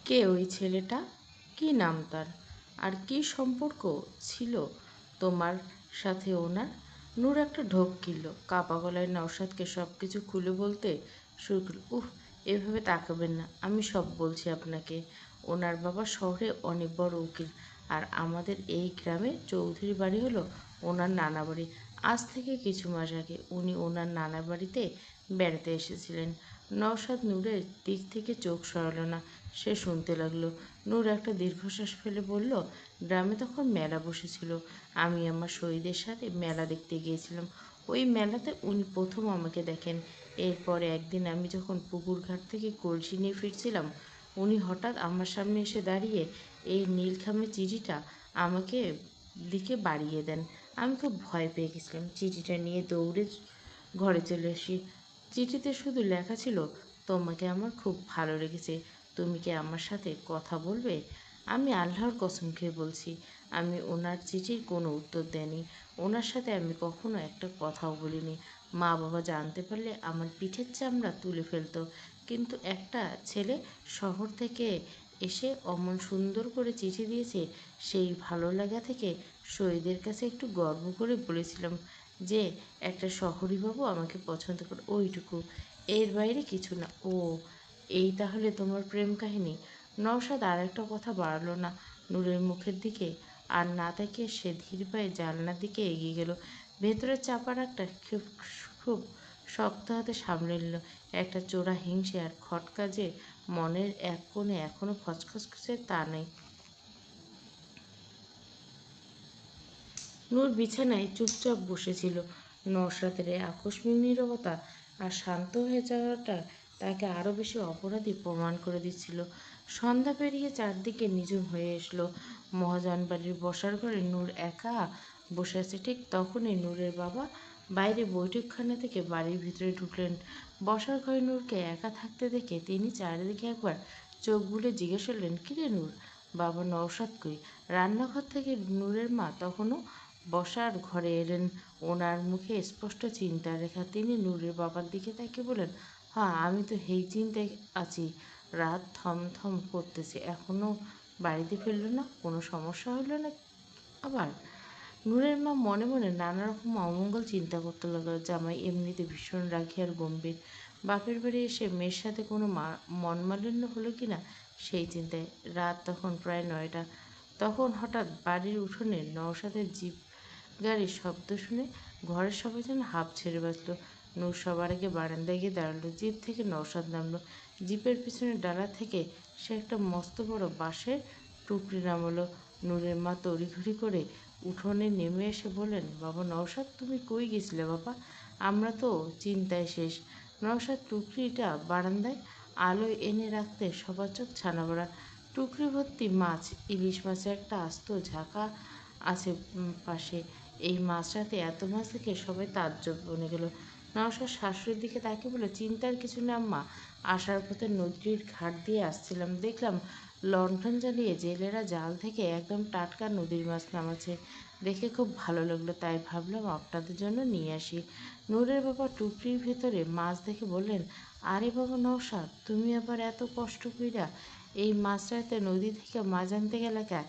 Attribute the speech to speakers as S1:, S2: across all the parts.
S1: কে ওই ছেলেটা? কি নাম তার? আর কি সম্পর্ক ছিল তোমার সাথে ওনার? নূর একটা ঢোক গিলল। কাপা গলায় নওশাদকে সব কিছু খুলে বলতে শুরু করল। এভাবে তাকাবেন না, আমি সব বলছি আপনাকে। ওনার বাবা শহরে অনেক বড় উকিল, আর আমাদের এই গ্রামে চৌধুরী বাড়ি হলো ওনার নানা বাড়ি। আজ থেকে কিছু মাস আগে উনি ওনার নানা বাড়িতে বেড়াতে এসেছিলেন। নওশাদ নূরের দিক থেকে চোখ সরালো না। সে শুনতে লাগলো। নূর একটা দীর্ঘশ্বাস ফেলে বলল, গ্রামে তখন মেলা বসেছিল। আমি আমার শহীদের সাথে মেলা দেখতে গিয়েছিলাম। ওই মেলাতে উনি প্রথম আমাকে দেখেন। এরপরে একদিন আমি যখন পুকুর ঘাট থেকে কলসি নিয়ে ফিরছিলাম, উনি হঠাৎ আমার সামনে এসে দাঁড়িয়ে এই নীলখামের চিঠিটা আমাকে দিকে বাড়িয়ে দেন। আমি খুব ভয় পেয়ে গেছিলাম। চিঠিটা নিয়ে দৌড়ে ঘরে চলে আসি। চিঠিতে শুধু লেখা ছিল, তোমাকে আমার খুব ভালো লেগেছে, তুমি কি আমার সাথে কথা বলবে? আমি আল্লাহর কসম খেয়ে বলছি, আমি ওনার চিঠির কোনো উত্তর দেয়নি। ওনার সাথে আমি কখনো একটা কথাও বলিনি। মা বাবা জানতে পারলে আমার পিঠের চামড়া তুলে ফেলতো। কিন্তু একটা ছেলে শহর থেকে এসে অমন সুন্দর করে চিঠি দিয়েছে, সেই ভালো লাগা থেকে শহীদের কাছে একটু গর্ব করে বলেছিলাম যে একটা শহরী বাবু আমাকে পছন্দ করে, ওইটুকু। এর বাইরে কিছু না। এই তাহলে তোমার প্রেম কাহিনী? নওশাদ আর একটা কথা বাড়ালো না। নূরের মুখের দিকে আর না তাকিয়ে সে ধীর পায়ে জানলার দিকে এগিয়ে গেল। ভেতরের চাপা রাগটা খুব খুব শক্ত হাতে সামলে নিল। একটা চোরা হিংসে আর খটকা যে মনের এক কোণে এখনো খচখচ করছে তা নেই। নূর বিছানায় চুপচাপ বসেছিল। নওশাদের এই আকস্মিক নীরবতা আর শান্ত হয়ে যাওয়াটা তাকে আরও বেশি অপরাধী প্রমাণ করে দিচ্ছিল। সন্ধ্যা পেরিয়ে চারদিকে নিঝুম হয়ে এসলো। মহাজন বাড়ির বসার ঘরে নূর একা বসে আছে। ঠিক তখনই নূরের বাবা বাইরে বৈঠকখানা থেকে বাড়ির ভিতরে ঢুকলেন। বসার ঘরে নূরকে একা থাকতে দেখে তিনি চারিদিকে একবার চোখ বুলে জিজ্ঞেস করলেন, কিরে নূর, বাবা নওশাদ কই? রান্নাঘর থেকে নূরের মা তখনও বসার ঘরে এলেন। ওনার মুখে স্পষ্ট চিন্তার রেখা। তিনি নূরের বাবার দিকে তাকিয়ে বললেন, হ্যাঁ, আমি তো হেই চিন্তায় আছি। রাত থমথম করতেছে, এখনো বাড়িতে ফিরল না। কোনো সমস্যা হইল না আবার? নূরের মা মনে মনে নানা রকম অমঙ্গল চিন্তা করতে লাগলো। জামাই এমনিতে ভীষণ রাগী আর গম্ভীর। বাপের বাড়ি এসে মেয়ের সাথে কোনো মনমালিন্য হলো কি না সেই চিন্তায়। রাত তখন প্রায় 9টা। তখন হঠাৎ বাড়ির উঠোনে নওশাদের জিপ গাড়ির শব্দ শুনে ঘরের সবাই যেন হাঁপ ছেড়ে বাঁচল। নূর সবার আগে বারান্দায় গিয়ে দাঁড়ালো। জিপ থেকে নওশাদ নামলো। জিপের পিছনের ডালা থেকে সে একটা মস্ত বড় বাঁশের টুকরি নামালো। নূরের মা তড়িঘড়ি করে উঠোনে নেমে এসে বললেন, বাবা নওশাদ, তুমি কই গেছিলে বাবা? আমরা তো চিন্তায় শেষ। নওশাদ টুকরিটা বারান্দায় আলোয় এনে রাখতে সবার চোখ ছানা বড়া। টুকরি ভর্তি মাছ, ইলিশ মাছের একটা আস্ত ঝাঁকা আছে পাশে। এই মাঝরাতে এত মাছ দেখে সবাই তাজ্জব বনে গেল। নওশাদ শাশুড়ির দিকে তাকিয়ে বলে, চিন্তার কিছু না আম্মা, আসার পথে নদীর ঘাট দিয়ে আসছিলাম, দেখলাম লণ্ঠন জ্বালিয়ে জেলেরা জাল থেকে একদম টাটকা নদীর মাছ নামাচ্ছে। দেখে খুব ভালো লাগলো, তাই ভাবলাম আপনাদের জন্য নিয়ে আসি। নূরের বাবা টুকরির ভেতরে মাছ দেখে বললেন, আরে বাবা নওশাদ, তুমি আবার এত কষ্ট কইরা এই মাঝরাতে নদী থেকে মাছ আনতে গেলে কা?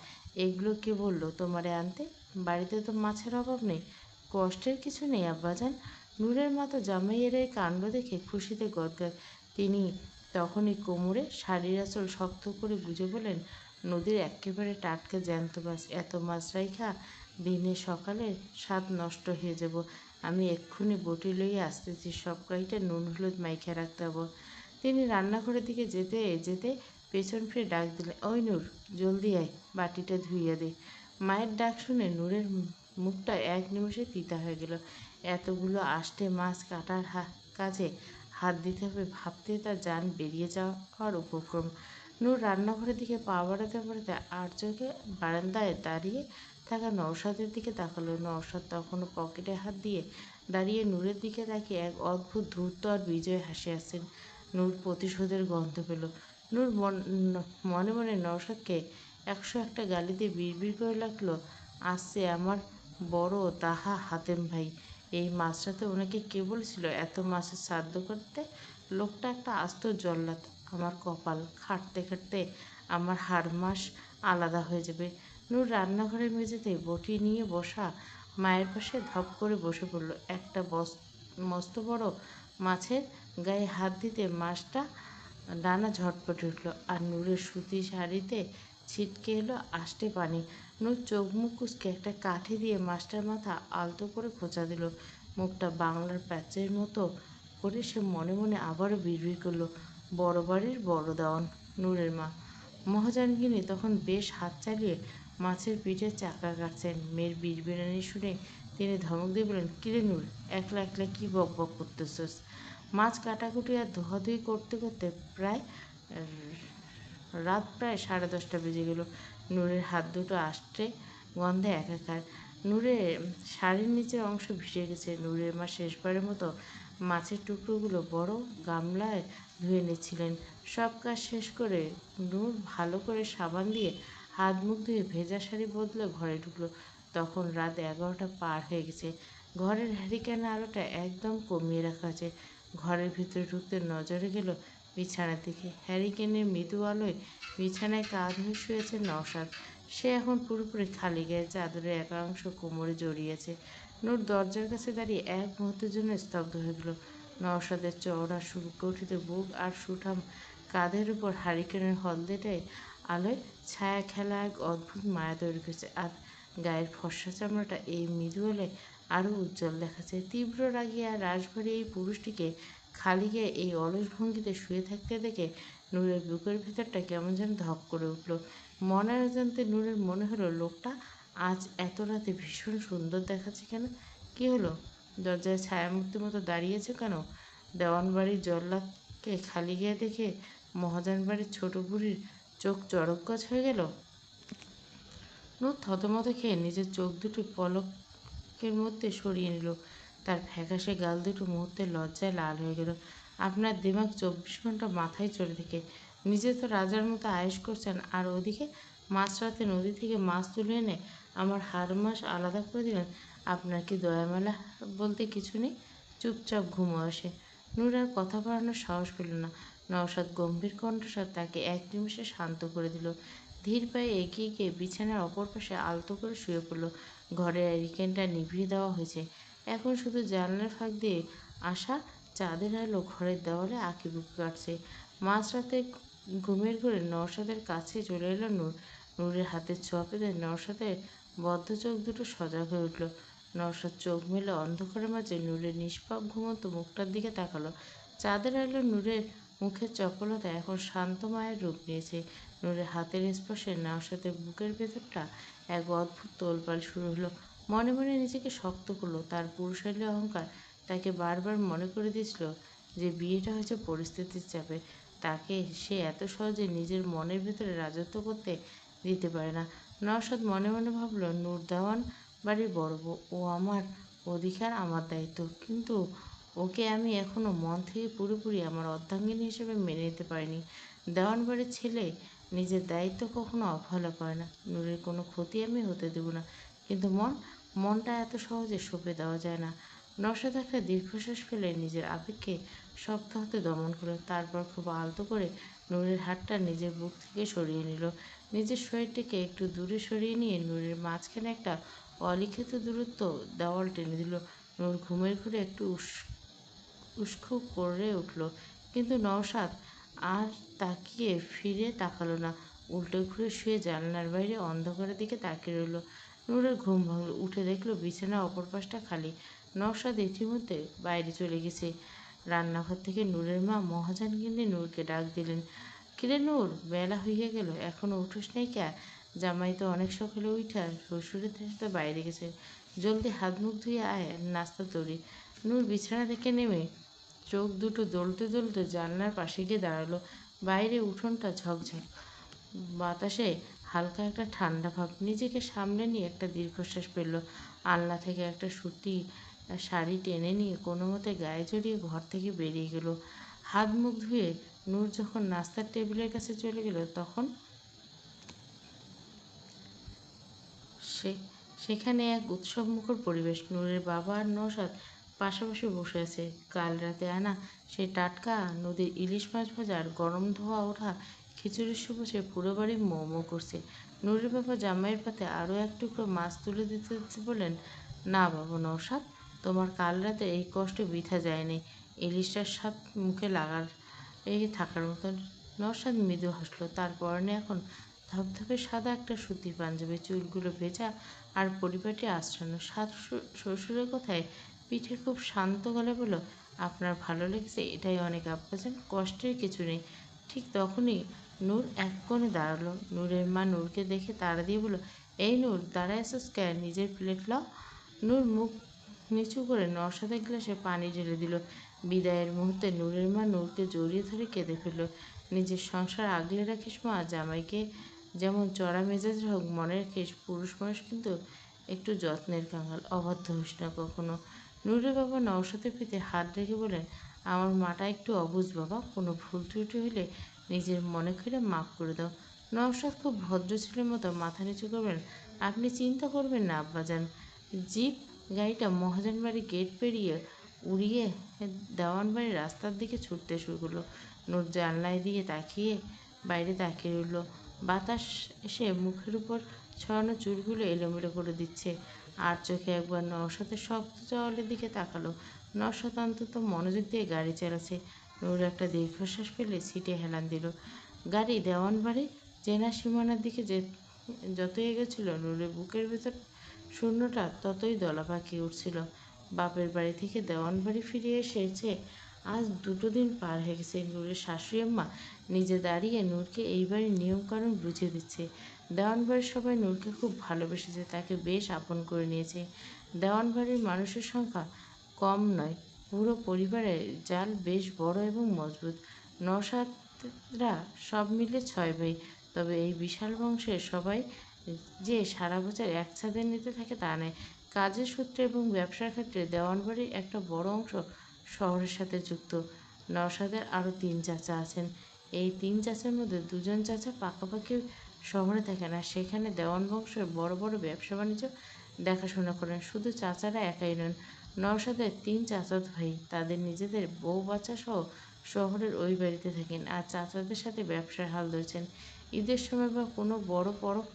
S1: এগুলো কে বললো তোমারে আনতে? বাড়িতে তো মাছের অভাব নেই। কষ্টের কিছু নেই আব্বাজান। নূরের মা তো জামাইয়ের এই কাণ্ড দেখে খুশিতে গদগদ। তিনি তখনই কোমরে শাড়ির আঁচল শক্ত করে গুজে বলেন, নদীর একেবারে টাটকা জ্যান্ত মাছ, এত মাছ রাইখা দিনে সকালে স্বাদ নষ্ট হয়ে যাব। আমি এক্ষুনি বটি লইয়া আসতেছি, সব কয়টা নুন হলুদ মাইখা রাখতে হবো। তিনি রান্নাঘরের দিকে যেতে যেতে পেছন ফিরে ডাক দিলেন, ওই নূর, জলদি আয়, বাটিটা ধুইয়া দে। মায়ের ডাক শুনে নূরের মুখটা এক নিমেষে তিতা হয়ে গেল। এতগুলো আষ্টে মাছ কাটার কাজে হাত দিতে হবে ভাবতে তার জান বেরিয়ে যাওয়ার উপক্রম। নূর রান্নাঘরের দিকে পা বাড়াতে বাড়াতে আর চোখে বারান্দায় দাঁড়িয়ে থাকা নওশাদের দিকে তাকালো। নওশাদ তখনও পকেটে হাত দিয়ে দাঁড়িয়ে নূরের দিকে তাকিয়ে এক অদ্ভুত ধূর্ত আর বিজয় হাসি আসছেন। নূর প্রতিশোধের গন্ধ পেল। নূর মনে মনে নওশাদকে 101টা গালি দিয়ে বিড়বিড় করে লাগলো, আসছে আমার বড় তাহা হাতেম ভাই। এই মাঝরাতে ওনাকে কে বলেছিল এত মাছের শ্রাদ্ধ করতে? লোকটা একটা আস্ত জল্লাদ। আমার কপাল, খাটতে খাটতে আমার হাড় মাস আলাদা হয়ে যাবে। নূর রান্নাঘরের মেঝেতে বটি নিয়ে বসা মায়ের পাশে ধপ করে বসে পড়ল। একটা মস্ত বড় মাছের গায়ে হাত দিতে মাছটা ডানা ঝটপটে উঠল, আর নূরের সুতি শাড়িতে ছিটকে এলো আষ্টে পানি। নূর চোখ মুখ কুঁচকে একটা কাঠি দিয়ে মাছটার মাথা আলতো করে খোঁচা দিল। মুখটা বাংলার প্যাঁচের মতো করে সে মনে মনে আবারও বিড়বিড় করল, বড় বাড়ির বড় দেওয়ান, নূরের মা। মহাজানগিনী তখন বেশ হাত চালিয়ে মাছের পিঠের চাকা কাটছেন। মেয়ের বিড়বিড়ানি শুনে তিনি ধমক দিয়ে বললেন, কিরে নূর, একলা একলা কি বক বক করতেছস? মাছ কাটাকুটি আর ধোয়াধুয়ি করতে করতে রাত প্রায় 10:30 বেজে গেল। নূরের হাত দুটো আষ্টে গন্ধে একাকার। নূরের শাড়ির নিচের অংশ ভিজে গেছে। নূরের মা শেষবারের মতো মাছের টুকরোগুলো বড় গামলায় ধুয়ে নিচ্ছিলেন। সব কাজ শেষ করে নূর ভালো করে সাবান দিয়ে হাত মুখ ধুয়ে ভেজা শাড়ি বদলে ঘরে ঢুকলো। তখন রাত 11টা পার হয়ে গেছে। ঘরের হ্যারিকেনের আলোটা একদম কমিয়ে রাখা আছে। ঘরের ভিতরে ঢুকতে নজরে গেল বিছানার দিকে। হ্যারিকেনের মৃদু আলোয় বিছানায় কাঁধ হয়ে শুয়েছে নওশাদ। সে এখন পুরোপুরি খালি গায়ে, চাদরের একাংশ কোমরে জড়িয়েছে। নূর দরজার কাছে দাঁড়িয়ে এক মুহূর্তের জন্য স্তব্ধ হয়ে গেল। নওশাদের চওড়া সুগঠিত বুক আর সুঠাম কাঁধের উপর হ্যারিকেনের হলদেটে আলোয় ছায়া খেলা এক অদ্ভুত মায়া তৈরি করেছে। আর গায়ের ফর্সা চামড়াটা এই মৃদু আলোয় আরও উজ্জ্বল দেখাচ্ছে। তীব্র রাগী আর রাশভারী এই পুরুষটিকে খালি গায়ে এই অলস ভঙ্গিতে শুয়ে থাকতে দেখে নূরের বুকের ভেতরটা কেমন যেন ধক করে উঠল। মনের অজান্তে নূরের মনে হলো, লোকটা আজ এত রাতে ভীষণ সুন্দর দেখাচ্ছে কেন? কি হলো? দরজায় ছায়ামূর্তির মতো দাঁড়িয়েছে কেন? দেওয়ান বাড়ির জল্লাদকে খালি গায়ে দেখে মহাজন বাড়ির ছোট বুড়ির চোখ চড়ক গাছ হয়ে গেল। নূর থতমত খেয়ে নিজের চোখ দুটো পলকের মধ্যে সরিয়ে নিল। তার ফ্যাকাশে গাল দুটো মুহূর্তে লজ্জায় লাল হয়ে গেল। আপনার দিমাগ 24 ঘন্টা মাথায় চড়ে থাকে। নিজে তো রাজার মতো আয়েশ করছেন, আর ওদিকে মাঝরাতে নদী থেকে মাছ তুলে এনে আমার হাড় মাস আলাদা করে দিলেন। আপনার কি দয়ামায়া বলতে কিছু নেই? চুপচাপ ঘুমো আসে। নূর আর কথা বাড়ানোর সাহস পেল না। নওশাদ গম্ভীর কণ্ঠস্বর তাকে এক নিমেষে শান্ত করে দিল। ধীর পায়ে এগিয়ে গিয়ে বিছানার অপর পাশে আলতো করে শুয়ে পড়ল। ঘরের হ্যারিকেনটা নিভিয়ে দেওয়া হয়েছে। এখন শুধু জানলার ফাঁক দিয়ে আসা চাঁদের আলো ঘরের দেওয়ালে আঁকিবুঁকি কাটছে। মাঝরাতে ঘুমের ঘোরে নওশাদের কাছে চলে এলো নূর। নূরের হাতের ছোঁয়া পেতে নওশাদের বদ্ধ চোখ দুটো সজাগ হয়ে উঠল। নওশাদ চোখ মেলে অন্ধকারের মাঝে নূরের নিষ্পাপ ঘুমন্ত মুখটার দিকে তাকালো। চাঁদের আলো নূরের মুখের চপলতা এখন শান্ত মায়ের রূপ নিয়েছে। নূরের হাতের স্পর্শে নওশাদের বুকের ভেতরটা এক অদ্ভুত তোলপাড় শুরু হলো। মনে মনে নিজেকে শক্ত করলো। তার পুরুষালী অহংকার তাকে বারবার মনে করে দিয়েছিল যে বিয়েটা হয়েছে পরিস্থিতির চাপে। তাকে সে এত সহজে নিজের মনের ভেতরে রাজত্ব করতে দিতে পারে না। নওশাদ মনে মনে ভাবল, নূর দেওয়ান বাড়ির বড় বউ, ও আমার অধিকার, আমার দায়িত্ব। কিন্তু ওকে আমি এখনো মন থেকে পুরোপুরি আমার অর্ধাঙ্গিনী হিসেবে মেনে নিতে পারিনি। দেওয়ান বাড়ির ছেলে নিজের দায়িত্ব কখনো অবহেলা করে না। নূরের কোনো ক্ষতি আমি হতে দেব না। কিন্তু মনটা এত সহজে সঁপে দেওয়া যায় না। নওশাদ একটা দীর্ঘশ্বাস ফেলে নিজের আবেগকে শক্ত হাতে দমন করল। তারপর খুব আলতো করে নূরের হাতটা নিজের বুক থেকে সরিয়ে নিল। নিজের শরীরটাকে একটু দূরে সরিয়ে নিয়ে নূরের মাঝখানে একটা অলিখিত দূরত্ব দেওয়াল টেনে দিল। নূর ঘুমের ঘোরে একটু উস্কো করে উঠল, কিন্তু নওশাদ আর তাকিয়ে ফিরে তাকালো না। উল্টো ঘুরে শুয়ে জানলার বাইরে অন্ধকারের দিকে তাকিয়ে রইল। নূরের ঘুম ভাঙল। উঠে দেখলো বিছানার অপর পাশটা খালি। নওশাদ ইতিমধ্যে বাইরে চলে গেছে। রান্নাঘর থেকে নূরের মা মহাজানগিন্নি নূরকে ডাক দিলেন, কিরে নূর, বেলা হইয়া গেল, এখনো উঠোস নাই ক্যা? জামাই তো অনেক সকালে উঠা শ্বশুরের সাথে বাইরে গেছে। জলদি হাত মুখ ধুয়ে আয়, নাস্তা তৈরি। নূর বিছানা থেকে নেমে চোখ দুটো জ্বলতে জ্বলতে জানলার পাশে গিয়ে দাঁড়ালো। বাইরে উঠোনটা ঝকঝক, বাতাসে হালকা একটা ঠান্ডা ভাব। নিজেকে সামলে নিয়ে একটা দীর্ঘশ্বাস ফেলল। আলনা থেকে একটা সুতি শাড়ি টেনে নিয়ে কোনো মতে গায়ে জড়িয়ে ঘর থেকে বেরিয়ে গেল। হাত মুখ ধুয়ে নূর যখন নাস্তার টেবিলের কাছে চলে গেল, তখন সে সেখানে এক উৎসবমুখর পরিবেশ। নূরের বাবা আর নওশাদ পাশাপাশি বসে আছে। কাল রাতে আনা সেই টাটকা নদীর ইলিশ মাছ ভাজা আর গরম ধোয়া ওঠা খিচুড়ির সুবাসে পুরো বাড়ি মো মো করছে। নুরের বাবা জামাইয়ের পাতে আরও এক টুকরো মাছ তুলে দিতে দিতে বললেন, না বাবু নওশাদ, তোমার কাল রাতে এই কষ্ট বৃথা যায়নি। ইলিশটার স্বাদ মুখে লাগার এই থাকার মতন। নওশাদ মৃদু হাসল। তার পরনে এখন ধবধবে সাদা একটা সুতির পাঞ্জাবি, চুলগুলো ভেজা আর পরিপাটি আঁচড়ানো। শ্বশুরের কথায় পিঠে খুব শান্ত গলায় বলল, আপনার ভালো লেগেছে, এটাই অনেক আব্বাজান, কষ্টের কিছু নেই। ঠিক তখনই নূর এক কোণে দাঁড়ালো। নূরের মা নূরকে দেখে তাড়া দিয়ে বলল, এই নূর, দাঁড়ায় আছিস কেন? নিজের প্লেট লাও। নূর মুখ নিচু করে নওশাদের গ্লাসে পানি ঢেলে দিল। বিদায়ের মুহূর্তে নূরের মা নূরকে জড়িয়ে ধরে কেঁদে ফেলল। নিজের সংসার আগলে রাখিস মা, জামাইকে যেমন চড়া মেজাজের হোক মনে রাখিস, পুরুষ মানুষ কিন্তু একটু যত্নের কাঙাল, অবাধ্য হইস না কখনো। নূরের বাবা নওশাদের পিঠে হাত রেখে বলেন, আমার মাটা একটু অবুঝ বাবা, কোনো ভুল ত্রুটি হইলে নিজের মনে করে মাফ করে দাও। নওশাদ খুব ভদ্র ছেলের মতো মাথা নিচু করবেন, আপনি চিন্তা করবেন না আব্বাজান। জিপ গাড়িটা মহাজন বাড়ির গেট পেরিয়ে উড়িয়ে দেওয়ান বাড়ির রাস্তার দিকে ছুটতে শুরু করলো। নূর জানলায় দিয়ে তাকিয়ে বাইরে তাকিয়ে রইল। বাতাস এসে মুখের উপর ছড়ানো চুলগুলো এলোমেলো করে দিচ্ছে। আর চোখে একবার নওশাদের শক্ত জওয়ালের দিকে তাকালো। নওশাদ অন্তত মনোযোগ দিয়ে গাড়ি চালাচ্ছে। নূর একটা দীর্ঘশ্বাস ফেলে সিটে হেলান দিল। গাড়ি দেওয়ানবাড়ি চেনা সীমানার দিকে যত এগোচ্ছিল, নূরের বুকের ভেতর শূন্যটা ততই দলা পাকিয়ে উঠছিল। বাপের বাড়ি থেকে দেওয়ানবাড়ি ফিরে এসেছে আজ 2 দিন পার হয়ে গেছে। নূরের শাশুড়ি আম্মা নিজে দাঁড়িয়ে নূরকে এই বাড়ির নিয়মকানুন বুঝিয়ে দিচ্ছে। দেওয়ানবাড়ির সবাই নূরকে খুব ভালোবেসেছে, তাকে বেশ আপন করে নিয়েছে। দেওয়ানবাড়ির মানুষের সংখ্যা কম নয়, পুরো পরিবারের জাল বেশ বড় এবং মজবুত। নওশাদরা সব মিলে 6 ভাই। তবে এই বিশাল বংশের সবাই যে সারা বছর এক ছাদের নিচে থাকে তা নয়। কাজের সূত্রে এবং ব্যবসার ক্ষেত্রে দেওয়ানবাড়ির একটা বড় অংশ শহরের সাথে যুক্ত। নওশাদের আরও 3 চাচা আছেন। এই 3 চাচার মধ্যে 2জন চাচা পাকাপাকি শহরে থাকেন, আর সেখানে দেওয়ান বংশের বড় বড় ব্যবসা বাণিজ্য দেখাশোনা করেন। শুধু চাচারা একাই নন, নওশাদের 3 চাচাতো ভাই তাদের নিজেদের বউ বাচ্চা সহ শহরের ওই বাড়িতে থাকেন, আর চাচাদের সাথে ব্যবসার হাল ধরেছেন। ঈদের সময় বা কোনো বড় পরব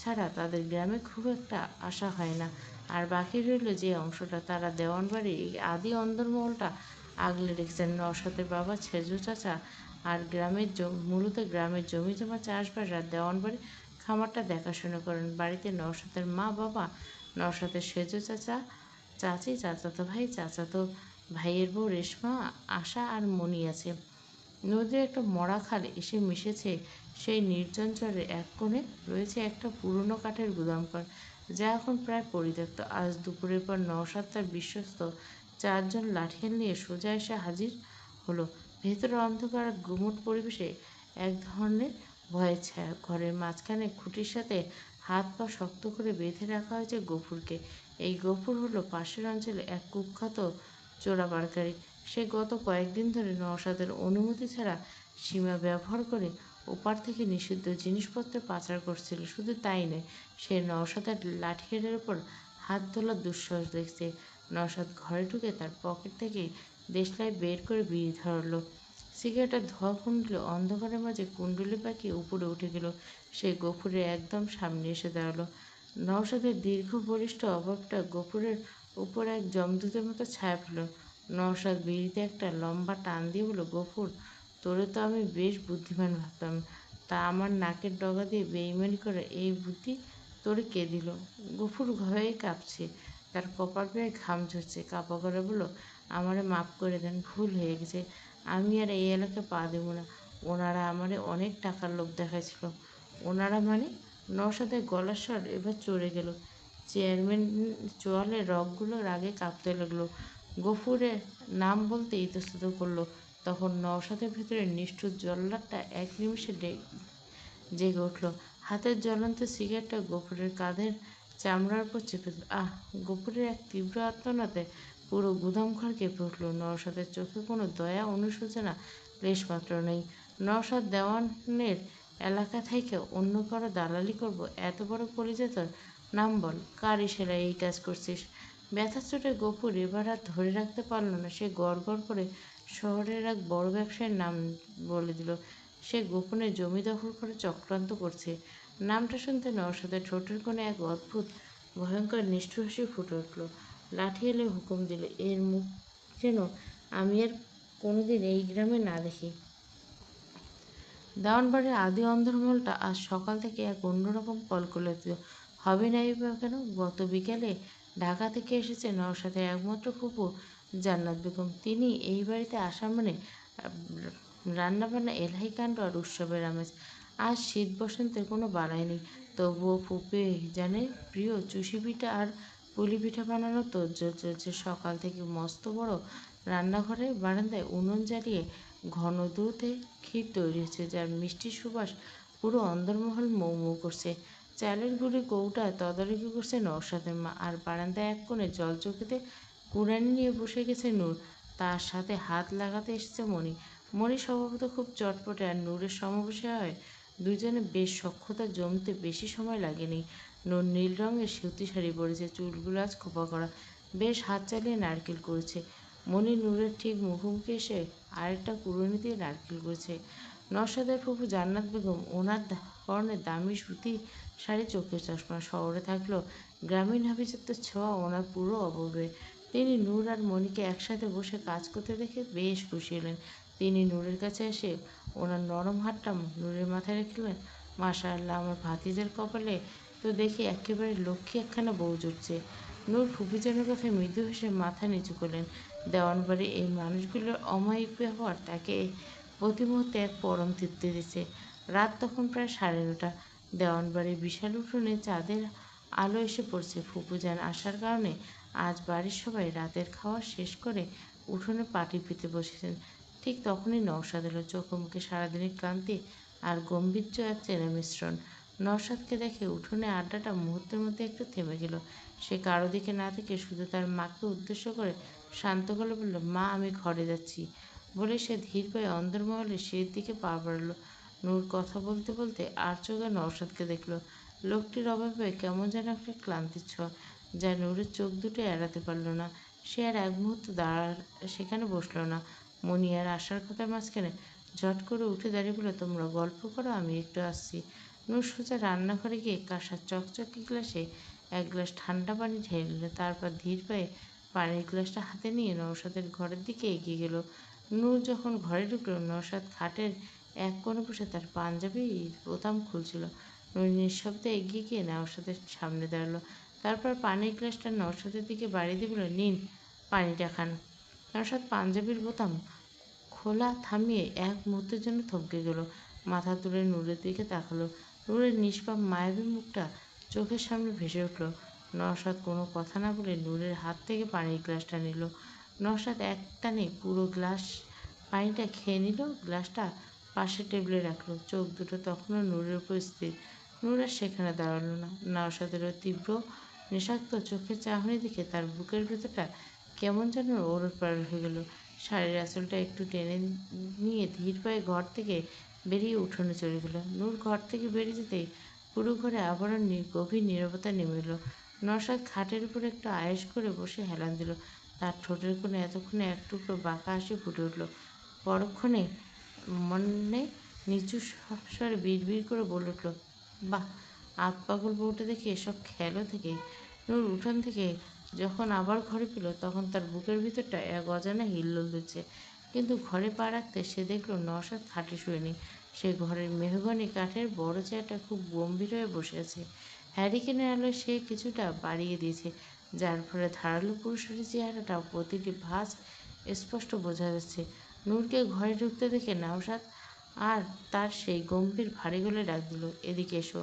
S1: ছাড়া তাদের গ্রামে খুব একটা আসা হয় না। আর বাকি রইল যে অংশটা, তারা দেওয়ানবাড়ির এই আদি অন্দরমহলটা আগলে রেখেছেন। নওশাদের বাবা ছেজু চাচা আর মূলত গ্রামের জমি জমা চাষবাস আর দেওয়ানবাড়ির খামারটা দেখাশোনা করেন। বাড়িতে নওশাদের মা বাবা, নওশাদের সেজু চাচা চাচি, চাচাতো ভাই, চাচাতো ভাইয়ের বউ রেশমা, আশা আর মণি আছে। নদীর একটা মরা খাল এসে মিশেছে সেই নির্জন চরের এক কোণে রয়েছে একটা পুরনো কাঠের গুদামঘর, যা এখন প্রায় পরিত্যক্ত। আজ দুপুরের পর নওশাদ তার বিশ্বস্ত 4 জন লাঠিয়াল নিয়ে সোজা এসে হাজির হলো। ভেতরে অন্ধকার আর গুমট পরিবেশে এক ধরনের ভয়ের ছায়া। ঘরের মাঝখানে খুঁটির সাথে হাত পা শক্ত করে বেঁধে রাখা হয়েছে গফুরকে। এই গফুর হলো পাশের অঞ্চলে এক কুখ্যাত চোরাবারকারী। সে গত কয়েকদিন ধরে নওশাদের অনুমতি ছাড়া সীমা ব্যবহার করে ওপার থেকে নিষিদ্ধ জিনিসপত্র পাচার করছিল। শুধু তাই নয়, সে নওশাদের লাঠিয়ালের ওপর হাত তোলার দুঃসাহস দেখছে। নওশাদ ঘরে ঢুকে তার পকেট থেকে দেশলাই বের করে বিড়ি ধরালো। সিগারেটের ধোঁয়া কুণ্ডলে অন্ধকারের মাঝে কুণ্ডলি পাকিয়ে উপরে উঠে গেল। সে গফুরের একদম সামনে এসে দাঁড়ালো। নওশাদের দীর্ঘ বলিষ্ঠ অভাবটা গফুরের উপর এক যমদূতের মতো ছায়া ফেলল। নওশাদ বিড়িতে একটা লম্বা টান দিয়ে বলল, গফুর, তোরে তো আমি বেশ বুদ্ধিমান ভাবতাম, তা আমার নাকের ডগা দিয়ে বেইমানি করে এই বুদ্ধি তোরে কে দিল? গফুর ভয়ে কাঁপছে, তার কপাল বেয়ে ঘাম ঝরছে। কাঁপা গলায় বলল, আমারে মাফ করে দেন, ভুল হয়ে গেছে। আমি আর এই এলাকায় পা দেব না। ওনারা আমারে অনেক টাকার লোভ দেখাইছিল। ওনারা মানে? নওশাদের গলার স্বর এবার চড়ে গেল। চেয়ারম্যান চোয়ালের রগগুলো রাগে কাঁপতে লাগলো। গফুরের নাম বলতে ইতস্তত করলো। তখন নওশাদের ভেতরে নিষ্ঠুর জল্লাদটা এক নিমিষে জেগে উঠল। হাতের জ্বলন্ত সিগারেটটা গফুরের কাঁধের চামড়ার উপর চেপে দিল। আহ! গফুরের এক তীব্র আর্তনাদে পুরো গুদামঘর কেঁপে উঠল। নওশাদের চোখে কোনো দয়া অনুশোচনা লেশমাত্র নেই। নওশাদ দেওয়ানের এলাকা থাইকা অন্য কারো দালালি করব? এত বড় কলিজা তোর? নাম বল, কার ইশারায় এই কাজ করছিস? ব্যথার চোটে গফুর এবার আর ধরে রাখতে পারল না। সে গড় গড় করে শহরের এক বড় ব্যবসায়ীর নাম বলে দিল। সে গোপনে জমি দখল করে চক্রান্ত করছে। নামটা শুনতে নওশাদের ঠোঁটের কোণে এক অদ্ভুত ভয়ঙ্কর নিষ্ঠুর হাসি ফুটে উঠল। লাঠি এলে হুকুম দিল, এর মুখ যেন আমি আর কোনোদিন এই গ্রামে না দেখি। দেওয়ানবাড়ির আদি অন্দরমহলটা আজ সকাল থেকে এক অন্যরকম কলকলিত। হবে নাই বা কেন? গত বিকেলে ঢাকা থেকে এসেছে নওশাদের একমাত্র ফুপু জান্নাত বেগম। তিনি এই বাড়িতে আসা মানে রান্নাবান্না, এলাহি কাণ্ড আর উৎসবের আমেজ। আজ শীত বসন্তের কোনো বালাই নেই, তবুও ফুপে জানের প্রিয় চুষি পিঠা আর পুলি পিঠা বানানোর তোড়জোড় চলছে। সকাল থেকে মস্ত বড় রান্নাঘরের বারান্দায় উনুন জ্বালিয়ে ঘন দুধে ক্ষীর তৈরি হচ্ছে, যার মিষ্টি সুবাস পুরো অন্দরমহল মৌ মৌ করছে। চালের গুঁড়ি কৌটা তদারকি করছে নওশাদের মা, আর বারান্দায় এক কোণে জলচৌকিতে কুড়ানি নিয়ে বসে গেছে নূর। তার সাথে হাত লাগাতে এসেছে মণি। মণি স্বভাবত খুব চটপটে, আর নূরের সমাবেশে হয় দুজনে বেশ সখ্যতা জমতে বেশি সময় লাগেনি। নূর নীল রঙের সুতি শাড়ি পরেছে, চুলগুলো আজ খোপা করা, বেশ হাত চালিয়ে নারকেল করেছে। মণি নূরের ঠিক মুখোমুখি এসে আরেকটা কুড়ুনি দিয়ে নারকেল করেছে। নওশাদের ফুপু জান্নাত বেগম, ওনার পরনে দামি সুতি শাড়ি, চোখের চশমা। শহরে থাকলেও গ্রামীণ আভিজাত্যের ছোঁয়া ওনার পুরো অপব্যয়। তিনি নূর আর মণিকে একসাথে বসে কাজ করতে দেখে বেশ খুশি হলেন। তিনি নূরের কাছে এসে ওনার নরম হাতটা নূরের মাথায় রেখেলেন। মাশাআল্লাহ, আমার ভাতিজার কপালে তো দেখি একেবারে লক্ষ্মী একখানা বউ জুটছে। নূর ফুপিজানের কথায় মৃদু হেসে মাথা নিচু করলেন। দেওয়ানবাড়ির এই মানুষগুলোর অমায়িক ব্যবহার তাকে প্রতি মুহূর্তে এক পরম তৃপ্তি দিচ্ছে। রাত তখন প্রায় 9:30। দেওয়ানবাড়ির বিশাল উঠোনে চাঁদের আলো এসে পড়ছে। ফুপুজান আসার কারণে আজ বাড়ির সবাই রাতের খাওয়া শেষ করে উঠোনে পাটি পেতে বসেছেন। ঠিক তখনই নওশাদ এলো। চোখে মুখে সারাদিনের ক্লান্তি আর গম্ভীর্য এক চেনা মিশ্রণ। নওশাদকে দেখে উঠোনে আড্ডাটা মুহূর্তের মধ্যে একটু থেমে গেল। সে কারো দিকে না থেকে শুধু তার মাকে উদ্দেশ্য করে শান্ত গলায় বলল, মা, আমি ঘরে যাচ্ছি বলে সে ধীর পায়ে অন্দরমহলের সিঁড়ির দিকে পা বাড়াল। নূর কথা বলতে বলতে আর চোখে নওশাদকে দেখল। লোকটির অভাবে কেমন যেন একটা ক্লান্তির ছোঁয়া, যা নূরের চোখ দুটো এড়াতে পারল না। সে আর এক মুহূর্ত সেখানে বসল না। মণি আর আসার কথার মাঝখানে ঝট করে উঠে দাঁড়িয়ে বলল, তোমরা গল্প করো, আমি একটু আসছি। নূর সোজা রান্নাঘরে গিয়ে কাঁসার চকচকে গ্লাসে এক গ্লাস ঠান্ডা পানি ঢেলে নিল। তারপর ধীর পায়ে পানির গ্লাসটা হাতে নিয়ে নওশাদের ঘরের দিকে এগিয়ে গেল। নূর যখন ঘরে ঢুকল, নওশাদ খাটের এক কোণে বসে তার পাঞ্জাবির বোতাম খুলছিল। নূর নিঃশব্দে এগিয়ে গিয়ে নওশাদের সামনে দাঁড়ালো। তারপর পানির গ্লাসটা নওশাদের দিকে বাড়িয়ে দিয়ে বলল, নিন, পানিটা খান। নওশাদ পাঞ্জাবির বোতাম খোলা থামিয়ে এক মুহূর্তের জন্য থমকে গেল। মাথা তুলে নূরের দিকে তাকালো। নূরের নিষ্পাপ মায়াবী মুখটা চোখের সামনে ভেসে উঠল। নওশাদ কোনো কথা না বলে নূরের হাত থেকে পানির গ্লাসটা নিল। নওশাদ এক টানে পুরো গ্লাস পানিটা খেয়ে নিল। গ্লাসটা পাশের টেবিলে রাখলো। চোখ দুটো তখনও নূরের উপর স্থির। নূর আর সেখানে দাঁড়ালো না। নওশাদের ওই তীব্র নেশাক্ত চোখের চাহনি দেখে তার বুকের ভেতরটা কেমন যেন ওলটপালট হয়ে গেল। শাড়ির আঁচলটা একটু টেনে নিয়ে ধীর পায়ে ঘর থেকে বেরিয়ে উঠোনে চলে গেল। নূর ঘর থেকে বেরিয়ে যেতেই পুরো ঘরে আবারও গভীর নীরবতা নেমে এলো। নওশাদ খাটের উপর একটু আয়েশ করে বসে হেলান দিল। তার ঠোঁটের কোণে এতক্ষণে এক টুকরো বাঁকা হাসি ফুটে উঠল। পরক্ষণে মনে নিচু স্বরে বিড়বিড় করে বলে উঠল, বাহ, আধপাগল বউটা দেখি এসব খেলো থেকে। নূর উঠোন থেকে যখন আবার ঘরে ফিরল, তখন তার বুকের ভিতরটা এক অজানা হিল্লোল দিচ্ছে। কিন্তু ঘরে পা রাখতে সে দেখল নওশাদ খাটে শুয়ে নেই। সে ঘরের মেহগনি কাঠের বড় চেয়ারটা খুব গম্ভীর হয়ে বসে আছে। হ্যারিকেনের আলোয় সে কিছুটা বাড়িয়ে দিয়েছে, যার ফলে ধারালো পুরুষের চেহারাটা প্রতিটি ভাঁজ স্পষ্ট বোঝা যাচ্ছে। নূরকে ঘরে ঢুকতে দেখে নওশাদ আর তার সেই গম্ভীর ভারী গলায় ডাক দিল, এদিকে এসো।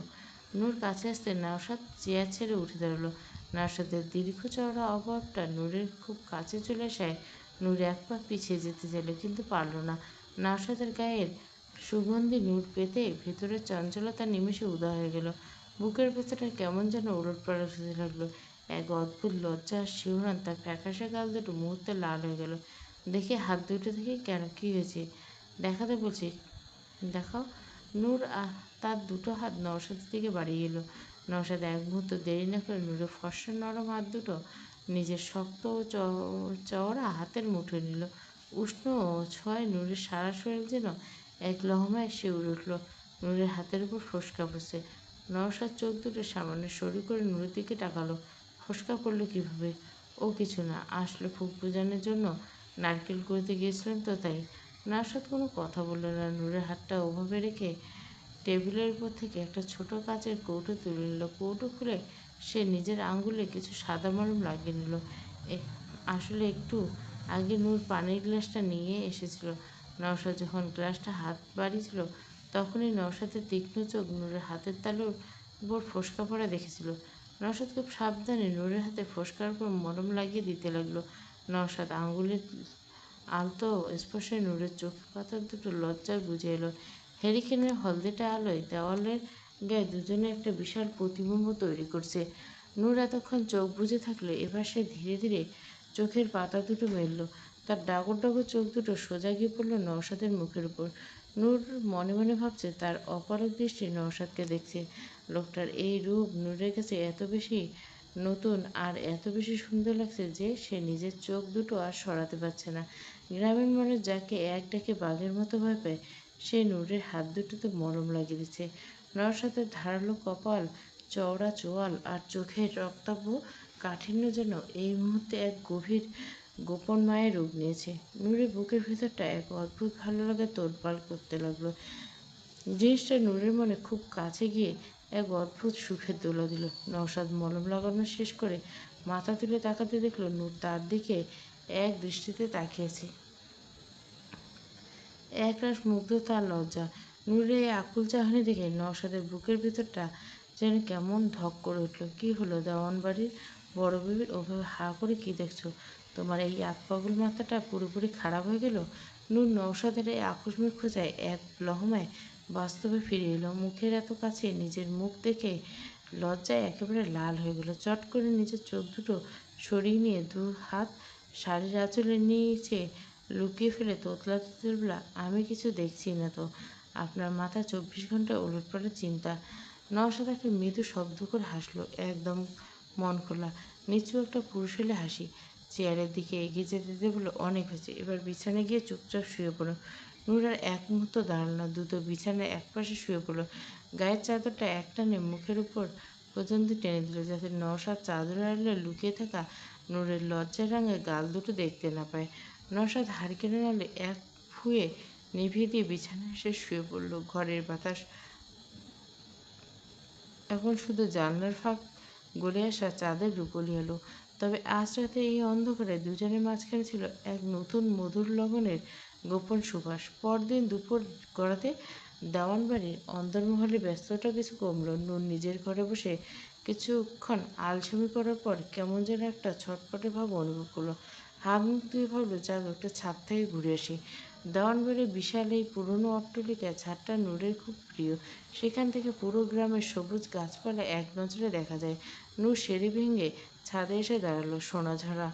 S1: নূর কাছে আসতে নওশাদ চেয়ার ছেড়ে উঠে দাঁড়ালো। নওশাদের দীর্ঘ চওড়া অবয়বটা নূরের খুব কাছে চলে আসায় নূর এক পা পিছিয়ে যেতে চাইল, কিন্তু পারল না। নওশাদের গায়ের সুগন্ধি নূর পেতে ভেতরের চঞ্চলতা নিমেষে উধাও হয়ে গেল। বুকের ভেতরটা কেমন যেন ওলটপালট হতে লাগলো। এক অদ্ভুত লজ্জা আর শিহরণ। তার ফ্যাকাশে গাল দুটো মুহূর্তে লাল হয়ে গেল। দেখে হাত দুটো থেকে, কেন, কী হয়েছে? দেখাতে বলছি, দেখাও। নূর তার দুটো হাত নওশাদের দিকে বাড়িয়ে এলো। নওশাদ এক মুহূর্ত দেরি না করে নূরের ফর্সা নরম হাত দুটো নিজের শক্ত ও চওড়া হাতের মুঠো নিল। উষ্ণ ছোঁয়ায় নূরের সারা শরীর যেন এক লহমায় শিউরে উঠল। নূরের হাতের উপর ফোসকা পড়ছে। নওশাদ চোখ দুটো সামান্য সরু করে নূরের দিকে তাকালো। ফোসকা পড়লো কিভাবে? ও কিছু না, আসলে ফুফুজানের জন্য নারকেল কুড়োতে গিয়েছিলাম তো তাই। নওশাদ কোনো কথা বলল না। নূরের হাতটা ওভাবে রেখে টেবিলের উপর থেকে একটা ছোট কাচের কৌটো তুলে নিল। কৌটো খুলে সে নিজের আঙুলে কিছু সাদা মলম লাগিয়ে নিল। আসলে একটু আগে নূর পানির গ্লাসটা নিয়ে এসেছিল। নওশাদ যখন গ্লাসটা হাত বাড়িয়েছিল তখনই নওশাদের তীক্ষ্ণ চোখ নূরের হাতের তালুর উপর ফোসকা পড়া দেখেছিল। নওশাদ খুব সাবধানে নূরের হাতে ফোসকার উপর মলম লাগিয়ে দিতে লাগলো। নওশাদ আঙুলের আলতো স্পর্শে নূরের চোখের পাতা দুটো লজ্জায় বুঝে এলো। হ্যারিকেনের হলদেটে আলোয় দেওয়ালের গায়ে দুজনে একটা বিশাল প্রতিবিম্ব তৈরি করছে। নূর এতক্ষণ চোখ বুজে থাকলে এবার সে ধীরে ধীরে চোখের পাতা দুটো মেলল। তার ডাগর ডাগর চোখ দুটো সোজা গিয়ে পড়ল নওশাদের মুখের উপর। নূর মনে মনে ভাবছে তার অপলক দৃষ্টি নওশাদকে দেখছে। লোকটার এই রূপ নূরের কাছে এত বেশি নতুন আর এত বেশি সুন্দর লাগছে যে সে নিজের চোখ দুটো আর সরাতে পারছে না। গ্রামের মানুষ যাকে এক ডাকে বাঘের মতো ভয় পায় সে নূরের হাত দুটোতে মলম লাগিয়ে দিচ্ছে। নওশাদের ধারালো কপাল, চওড়া চোয়াল আর চোখের রক্তাভ কাঠিন্য যেন এই মুহূর্তে এক গভীর গোপন মায়ের রূপ নিয়েছে। নূরের বুকের ভেতরটা এক অদ্ভুত ভালো লাগে তোলপাড় করতে লাগলো। জিনিসটা নূরের মনে খুব কাছে গিয়ে এক অদ্ভুত সুখের দোলা দিল। নওশাদ মলম লাগানো শেষ করে মাথা তুলে তাকাতে দেখলো নূর তার দিকে এক দৃষ্টিতে তাকিয়েছে। একরাশ মুগ্ধতা আর লজ্জা। নূরের এই আকুল চাহনি দেখে নওশাদের বুকের ভেতরটা যেন কেমন ধক করে উঠল। কি হলো দেওয়ানবাড়ির বড় বিবির ওভাবে হা করে কি দেখছো? তোমার এই আতপাগল মাথাটা পুরোপুরি খারাপ হয়ে গেল? নূর নওশাদের এই আকস্মিক খোঁজায় এক লহমায় বাস্তবে ফিরে এলো। মুখের এত কাছে নিজের মুখ দেখে লজ্জায় একেবারে লাল হয়ে গেল। চট করে নিজের চোখ দুটো সরিয়ে নিয়ে দু হাত শাড়ির আঁচলের নিচে লুকিয়ে ফেলে তোতলাতে তুললা, আমি কিছু দেখছি না তো। আপনার মাথা 24 ঘন্টা ওলটপালট চিন্তা। নওশাদ একটা মৃদু শব্দ করে হাসলো, একদম মন খোলা নিচু একটা পুরুষ হলে হাসি। চেয়ারের দিকে এগিয়ে যেতে যেতে বলল, অনেক হয়েছে, এবার বিছানায় গিয়ে চুপচাপ শুয়ে পড়ো। নূর আর এক মুহূর্ত দাঁড়াল না, দ্রুত বিছানায় একপাশে শুয়ে পড়ল। গায়ের চাদরটা একটানে মুখের উপর পর্যন্ত টেনে দিল যাতে নওশাদ চাদরের আড়ালে লুকিয়ে থাকা নূরের লজ্জার রাঙা গাল দুটো দেখতে না পায়। নওশাদ হারিকেনের আলো এক ফুঁয়ে নিভিয়ে দিয়ে বিছানায় এসে শুয়ে পড়ল। ঘরের বাতাস এখন শুধু জানলার ফাঁক গলে আসা চাঁদের রূপলি আলো। তবে আজ রাতে এই অন্ধকারে দুজনের মাঝখানে ছিল এক নতুন মধুর লগনের গোপন সুবাস। পরদিন দুপুর গড়াতে দেওয়ানবাড়ির অন্দরমহলে ব্যস্ততা কিছু কমল। নূর নিজের ঘরে বসে কিছুক্ষণ আলসেমি করার পর কেমন যেন একটা ছটপটে ভাব অনুভব করলো। হাত মুখ ধুয়ে ভাবলো যাক একটা ছাদ থেকে ঘুরে আসি। দেওয়ানবাড়ির বিশাল এই পুরনো অট্টালিকায় ছাদটা নূরের খুব প্রিয়। সেখান থেকে পুরো গ্রামের সবুজ গাছপালা এক নজরে দেখা যায়। নূর সিঁড়ি ভেঙে ছাদে এসে দাঁড়ালো। সোনাঝরা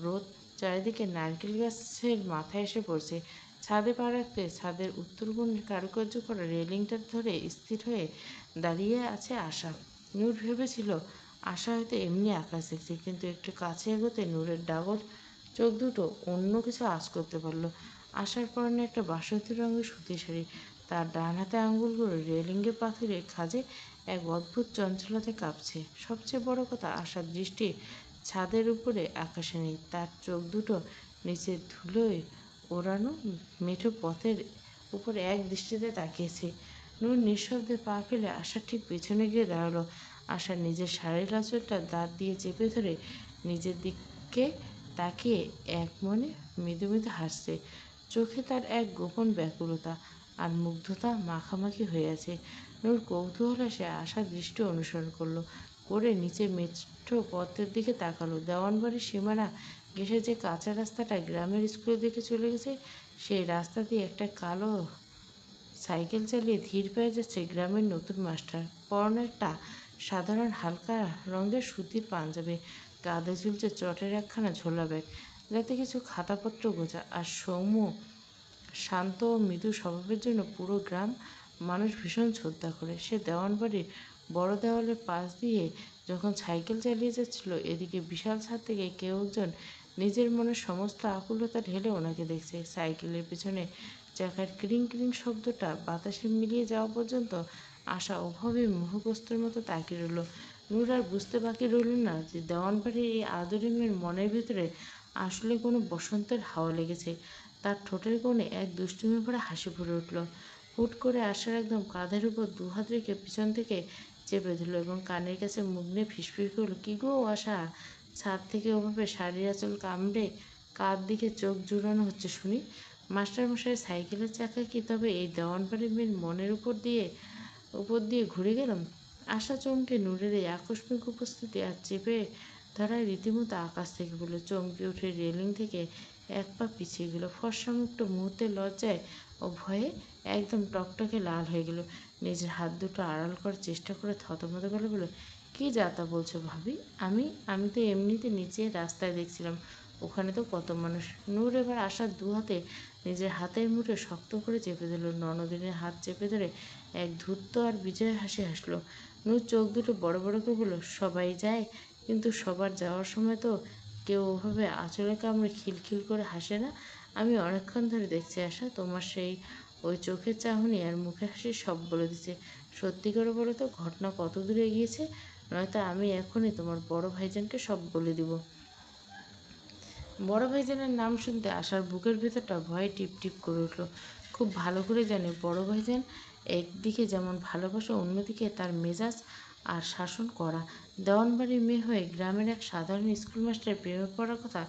S1: রোদ চারিদিকে নারকেল গাছের মাথায় এসে পড়ছে। ছাদে পা রাখতে ছাদের উত্তর কোণের কারুকার্য করা রেলিংটা ধরে স্থির হয়ে দাঁড়িয়ে আছে আশা। নূর ভেবেছিল আশা হয়তো এমনি আকাশ দেখছে, কিন্তু একটু কাছে এগোতে নূরের ডাগর চোখ দুটো অন্য কিছু আঁচ করতে পারল। আশার পরনে একটা বাসন্তী রঙের সুতির শাড়ি। তার ডান হাতে আঙুলগুলো রেলিংয়ে পাথরে খাজে এক অদ্ভুত চঞ্চলতায় কাঁপছে। সবচেয়ে বড় কথা, আশার দৃষ্টি ছাদের উপরে আকাশে নেই। তার চোখ দুটো নিচে ধুলোয় ওড়ানো মেঠো পথের উপর এক দৃষ্টিতে তাকিয়েছে। নূর নিঃশব্দে পা ফেলে আশার ঠিক পেছনে গিয়ে দাঁড়ালো। আশা নিজের শাড়ির আঁচলটা দাঁত দিয়ে চেপে ধরে নিজের দিকে তাকিয়ে এক মনে মৃদু মৃদু হাসছে। চোখে তার এক গোপন ব্যাকুলতা আর মুগ্ধতা মাখামাখি হয়ে আছে। নূর কৌতূহলে সে আশার দৃষ্টি অনুসরণ করলো, করে নিচে মেঠো পথের দিকে তাকালো। দেওয়ানবাড়ির সীমানা ঘেঁষে যে কাঁচা রাস্তাটা গ্রামের স্কুলের দিকে চলে গেছে, সেই রাস্তা দিয়ে একটা কালো সাইকেল চালিয়ে ধীর পায়ে যাচ্ছে গ্রামের নতুন মাস্টার। পরনে একটা সাধারণ হালকা রঙের সুতির পাঞ্জাবি, কাঁধে ঝুলছে চটের একখানা ঝোলা ব্যাগ, যাতে কিছু খাতাপত্র গোছা। আর সৌম্য শান্ত ও মৃদু স্বভাবের জন্য পুরো গ্রাম মানুষ ভীষণ শ্রদ্ধা করে। সে দেওয়ানবাড়ির বড় দেওয়ালের পাশ দিয়ে যখন সাইকেল চালিয়ে যাচ্ছিল, এদিকে বিশাল ছাদ থেকে কেউ একজন নিজের মনের সমস্ত আকুলতা ঢেলে ওনাকে দেখছে। সাইকেলের পেছনে চাকার ক্রিং ক্রিং শব্দটা বাতাসে মিলিয়ে যাওয়া পর্যন্ত আশা ওভাবে মোহগ্রস্তের মতো তাকিয়ে রইল। নূর আর বুঝতে বাকি রইল না যে দেওয়ানবাড়ির এই আদরি মেয়ের মনের ভেতরে আসলে কোনো বসন্তের হাওয়া লেগেছে। তার ঠোঁটের কোণে এক দুষ্টুমি ভরা হাসি ফুটে উঠল। হুট করে আশার একদম কাঁধের উপর দুহাত রেখে পিছন থেকে চেপে ধরল এবং কানের কাছে মুখ নিয়ে ফিসফিস করল, কী গো আশা, ছাদ থেকে ওভাবে শাড়ির আঁচল কামড়ে কার দিকে চোখ জুড়ানো হচ্ছে শুনি? মাস্টারমশাই সাইকেলের চাকা কি তবে এই দেওয়ানবাড়ির মেয়ের মনের উপর দিয়ে ঘুরে গেলাম? আশা চমকে নূরের এই আকস্মিক উপস্থিতি আর চেপে ধরায় রীতিমতো আকাশ থেকে পড়ল। চমকে উঠে রেলিং থেকে এক পা পিছিয়ে গেল। ফর্সা মুখটা মুহূর্তের লজ্জায় ও ভয়ে একদম টকটকে লাল হয়ে গেল। নিজের হাত দুটো আড়াল করার চেষ্টা করে থতমত গলে বলল, কী যাতা বলছো ভাবি? আমি আমি তো এমনিতে নিচে রাস্তায় দেখছিলাম, ওখানে তো কত মানুষ। নূর এবার আশার দু হাতে নিজের হাতের মুঠো শক্ত করে চেপে ধরল। ননদিনের হাত চেপে ধরে এক ধূর্ত আর বিজয় হাসি হাসল। নূর চোখ দুটো বড় বড় করে বলল, সবাই যায়, কিন্তু সবার যাওয়ার সময় তো কেউ ওভাবে আঁচলে কামড়ে খিলখিল করে হাসে না। আমি অনেকক্ষণ ধরে দেখছি আশা, তোমার সেই ওই চোখের চাহনি আর মুখের হাসি সব বলে দিচ্ছে। সত্যি করে বলো তো, ঘটনা কত দূরে এগিয়েছে? নয়তো আমি এখনই তোমার বড় ভাইজানকে সব বলে দিব। বড় ভাইজানের নাম শুনতে আশার বুকের ভেতরটা ভয়ে টিপ টিপ করে উঠল। খুব ভালো করে জানে বড় ভাইজান একদিকে যেমন ভালোবাসা, অন্যদিকে তার মেজাজ আর শাসন করা। দেওয়ানবাড়ির মেয়ে হয়ে গ্রামের এক সাধারণ স্কুল মাস্টারের প্রেমে পড়ার কথা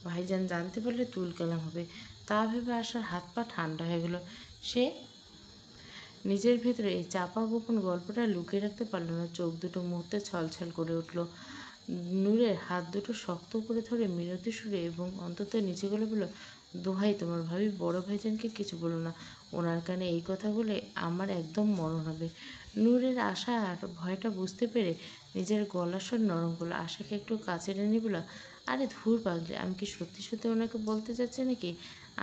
S1: ভাইজান জানতে পারলে তুলকালাম হবে। তা ভেবে আশার হাত পা ঠান্ডা হয়ে গেল। সে নিজের ভেতরে এই চাপা গোপন গল্পটা লুকিয়ে রাখতে পারল না। চোখ দুটো মুহূর্তে ছলছল করে উঠল। নূরের হাত দুটো শক্ত করে ধরে মিনতি সুরে এবং অন্তত নিচে গলে বলল, দোহাই তোমার ভাবি, বড় ভাইজানকে কিছু বলো না। ওনার কানে এই কথা বলে আমার একদম মরণ হবে। নূরের আশা আর ভয়টা বুঝতে পেরে নিজের গলার স্বর নরম করলো। আশাকে একটু কাছে টেনে বলল, আরে ধুর পাগলি, আমি কি সত্যি সত্যি ওনাকে বলতে চাচ্ছি নাকি?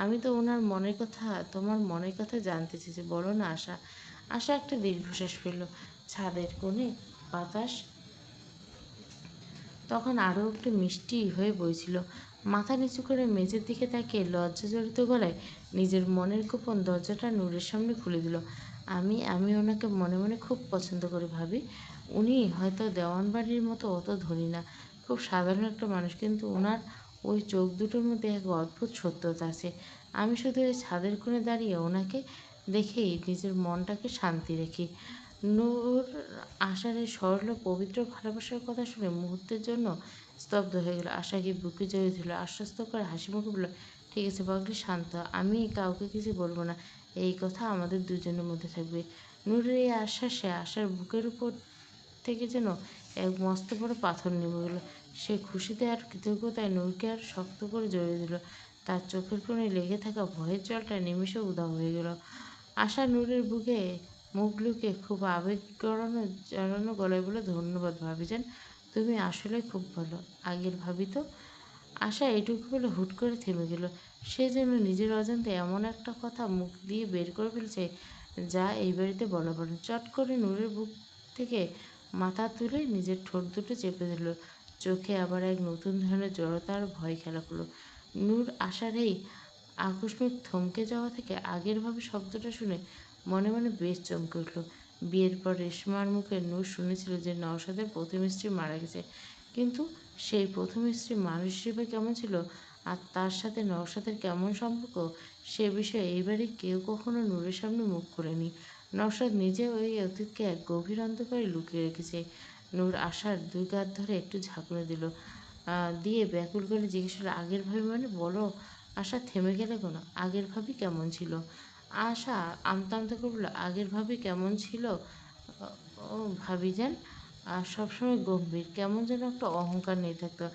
S1: আমি তো ওনার মনের কথা, তোমার মনের কথা জানতে চেয়েছি, বলো না আশা। আশা একটা দীর্ঘশ্বাস ফেলল। ছাদের কোণে বাতাস তখন আরও একটু মিষ্টি হয়ে বইছিল। মাথা নিচু করে মেঝের দিকে তাকিয়ে লজ্জাজড়িত গলায় নিজের মনের গোপন দরজাটা নূরের সামনে খুলে দিল। আমি আমি ওনাকে মনে মনে খুব পছন্দ করি ভাবি। উনি হয়তো দেওয়ানবাড়ির মতো অত ধনী না, খুব সাধারণ একটা মানুষ, কিন্তু ওনার ওই চোখ দুটোর মধ্যে এক অদ্ভুত সত্যতা আছে। আমি শুধু এই ছাদের কোণে দাঁড়িয়ে ওনাকে দেখেই নিজের মনটাকে শান্তি রাখি। নূর আশার এই সরল পবিত্র ভালোবাসার কথা শুনে মুহূর্তের জন্য স্তব্ধ হয়ে গেল। আশাকে বুকে জড়িয়ে ধরল, আশ্বস্ত করে হাসি মুখে বলল, ঠিক আছে পাগলি, শান্ত হ। আমি কাউকে কিছু বলবো না, এই কথা আমাদের দুজনের মধ্যে থাকবে। নূরের এই আশ্বাসে আশার বুকের উপর থেকে যেন এক মস্ত বড় পাথর নেমে গেল। সে খুশিতে আর কৃতজ্ঞতায় নূরকে আর শক্ত করে জড়িয়ে দিল। তার চোখের কোণে লেগে থাকা ভয়ের জলটা নিমেষে উধাও হয়ে গেল। আশা নূরের বুকে মুখ লুকিয়ে খুব আবেগ জড়ানো গলায় বলে, ধন্যবাদ ভাবিজান, তুমি আসলে খুব ভালো। আগের ভাবি তো। আশা এটুকু বলে হুট করে থেমে গেল। সে যেন নিজের অজান্তে এমন একটা কথা মুখ দিয়ে বের করে ফেলছে যা এই বাড়িতে বলা বারণ। চট করে নূরের বুক থেকে মাথা তুলে নিজের ঠোঁট দুটো চেপে ধরল। চোখে আবার এক নতুন ধরনের জড়তা আর ভয় খেলা করলো। নূর আশার এই আকস্মিক থমকে যাওয়া থেকে আগের ভাবে শব্দটা শুনে মনে মনে বেশ চমকে উঠল। বিয়ের পর রেশমার মুখে নূর শুনেছিল যে নওশাদের প্রথম স্ত্রী মারা গেছে, কিন্তু সেই প্রথম স্ত্রী মানুষ হিসেবে কেমন ছিল আর তার সাথে নওশাদের কেমন সম্পর্ক, সে বিষয়ে এইবারে কেউ কখনো নূরের সামনে মুখ খোলেনি। নওশাদ নিজেও এই অতীতকে এক গভীর অন্ধকারে লুকিয়ে রেখেছে। নূর আশার দুই কাঁধ ধরে একটু ঝাঁকুনি দিল, দিয়ে ব্যাকুল করে জিজ্ঞেস করলো, আগের ভাবি মানে? বলো। আশা থেমে গেলে কেন? আগের ভাবি কেমন ছিল? আশা আমতা আমতা করে বলল, আগের ভাবি কেমন ছিল? ও ভাবিজান সবসময় গম্ভীর, কেমন যেন একটা অহংকার নিয়ে থাকতো।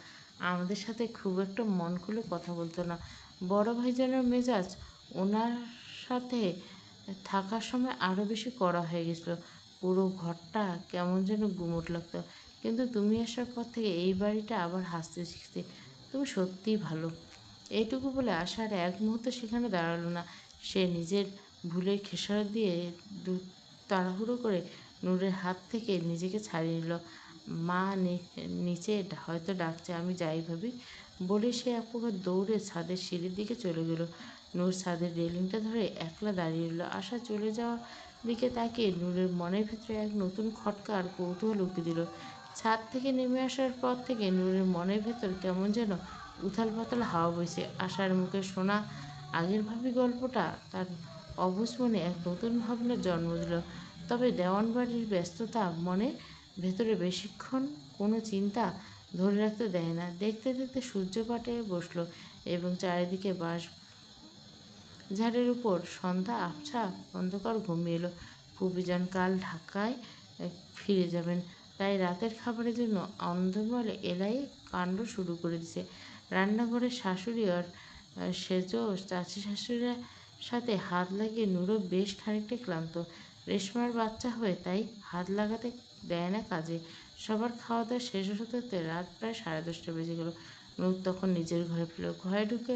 S1: আমাদের সাথে খুব একটা মন খুলে কথা বলতো না। বড় ভাইজানের মেজাজ ওনার সাথে থাকার সময় আরও বেশি কড়া হয়ে গেছিলো। পুরো ঘরটা কেমন যেন গুমোট লাগতো। কিন্তু তুমি আসার পর থেকে এই বাড়িটা আবার হাসতে শিখছে। তুমি সত্যিই ভালো। এইটুকু বলে আশা আর এক মুহূর্ত সেখানে দাঁড়ালো না। সে নিজের ভুলের খেসারত দিয়ে তাড়াহুড়ো করে নূরের হাত থেকে নিজেকে ছাড়িয়ে নিল। মা নিচে হয়তো ডাকছে, আমি যাই ভাবি বলে সে এক প্রকার দৌড়ে ছাদের সিঁড়ির দিকে চলে গেল। নূর ছাদের রেলিংটা ধরে একলা দাঁড়িয়ে রইল। আশা চলে যাওয়ার দিকে তাকিয়ে নূরের মনের ভিতরে এক নতুন খটকা আর কৌতূহল উঁকি দিল। ছাদ থেকে নেমে আসার পর থেকে নূরের মনের ভেতর কেমন যেন উথাল পাতাল হাওয়া বইছে। আশার মুখে শোনা আগের ভাবি গল্পটা তার অবুঝ মনে এক নতুন ভাবনার জন্ম দিল। তবে দেওয়ানবাড়ির ব্যস্ততা মনে ভেতরে বেশিক্ষণ কোনো চিন্তা ধরে রাখতে দেয় না। দেখতে দেখতে সূর্য পাটে বসলো এবং চারিদিকে বাঁশ ঝাড়ের উপর সন্ধ্যা আবছা অন্ধকার ঘুমিয়ে এলো। ফুপিজান কাল ঢাকায় ফিরে যাবেন, তাই রাতের খাবারের জন্য অন্দরমহলে এলাই কাণ্ড শুরু করে দিছে। রান্নাঘরে শাশুড়ি আর সেজ চাচি শাশুড়ির সাথে হাত লাগিয়ে নূরও বেশ খানিকটা ক্লান্ত। রেশমার বাচ্চা হয়ে তাই হাত লাগাতে দেয় না কাজে। সবার খাওয়া দাওয়া শেষ হতে হতে রাত প্রায় 10:30 বেজে গেল। নূর তখন নিজের ঘরে ফিরল। ঘরে ঢুকে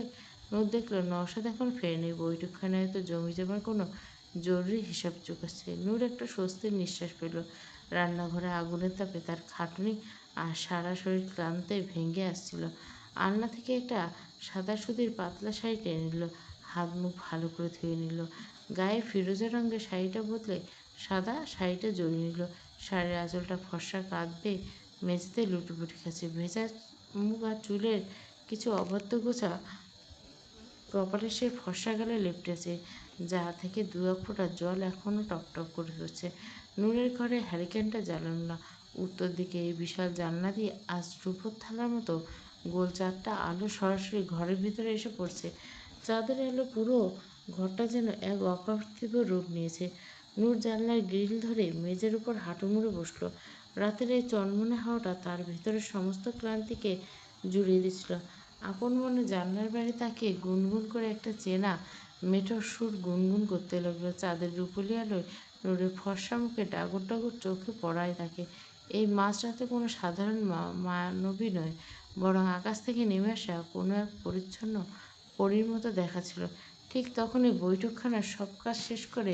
S1: নূর দেখল নওশাদ এখন ফেরেনি। বৈঠকখানে হয়তো জমি জমার কোনো জরুরি হিসাব চুকাচ্ছে। নূর একটা স্বস্তির নিঃশ্বাস ফেলল। রান্নাঘরে আগুনের তাপে তার খাটুনি আর সারা শরীর ক্লান্তে ভেঙে আসছিল। আলনা থেকে একটা সাদা সুতির পাতলা শাড়ি টেনে নিল। হাত মুখ ভালো করে ধুয়ে নিল। গায়ে ফিরোজা রঙের শাড়িটা বদলে সাদা শাড়িটা জড়িয়ে নিল। শাড়ির আঁচলটা ফর্সা কাঁধ বেয়ে মেঝেতে লুটোপুটি খাচ্ছে। ভেজা মুখ আর চুলের কিছু অবাধ্য গোছা কপালে সে ফর্সা গালে লেপটেছে, যা থেকে দু এক ফোঁটা জল এখনো টপটপ করে ঝরছে। নূরের ঘরে হ্যারিকেনটা জ্বালানো না। উত্তর দিকে এই বিশাল জানলা দিয়ে আজ রূপোর থালার মতো গোল চারটা আলো সরাসরি ঘরের ভিতরে এসে পড়ছে। চাঁদের আলো পুরো ঘরটা যেন এক অপার্থিব রূপ নিয়েছে। নূর জানলার গ্রিল ধরে মেঝের উপর হাঁটু মুড়ে বসলো। রাতের এই চনমনে হাওয়াটা তার ভেতরের সমস্ত ক্লান্তিকে জুড়িয়ে দিচ্ছিল। আপন মনে জানলার বাইরে তাকিয়ে গুনগুন করে একটা চেনা মেঠোর সুর গুনগুন করতে লাগলো। চাঁদের রূপলি আলোয় নূরের ফর্সা মুখে ডাগর ডাগর চোখে পড়ায় তাকে। এই মাঝরাতে কোনো সাধারণ মানবী নয়, বরং আকাশ থেকে নেমে আসা কোনো এক পরিচ্ছন্ন পরীর মতো দেখাচ্ছিল। ঠিক তখনই বৈঠকখানার সব কাজ শেষ করে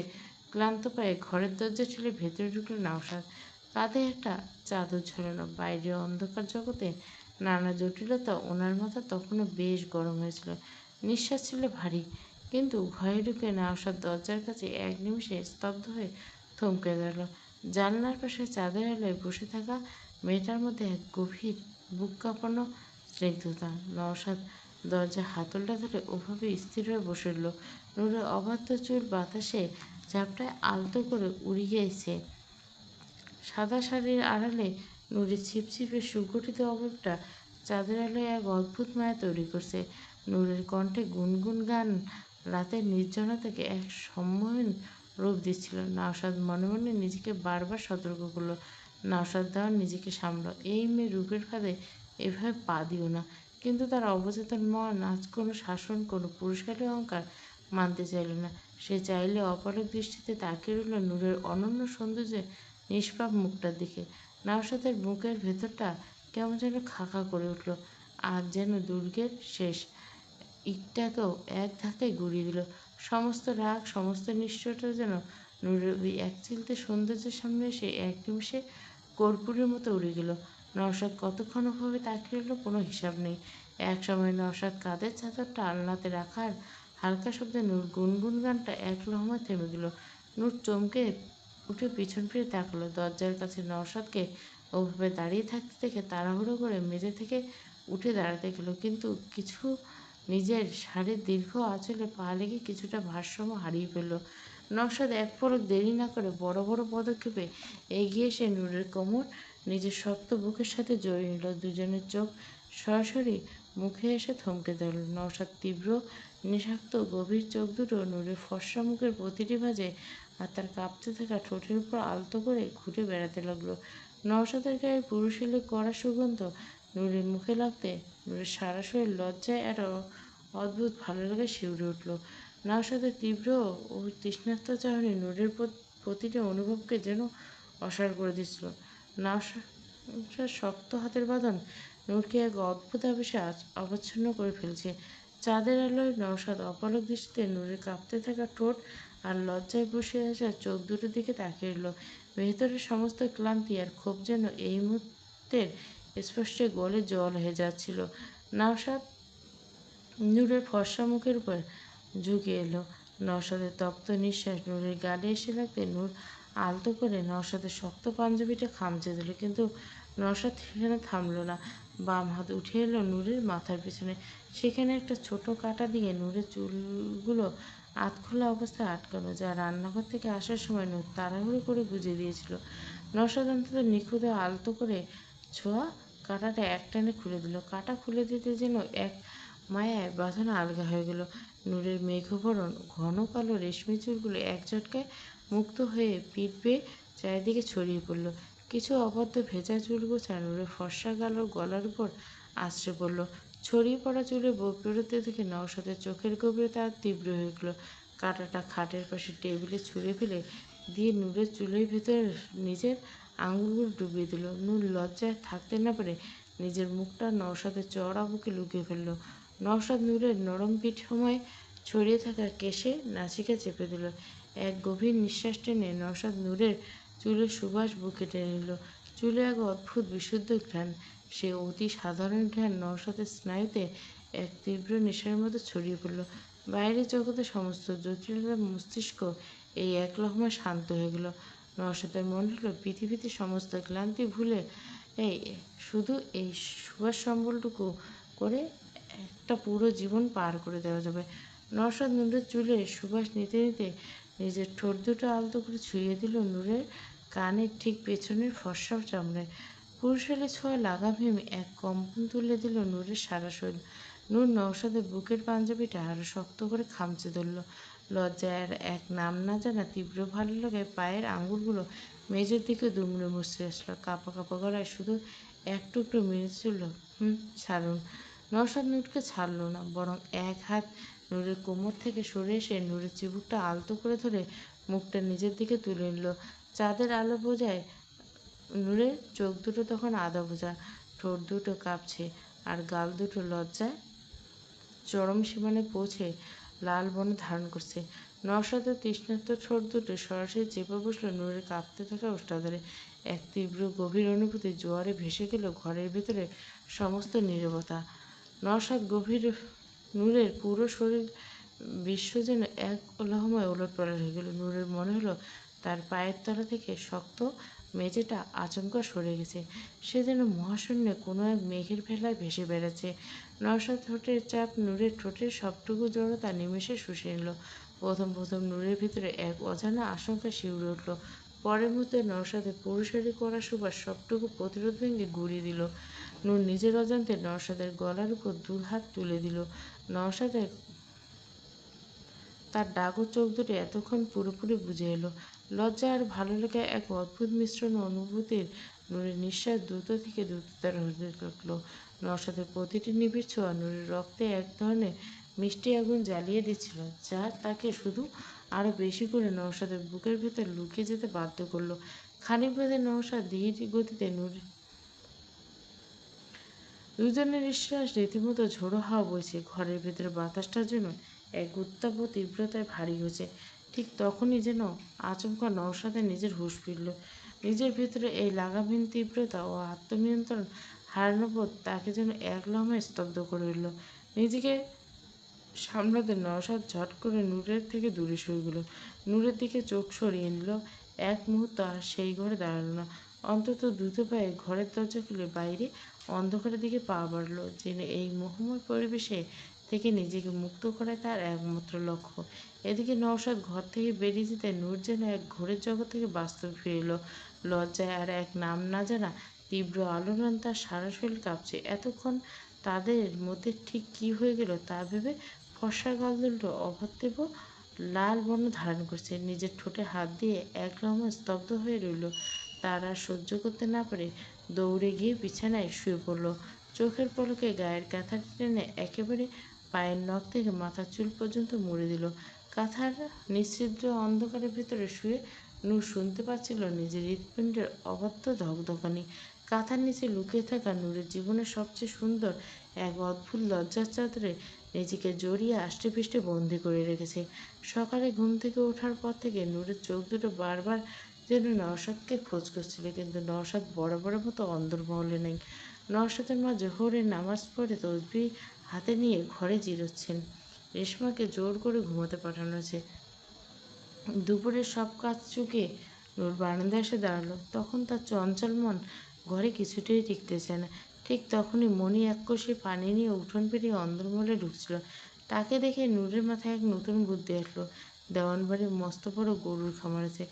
S1: ক্লান্ত পায়ে ঘরের দরজা ঠেলে ভেতরে ঢুকলো নওশাদ। কাঁধে একটা চাদর ঝোলানো। বাইরের অন্ধকার জগতে নানা জটিলতা ওনার মাথা তখনও বেশ গরম হয়েছিল। নিঃশ্বাস ছিল ভারী। কিন্তু ঘরে ঢুকে নওশাদ দরজার কাছে এক নিমিষে স্তব্ধ হয়ে থমকে দাঁড়াল। জানলার পাশে চাঁদের আলোয় বসে থাকা মেয়েটার মধ্যে এক গভীর বুক কাঁপানো স্নিগ্ধতা। নওশাদ দরজা হাতলটা ধরে ওভাবে স্থির হয়ে বসে রইল। নূরের অবাধ্য চুল বাতাসে ঝাপটায় আলতো করে উড়ে গিয়েছে। সাদা শাড়ির আড়ালে নূরের ছিপছিপে সুগঠিত অবয়বটা চাঁদের আলোয় এক অদ্ভুত মায়া তৈরি করছে। নূরের কণ্ঠে গুনগুন গান রাতের নির্জনতাকে এক সম্মোহন রূপ দিচ্ছিল। নওশাদ মনে মনে নিজেকে বারবার সতর্ক করলো, নওশাদ দেওয়ান নিজেকে সামলাও, এই মেয়ে রূপের ফাঁদে এভাবে পা দিও না। কিন্তু তার অবচেতন মন আজ কোনো শাসন, কোনো পুরুষকারী অহংকার মানতে চাইল না। সে চাইলে অপলক দৃষ্টিতে তাকিয়ে রইল নূরের অনন্য সৌন্দর্যে নিষ্পাপ মুখটার দিকে। নওশাদের বুকের ভেতরটা কেমন যেন খাঁ করে উঠল। আজ যেন দুর্গের শেষ ইটটাকেও এক ধাক্কায় গুঁড়িয়ে দিল। সমস্ত রাগ, সমস্ত নিষ্ঠুরতা যেন নূরের ওই একচিলতে সৌন্দর্যের সামনে এসে এক নিমিষে কর্পূরের মতো উড়ে গেল। নওশাদ কতক্ষণ ওভাবে তাকিয়ে রইল কোনো হিসাব নেই। এক সময় নওশাদ কাঁধের চাদরটা আলনাতে রাখার হালকা শব্দে নূর গুনগুন গানটা এক লহমায় থেমে গেল। নূর চমকে উঠে পিছন ফিরে তাকালো। দরজার কাছে নওশাদকে ওভাবে দাঁড়িয়ে থাকতে দেখে তাড়াহুড়ো করে মেঝে থেকে উঠে দাঁড়াতে গেল, কিন্তু কিছু নিজের শাড়ির দীর্ঘ আঁচলে পা লেগে কিছুটা ভারসাম্য হারিয়ে ফেলল। নওশাদ এক পলক দেরি না করে বড় বড় পদক্ষেপে এগিয়ে এসে নূরের কোমর নিজের শক্ত বুকের সাথে জড়িয়ে নিল। দুজনের চোখ সরাসরি মুখে এসে থমকে দাঁড়াল। নওশাদ তীব্র নেশাক্ত গভীর চোখ দুটো নূরের ফর্সা মুখের প্রতিটি ভাঁজে আর তার কাঁপতে থাকা ঠোঁটের উপর আলতো করে ঘুরে বেড়াতে লাগলো। নওশাদের গায়ে পুরুষ এলে কড়া সুগন্ধ নূরের মুখে লাগতে নূরের সারা শরীর লজ্জায় আর অদ্ভুত ভালো লাগে শিউরে উঠল। নওশাদের তীব্র ও তৃষ্ণার্ত চাহনি নূরের প্রতিটি অনুভবকে যেন অসাড় করে দিচ্ছিল। নওশাদ শক্ত হাতের বাঁধন নূরকে এক অদ্ভুত আবেশে অবচ্ছন্ন করে ফেলছে। চাঁদের আলোয় নওশাদ অপলক দৃষ্টিতে নূরের কাঁপতে থাকা ঠোঁট আর লজ্জায় বসে আসা চোখ দুটোর দিকে তাকিয়ে রইল। ভেতরের সমস্ত ক্লান্তি আর ক্ষোভ যেন এই মুহূর্তের স্পর্শে গলে জল হয়ে যাচ্ছিল। নওশাদ নূরের ফর্সা মুখের উপর ঝুঁকে এলো। নওশাদের তপ্ত নিঃশ্বাস নূরের গালে এসে লাগতে নূর আলতো করে নওশাদের শক্ত পাঞ্জাবিটা খামচে দিল, কিন্তু নওশাদ সেখানে থামলো না। বাম হাত উঠে এলো নূরের মাথার পিছনে। সেখানে একটা ছোট কাঁটা দিয়ে নূরের চুলগুলো আধখোলা অবস্থায় আটকানো, যা রান্নাঘর থেকে আসার সময় নূর তাড়াহুড়ো করে গুঁজে দিয়েছিল। নওশাদ অন্তত নিখুঁত আলতো করে ছোঁয়া কাঁটাটা একটানে খুলে দিল। কাঁটা খুলে দিতে যেন এক মায়ায় বাঁধানো আলগা হয়ে গেল। নূরের মেঘবরণ ঘন কালো রেশমি চুলগুলো এক ঝটকায় মুক্ত হয়ে পিঠ বেয়ে চারিদিকে ছড়িয়ে পড়ল। কিছু অবাধ্য ভেজা চুলগোছা নূরের ফর্সা গাল ও গলার উপর আছড়ে পড়ল। ছড়িয়ে পড়া চুলে বৈপরীত্য থেকে নওশাদের চোখের গভীরতা আর তীব্র হয়ে গেল। কাঁটাটা খাটের পাশে টেবিলে ছুঁড়ে ফেলে দিয়ে নূরের চুলের ভিতরে নিজের আঙুলগুলো ডুবিয়ে দিল। নূর লজ্জায় থাকতে না পারে নিজের মুখটা নওশাদের চওড়া বুকে লুকিয়ে ফেলল। নওশাদ নূরের নরম পিঠময় ছড়িয়ে থাকা কেশে নাসিকা চেপে দিল। এক গভীর নিঃশ্বাস টেনে নওশাদ নূরের চুলের সুবাস বুকে টেনে নিল। চুলে এক অদ্ভুত বিশুদ্ধ ঘ্রাণ। সে অতি সাধারণ ঘ্রাণ নওশাদের স্নায়ুতে এক তীব্র নেশার মতো ছড়িয়ে পড়ল। বাইরের জগতের সমস্ত জটিলতা মস্তিষ্ক এই এক লহমায় শান্ত হয়ে গেল। নওশাদের মনে হলো পৃথিবীতে সমস্ত ক্লান্তি ভুলে এই শুধু এই সুবাস সম্বলটুকু করে একটা পুরো জীবন পার করে দেওয়া যাবে। নওশাদ নূরের চুলে সুবাস নিতে নিতে নিজের ঠোঁট দুটো আলতো করে ছুঁয়ে দিল নূরের কানের ঠিক পেছনের ফর্সা চামড়ায়। পুরুষালী ছোঁয়া লাগামহীন এক কম্পন তুলে দিল নূরের সারা শরীর। নূর নওশাদের বুকের পাঞ্জাবিটা আরো শক্ত করে খামচে ধরল। লজ্জায় আর এক নাম না জানা তীব্র ভালো লাগায় পায়ের আঙুলগুলো মেঝের দিকে দুমড়ে মুচড়ে আসলো। কাঁপা কাঁপা গলায় শুধু এক টুকরো মেরে চলল, ছাড়ুন। নওশাদ নূরকে ছাড়ল না, বরং এক হাত নূরের কোমর থেকে সরে এসে নূরের চিবুকটা আলতো করে ধরে মুখটা নিজের দিকে তুলে নিল। চাঁদের আলো বোঝায় নূরের চোখ দুটো তখন আধা বোঝা, ঠোঁট দুটো কাঁপছে আর গাল দুটো লজ্জায় চরম সীমানায় পৌঁছে লাল বর্ণ ধারণ করছে। নওশাদের তৃষ্ণার্ত ঠোঁট দুটো সরাসরি চেপে বসল নূরের কাঁপতে থাকা ওষ্ঠাধরে। এক তীব্র গভীর অনুভূতি জোয়ারে ভেসে গেল ঘরের ভেতরে সমস্ত নীরবতা। নওশাদ গভীর নূরের পুরো শরীর বিশ্ব যেন এক লহমায় ওলটপালট হয়ে গেল। নূরের মনে হলো তার পায়ের তলা থেকে শক্ত মেঝেটা আচমকা সরে গেছে। সে যেন মহাশূন্যে কোনো এক মেঘের ভেলায় ভেসে বেড়াচ্ছে। নওশাদ ঠোঁটের চাপ নূরের ঠোঁটের সবটুকু জড়তা নিমেষে শুষে নিল। প্রথম প্রথম নূরের ভিতরে এক অজানা আশঙ্কা শিউরে উঠল। পরের মুহূর্তে নওশাদের পুরুষালী কড়া সুবাস সবটুকু প্রতিরোধ ভেঙে গুঁড়িয়ে দিল। নূর নিজের অজান্তে নওশাদের গলার উপর দু হাত তুলে দিল। নওশাদের তার ডাগর চোখ দুটো এতক্ষণ পুরোপুরি বুঝে এলো। লজ্জা আর ভালো লাগা এক অদ্ভুত মিশ্রণ অনুভূতির নূরের নিঃশ্বাস দ্রুত থেকে দ্রুততর হতে লাগলো। নওশাদের প্রতিটি নিবিড় ছোঁয়া নূরের রক্তে এক ধরনের মিষ্টি আগুন জ্বালিয়ে দিচ্ছিল, যা তাকে শুধু আরো বেশি করে নওশাদের বুকের ভেতর লুকিয়ে যেতে বাধ্য করলো। খানিক বাদে নওশাদ ধীর গতিতে নূরের দুজনের নিঃশ্বাস রীতিমতো ঝোড়ো হাওয়া বইছে। ঘরের ভেতরে বাতাসটার জন্য এক উত্তাপ ও তীব্রতায় ভারী হয়েছে। ঠিক তখনই যেন আচমকা নওশাদের নিজের হুঁশ ফিরল। নিজের ভেতরে এই লাগামহীন তীব্রতা ও আত্মনিয়ন্ত্রণ হারানোর বোধ তাকে যেন এক লহমায় স্তব্ধ করে উঠল। নিজেকে সামলাতে নওশাদ ঝট করে নূরের থেকে দূরে সরে গেল। নূরের দিকে চোখ সরিয়ে নিল। এক মুহূর্ত আর সেই ঘরে দাঁড়ালো না। অন্তত দ্রুত পায়ে ঘরের দরজা খুলে বাইরে অন্ধকারের দিকে পা বাড়ল। জেনে এই মোহময় পরিবেশে থেকে নিজেকে মুক্ত করাই তার একমাত্র লক্ষ্য। এদিকে নওশাদ ঘর থেকে বেরিয়ে যেতে নূর যেন এক ঘোরের জগৎ থেকে বাস্তবে ফিরে এলো। লজ্জায় আর এক নাম না জানা তীব্র আলোড়ন তার সারা শরীর কাঁপছে। এতক্ষণ তাদের মধ্যে ঠিক কী হয়ে গেল তা ভেবে ফর্সা গাল দুটো অভদ্রেব লাল বর্ণ ধারণ করছে। নিজের ঠোঁটে হাত দিয়ে এক লহমায় স্তব্ধ হয়ে রইল। তার আর সহ্য করতে না পারে দৌড়ে গিয়ে বিছানায় শুয়ে পড়ল। চোখের পলকে গায়ের কাঁথাটা টেনে একেবারে পায়ের নখ থেকে মাথার চুল পর্যন্ত মুড়ে দিল। কাঁথার নিশ্ছিদ্র অন্ধকারের ভেতরে শুয়ে নূর শুনতে পাচ্ছিল নিজের হৃৎপিণ্ডের অবাধ্য ধকধকানি। কাঁথার নিচে লুকিয়ে থাকা নূরের জীবনের সবচেয়ে সুন্দর এক অদ্ভুত লজ্জার চাদরে নিজেকে জড়িয়ে আষ্টেপৃষ্টে বন্দি করে রেখেছে। সকালে ঘুম থেকে ওঠার পর থেকে নূরের চোখ দুটো বারবার যেন নওশাদকে খোঁজ করছিল, কিন্তু নওশাদ বরাবরের মতো অন্দরমহলে নেই। নওশাদের মা জোহরের নামাজ পড়ে তসবিহ হাতে নিয়ে ঘরে জিরোচ্ছেন। রেশমাকে জোর করে ঘুমাতে পাঠানো হয়েছে। দুপুরের সব কাজ চুকিয়ে নূর বারান্দায় এসে দাঁড়ালো। তখন তার চঞ্চল মন ঘরে কিছুতেই টিকতে চায় না। ঠিক তখনই মণি এক কলসি পানি নিয়ে উঠোন পেরিয়ে অন্দরমহলে ঢুকছিল। তাকে দেখে নূরের মাথায় এক নতুন বুদ্ধি আসলো। দেওয়ানবাড়ির মস্ত বড় গরুর খামার আছে।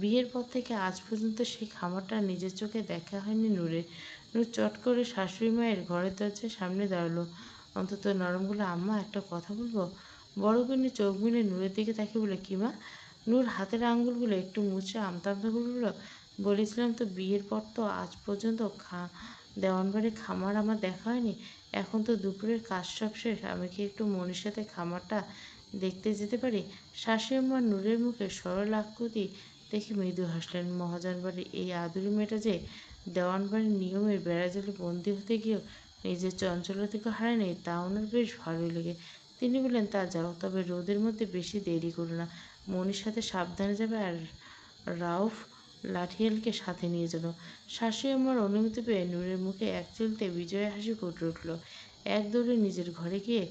S1: বিয়ের পর থেকে আজ পর্যন্ত সেই খামারটা নিজের চোখে দেখা হয়নি নূরের। নূর চট করে শাশুড়ি মায়ের ঘরের দরজার সামনে দাঁড়ালো। অন্তত নরম গলায়, আম্মা, একটা কথা বলবো? বড় গিন্নি চোখ মেলে নূরের দিকে তাকিয়ে বলে, কি মা? নূর হাতের আঙুলগুলো একটু মুছে আমতা আমতা করে বলল, বলেছিলাম তো বিয়ের পর তো আজ পর্যন্ত দেওয়ানবাড়ির খামার আমার দেখা হয়নি। এখন তো দুপুরের কাজ সব শেষ, আমি কি একটু মনির সাথে খামারটা দেখতে যেতে পারি? শাশুড়ি মা নূরের মুখে সরল আকৃতি দেখে মৃদু হাসলেন। মহাজন বাড়ির এই আদুরি মেয়েটা যে দেওয়ানবাড়ির নিয়মের বেড়াজালে বন্দি হতে গিয়েও নিজের চঞ্চলতাকে হারায়নি, তা ওনার বেশ ভালোই লেগে। তিনি বললেন, তা যাও, তবে রোদের মধ্যে বেশি দেরি করো না। মনির সাথে সাবধানে যাবে, আর রাউফ লাঠিয়ালকে সাথে নিয়ে যেন। শাশুড়ি আমার অনুমতি পেয়ে নূরের মুখে এক চিলতে বিজয় হাসি ফুটে উঠল। এক দৌড়ে নিজের ঘরে গিয়ে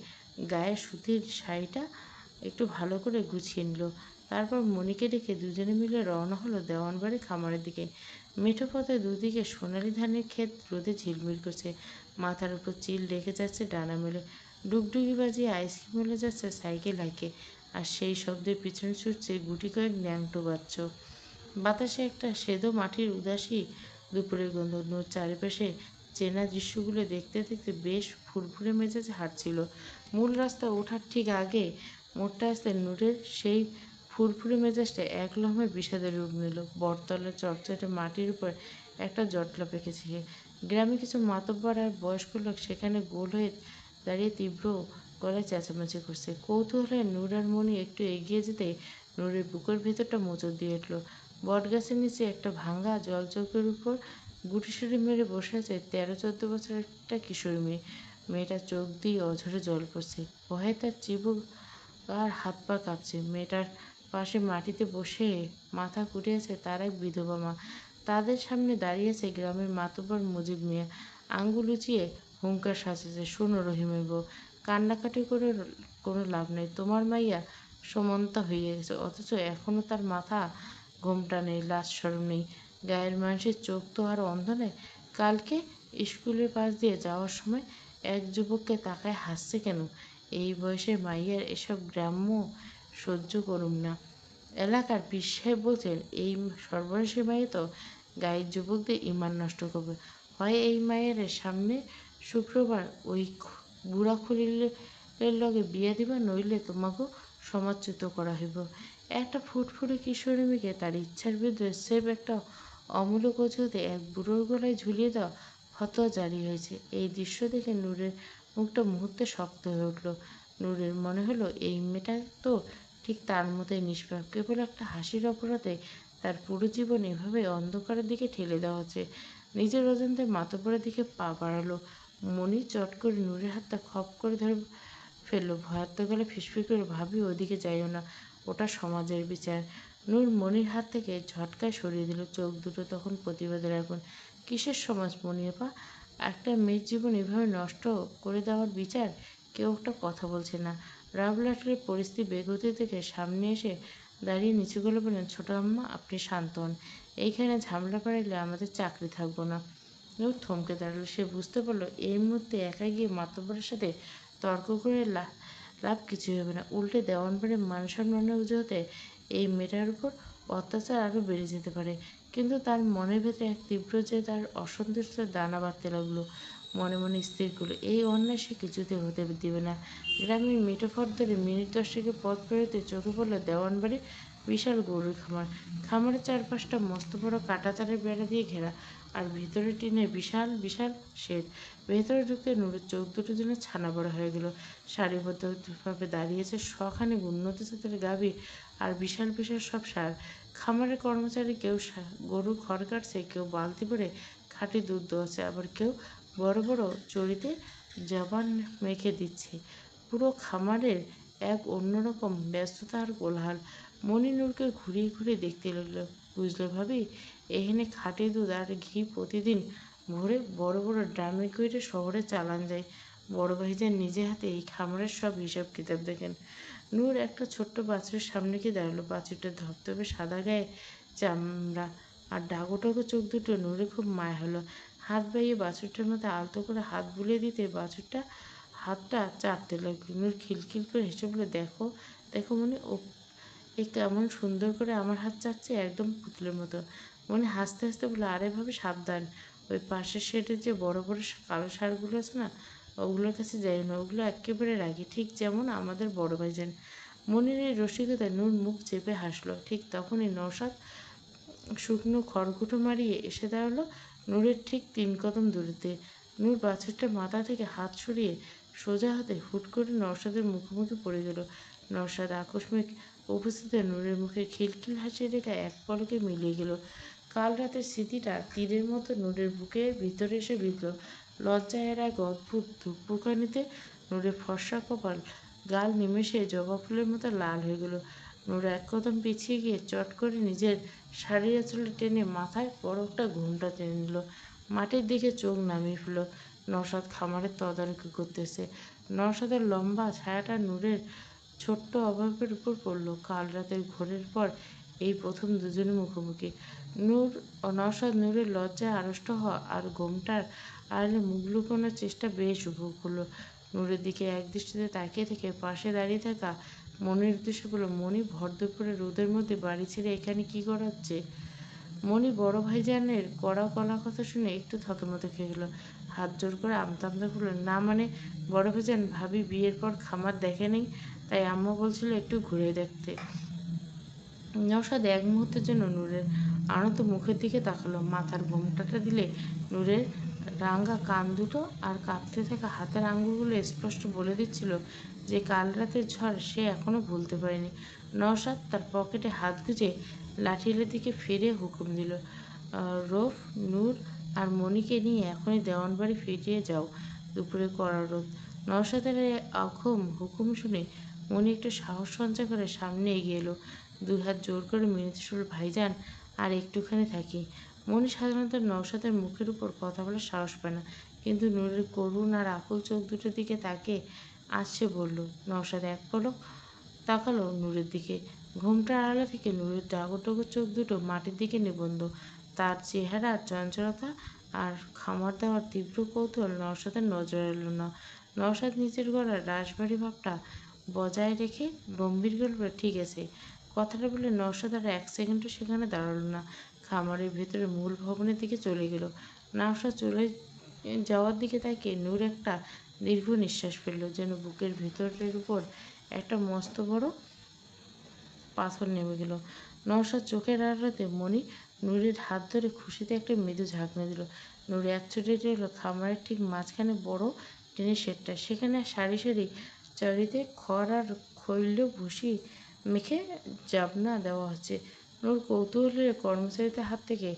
S1: গায়ে সুতির শাড়িটা একটু ভালো করে গুছিয়ে নিল। তারপর মণিকে ডেকে দুজনে মিলে রওনা হলো দেওয়ানবাড়ি খামারের দিকে। মেঠো পথে দুদিকে সোনালি ধানের ক্ষেত রোদে ঝিলমিল করছে। মাথার উপর চিল রেখে যাচ্ছে ডানা মেলে। ডুগডুগি বাজিয়ে আইসক্রিম মেলে যাচ্ছে সাইকেল হাঁকে। আর সেই শব্দের পিছনে ছুটছে গুটি কয়েক ন্যাংটো বাচ্চা। বাতাসে একটা সেদো মাটির উদাসী দুপুরের গন্ধ। নূর চারিপাশে চেনা দৃশ্যগুলো দেখতে দেখতে বেশ ফুরফুরে মেজাজে হাঁটছিল। মূল রাস্তা ওঠার ঠিক আগে মোড়টা আসতে নূরের সেই ফুরফুরে মেজাজটা এক লহমায় বিষাদে রূপ নিল। বটতলার চটচটে মাটির উপর একটা জটলা পেকেছে। গ্রামে কিছু মাতব্বর আর বয়স্ক লোক সেখানে গোল হয়ে দাঁড়িয়ে তীব্র গলায় চেঁচামেচি করছে। কৌতূহলে নূর আর মণি একটু এগিয়ে যেতে নূরের বুকের ভেতরটা মোচড় দিয়ে উঠল। বটগাছের নিচে একটা ভাঙা জলচৌকির উপর গুটিসুটি মেরে বসে আছে 13-14 বছরের একটা কিশোরী মেয়ে। মেয়েটার চোখ দিয়ে অঝরে জল পড়ছে। ভয়ে তার চিবুক আর হাত পা কাঁপছে। মেয়েটার পাশে মাটিতে বসে মাথা কুটে আছে তার এক বিধবা মা। তাদের সামনে দাঁড়িয়ে আছে গ্রামের মাতব্বর মুজিব মিয়া। আঙ্গুল উঁচিয়ে হুঙ্কার সাজেছে, শোনো রহিমের বউ, কান্নাকাটি করে কোনো লাভ নেই। তোমার মাইয়া সমন্তা হয়ে গেছে, অথচ এখনো তার মাথা ঘোমটা নেই, লাজ শরম নেই। গায়ের মানুষের চোখ তো আর অন্ধ নয়। কালকে স্কুলের পাশ দিয়ে যাওয়ার সময় এক যুবককে তাকায় হাসছে কেন? এই বয়সের মাইয়ার এসব গ্রাম্য সহ্য করুম না। এলাকার পীর সাহেব বলছেন, এই সর্বনাশী মাইয়া তো গায়ের যুবকদের ইমান নষ্ট করবে। হয় এই মায়ের সামনে শুক্রবার ওই বুড়া খলিলের লগে বিয়া দিবা, নইলে তোমাকেও সমাজচ্যুত করা হইব। একটা ফুটফুটে কিশোরী মেয়েকে তার ইচ্ছার বিরুদ্ধে স্রেফ একটা অমূলক অজুহাতে এক বুড়োর গলায় ঝুলিয়ে দেওয়া ফতোয়া জারি হয়েছে। এই দৃশ্য দেখে নূরের মুখটা মুহূর্তে শক্ত হয়ে উঠল। নূরের মনে হলো এই মেয়েটা তো ঠিক তার মতোই নিষ্পাপ। কেবল একটা হাসির অপরাধে তার পুরো জীবন এভাবে অন্ধকারের দিকে ঠেলে দেওয়া হচ্ছে। নিজের অজান্তে মাতব্বরের দিকে পা বাড়ালো। মণি চট করে নূরের হাতটা খপ করে ধরে ফেললো। ভয়ার্ত গেলে ফিসফিস করে, ভাবি, ওদিকে যাইও না, ওটা সমাজের বিচার। নূর মণির হাত থেকে ঝটকায় সরিয়ে দিল। চোখ দুটো তখন প্রতিবাদের আগুন। কিসের সমাজ মণিয়াপা? একটা মেয়ের জীবন এভাবে নষ্ট করে দেওয়ার বিচার? কেউ একটা কথা বলছে না। রাবলাটের পরিস্থিতি বেগতি থেকে সামনে এসে দাঁড়িয়ে নিচু গলে বললেন, ছোট আম্মা, আপনি শান্ত হন। এইখানে ঝামেলা বাড়াইলে আমাদের চাকরি থাকবো না। নূর থমকে দাঁড়ালো। সে বুঝতে পারলো এই মুহূর্তে একা গিয়ে মাতব্বরের সাথে তর্ক করে লাভ কিছুই হবে না। উল্টে দেওয়ানবাড়ির মান সম্মানের অজুহাতে এই মেয়েটার উপর অত্যাচার আরও বেড়ে যেতে পারে। কিন্তু তার মনের ভেতরে এক তীব্র জেদ আর অসন্তুষ্টের দানা বাঁধতে লাগলো। মনে মনে স্থির করলো, এই অন্যায় সে কিছুতে হতে দিবে না। গ্রামের মেঠোপথ ধরে মিনিট 10 পথ পেরোতে চোখে পড়লো দেওয়ানবাড়ির বিশাল গরুর খামার। খামারের চারপাশটা মস্ত বড় কাঁটাতারের বেড়া দিয়ে ঘেরা, আর ভেতরে টিনের বিশাল বিশাল শেড। ভেতরে ঢুকতে নূরের চোখ দুটো যেন ছানা বড়া হয়ে গেল। সারিবদ্ধভাবে দাঁড়িয়েছে শখানেক উন্নত জাতের গাভী আর বিশাল বিশাল সব ষাঁড়। খামারের কর্মচারী কেউ গরু খড় কাটছে, কেউ বালতি করে খাঁটি দুধ দোয়াচ্ছে, আবার কেউ বড় বড় চড়িতে জবান মেখে দিচ্ছে। পুরো খামারের এক অন্যরকম ব্যস্ততা আর কোলাহল। মনি নূরকে ঘুরিয়ে ঘুরিয়ে দেখতে লাগলো। বুঝলো ভাবি, এখানে খাঁটি দুধ আর ঘি প্রতিদিন ভোরে বড় বড় ড্রামে করে শহরে চালান যায়। বড় ভাইজান নিজে হাতে এই খামারের সব হিসাব কিতাব দেখেন। নূর একটা ছোট্ট বাছুরের সামনে গিয়ে দাঁড়ালো। বাছুরটা ধপধপে সাদা গায়ে চামড়া আর ডাগো ডাগো চোখ দুটো। নূরে খুব মায়া হলো। হাত বাইয়ে বাছুরটার মধ্যে আলতো করে হাত বুলিয়ে দিতে বাছুরটা হাতটা চাটতে লাগলো। নূর খিলখিল করে হেসে বলে, দেখো দেখো মনি, ও এ কেমন সুন্দর করে আমার হাত চাটছে, একদম পুতুলের মতো। মনি হাসতে হাসতে বলে, আরে ভাবে সাবধান, ওই পাশের শেডের যে বড় বড় কালো ষাঁড়গুলো আছে না, ওগুলোর কাছে যাই না, ওগুলো একেবারে রাগি, ঠিক যেমন আমাদের বড় ভাইজান। মনির এই রসিকতায় নূর মুখ চেপে হাসলো। ঠিক তখনই নওশাদ শুকনো খড়কুটো মারিয়ে এসে দাঁড়ালো নূরের ঠিক 3 কদম দূরত্বে। নূর বাছুরটা মাথা থেকে হাত সরিয়ে সোজা হাতে হুট করে নওশাদের মুখোমুখি পড়ে গেল। নওশাদ আকস্মিক উপস্থিতিতে নূরের মুখে খিলখিল হাসি রেখা এক পলকে মিলিয়ে গেল। কাল রাতের স্মৃতিটা তীরের মতো নূরের বুকের ভিতরে এসে বিঁধল। লজ্জায় এর এক অদ্ভুত ধুকপুকানিতে নূরের ফর্সা কপাল গাল নিমেষে জবা ফুলের মতো লাল হয়ে গেল। নূর 1 কদম পিছিয়ে গিয়ে চট করে নিজের শাড়ির আঁচলে টেনে মাথায় বড় একটা ঘোমটা টেনে নিল। মাটির দিকে চোখ নামিয়ে ফেলল। নওশাদ খামারের তদারকি করতেছে। নওশাদের লম্বা ছায়াটা নূরের ছোট্ট অভাবের উপর পড়ল। কাল রাতের ঘোরের পর এই প্রথম দুজনে মুখোমুখি। নূর ও নওশাদ নূরের লজ্জায় আড়ষ্ট হওয়া আর ঘোমটার আড়ালে মুখ লুকোনোর চেষ্টা বেশ উপভোগ করলো। নূরের দিকে একদৃষ্টিতে তাকিয়ে থেকে পাশে দাঁড়িয়ে থাকা মনির উদ্দেশ্যে বলল, মনি, ভর দুপুরে রোদের মধ্যে বাড়ি ছেড়ে এখানে কি করা হচ্ছে? মনি বড় ভাইজানের কড়া গলা কথা শুনে একটু থতমত খেয়ে গেল। হাত জোর করে আমতা আমতা করল, না মানে বড় ভাইজান, ভাবি বিয়ের পর খামার দেখেনি, তাই আম্মা বলছিল একটু ঘুরে দেখতে। নওশাদ এক মুহূর্তের জন্য নূরের আনত মুখের দিকে তাকালো। মাথার ঘোমটাটা দিলে নূরের রাঙা কান দুটো আর কাঁপতে থাকা হাতের আঙুলগুলো স্পষ্ট বলে দিচ্ছিল যে কাল রাতের ঝড় সে এখনো ভুলতে পারেনি। নওশাদ তার পকেটে হাত গুজে লাঠিয়ালের দিকে ফিরে হুকুম দিল, রৌফ, নূর আর মনিকে নিয়ে এখনই দেওয়ানবাড়ি ফিরিয়ে যাও, দুপুরে কড়া রোদ। নওশাদের এই অঘম হুকুম শুনে মনি একটু সাহস সঞ্চয় করে সামনে এগিয়ে এলো। 2 হাত জোর করে মিনতি শুরু, ভাইজান আর একটুখানি থাকি। মনি সাধারণত নওশাদের মুখের উপর কথা বলার সাহস পায় না, কিন্তু নূরের করুণ আর আকুল চোখ দুটোর দিকে তাকে আজ সে বলল। নওশাদ এক পলক তাকালো নূরের দিকে। ঘোমটার আড়ালে থেকে নূরের ডাগর চোখ দুটো মাটির দিকে নিবন্ধ। তার চেহারার চঞ্চলতা আর খামার দেওয়ার তীব্র কৌতূহল নওশাদের নজর এলো না। নওশাদ নিজের গলার রাশভারী ভাবটা বজায় রেখে গম্ভীর গল্পে, ঠিক আছে, কথাটা বলে নওশাদ আর 1 সেকেন্ডও সেখানে দাঁড়ালো না। খামারের ভেতরে মূল ভবনের দিকে চলে গেল। নওশাদ চলে যাওয়ার দিকে তাকিয়ে নূর একটা দীর্ঘ নিঃশ্বাস ফেলল, যেন বুকের ভেতরের উপর একটা মস্ত বড় পাথর নেমে গেল। নওশাদ চোখের আড়ালে মনি নূরের হাত ধরে খুশিতে একটা মৃদু ঝাঁকুনি দিল। নূর এক ছুটে এলো খামারের ঠিক মাঝখানে বড় টিনের শেডটা। সেখানে সারি সারি চারিতে খড় আর খৈল্য ভুসি মেখে জাবনা দেওয়া হচ্ছে। নূর কৌতূহলে কর্মচারীদের হাত থেকে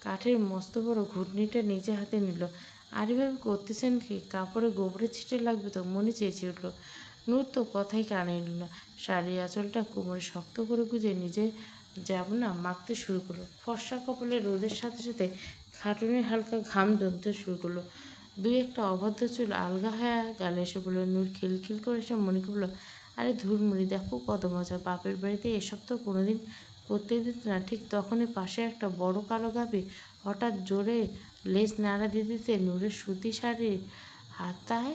S1: কাঠের মস্ত বড় ঘুটনিটা নিজে হাতে নিল। আর এভাবে করতেছেন কি? কাপড়ে গোবরের ছিটে লাগবে তো, মনি চেঁচিয়ে উঠল। নূর তো কথাই কানে নিল না। শাড়ির আঁচলটা কোমরে শক্ত করে গুঁজে নিজে জাবনা মাখতে শুরু করলো। ফর্সা কপালে রোদের সাথে সাথে খাটুনির হালকা ঘাম জমতে শুরু করলো। 2-1টা অভদ্র চুল আলগা হয়ে গালে এসে বলল। নূর খিলখিল করে এসে মনিকে বলল, আরে ধুর মুড়ি, দেখো কত মজা, বাপের বাড়িতে এসব তো কোনোদিন করতেই দিত না। ঠিক তখনই পাশে একটা বড় কালো গাভী হঠাৎ জোরে লেজ নাড়া দিয়ে দিতে নূরের সুতি শাড়ির হাতায়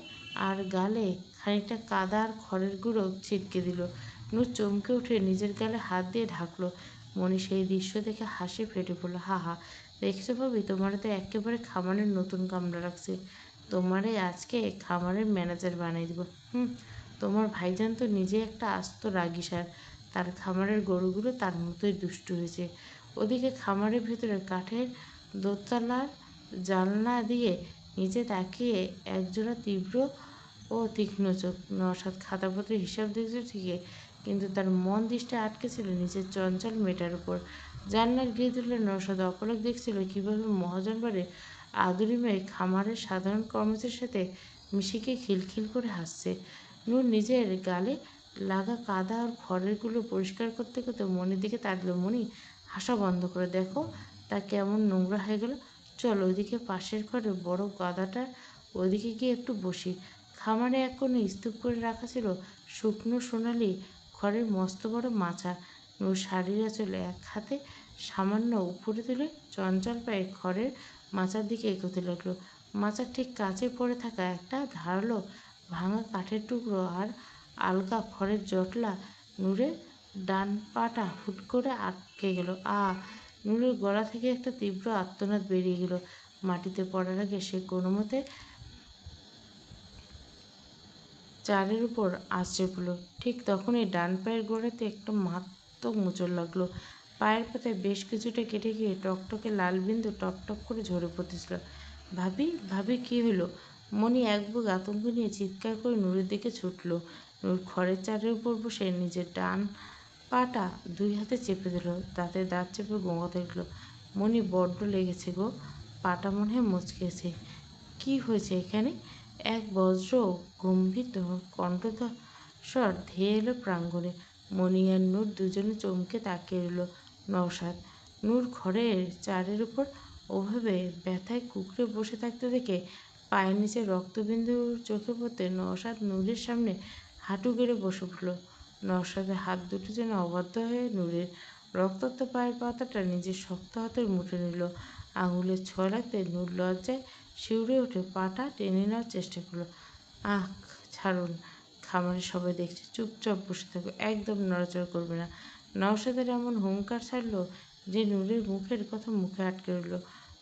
S1: আর গালে খানিকটা কাদা আর খড়ের গুঁড়ো ছিটকে দিল। নূর চমকে উঠে নিজের গালে হাত দিয়ে ঢাকলো। মনি সেই দৃশ্য দেখে হাসি ফেটে পড়ল, হা হা, দেখছো ভাবি, তোমারে তো একেবারে খামারের নতুন কামড়া রাখছে, তোমারে আজকে খামারের ম্যানেজার বানিয়ে দিব। তোমার ভাইজান তো নিজে একটা আস্ত রাগী ষাঁড়, তার খামারের গরুগুলো তার মতোই দুষ্টু হয়েছে। ওদিকে খামারের ভেতরে কাঠের দোতলার জানলা দিয়ে নিচে তাকিয়ে একজোড়া তীব্র ও তীক্ষ্ণ চোখ। নওশাদ খাতাপত্রে হিসাব দেখছে ঠিকই, কিন্তু তার মন দৃষ্টি আটকে ছিল নিচের চঞ্চল মেয়েটার উপর। জানলার গিয়ে দিল। নওশাদ অপলক দেখছিল কীভাবে মহাজন বাড়ির আদুরি মেয়ে খামারের সাধারণ কর্মচারীর সাথে মিশিকে খিলখিল করে হাসছে। নূর নিজের গালে লাগা কাদা আর খড়েরগুলো পরিষ্কার করতে করতে মনির দিকে তাকল। মনি, হাসা বন্ধ করে দেখো তা কেমন নোংরা হয়ে গেল। চল ওইদিকে পাশের ঘরে বড় গাদাটার ওইদিকে গিয়ে একটু বসি। খামারে এক কোণে স্তূপ করে রাখা ছিল শুকনো সোনালি খড়ের মস্ত বড় মাচা। নূর শাড়ির আঁচলে এক হাতে সামান্য উপরে তুলে চঞ্চল পায়ে খড়ের মাচার দিকে এগোতে লাগলো। মাচার ঠিক কাছে পড়ে থাকা একটা ধারালো ভাঙা কাঠের টুকরো আর আলগা খড়ের জটলা নূরের ডান পাটা হুট করে আটকে গেল। নূরের গলা থেকে একটা তীব্র আর্তনাদ বেরিয়ে গেল। মাটিতে পড়ার আগে সে কোনো মতে চারের উপর আছড়ে পড়ল। ঠিক তখনই ডান পায়ের গোড়াতে একটা মারাত্মক মোচড় লাগলো। পায়ের পাতায় বেশ কিছুটা কেটে গিয়ে টকটকে লাল বিন্দু টপটপ করে ঝরে পড়তেছিল। ভাবি, ভাবি, কী হলো? মনি এক বুক আতঙ্ক নিয়ে চিৎকার করে নূরের দিকে ছুটল। নূর খড়ের চারের উপর বসে নিজের ডান পাটা দুই হাতে চেপে দিল। দাঁতে দাঁত চেপে গোঙাতে লাগলো। মনি, বড্ড লেগেছে গো, পাটা মনে হয় মচকেছে। কী হয়েছে এখানে? এক বজ্র গম্ভীর কণ্ঠস্বর ধেয়ে এলো প্রাঙ্গণে। মনি আর নূর দুজনে চমকে তাকিয়ে রইল। নওশাদ নূর খড়ের চারের উপর ওভাবে ব্যথায় কুঁকড়ে বসে থাকতে দেখে পায়ের নিচে রক্তবিন্দু চোখে পড়তে নওশাদ নূরের সামনে হাঁটু গেড়ে বসে পড়ল। নওশাদের হাত দুটো যেন অবাধ্য হয়ে নূরের রক্তাক্ত পায়ের পাতাটা নিজের শক্ত হাতের মুঠে নিল। আঙুলের ছোঁয়া লাগতে নূর লজ্জায় শিউরে উঠে পাটা টেনে নেওয়ার চেষ্টা করলো। আহ, ছাড়ুন, খামারে সবাই দেখছে, চুপচাপ বসে থাকো, একদম নড়াচড়া করবে না। নওশাদের এমন হুংকার ছাড়লো যে নূরের মুখের কথা মুখে আটকে রইল।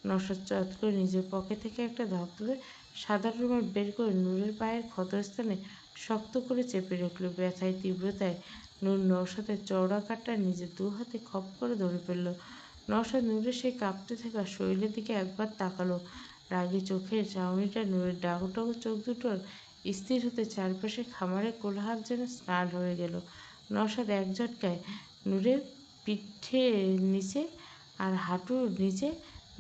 S1: নওশাদ চট করে নিজের পকেট থেকে একটা ধবধবে সাদা রুমাল বের করে নূরের পায়ের ক্ষতস্থানে শক্ত করে চেপে রাখল। ব্যথায় তীব্রতায় নূর নওশাদের চওড়া কাঠটা নিজের দু হাতে খপ করে ধরে ফেলল। নওশাদ নূরের সেই কাঁপতে থাকা শরীরের দিকে একবার তাকালো। রাগে চোখের চাউনিটা নূরের ডাগডাগো চোখ দুটোর স্থির হতে চারপাশে খামারের কোলাহল যেন স্নান হয়ে গেল। নওশাদ এক ঝটকায় নূরের পিঠের নিচে আর হাঁটুর নিচে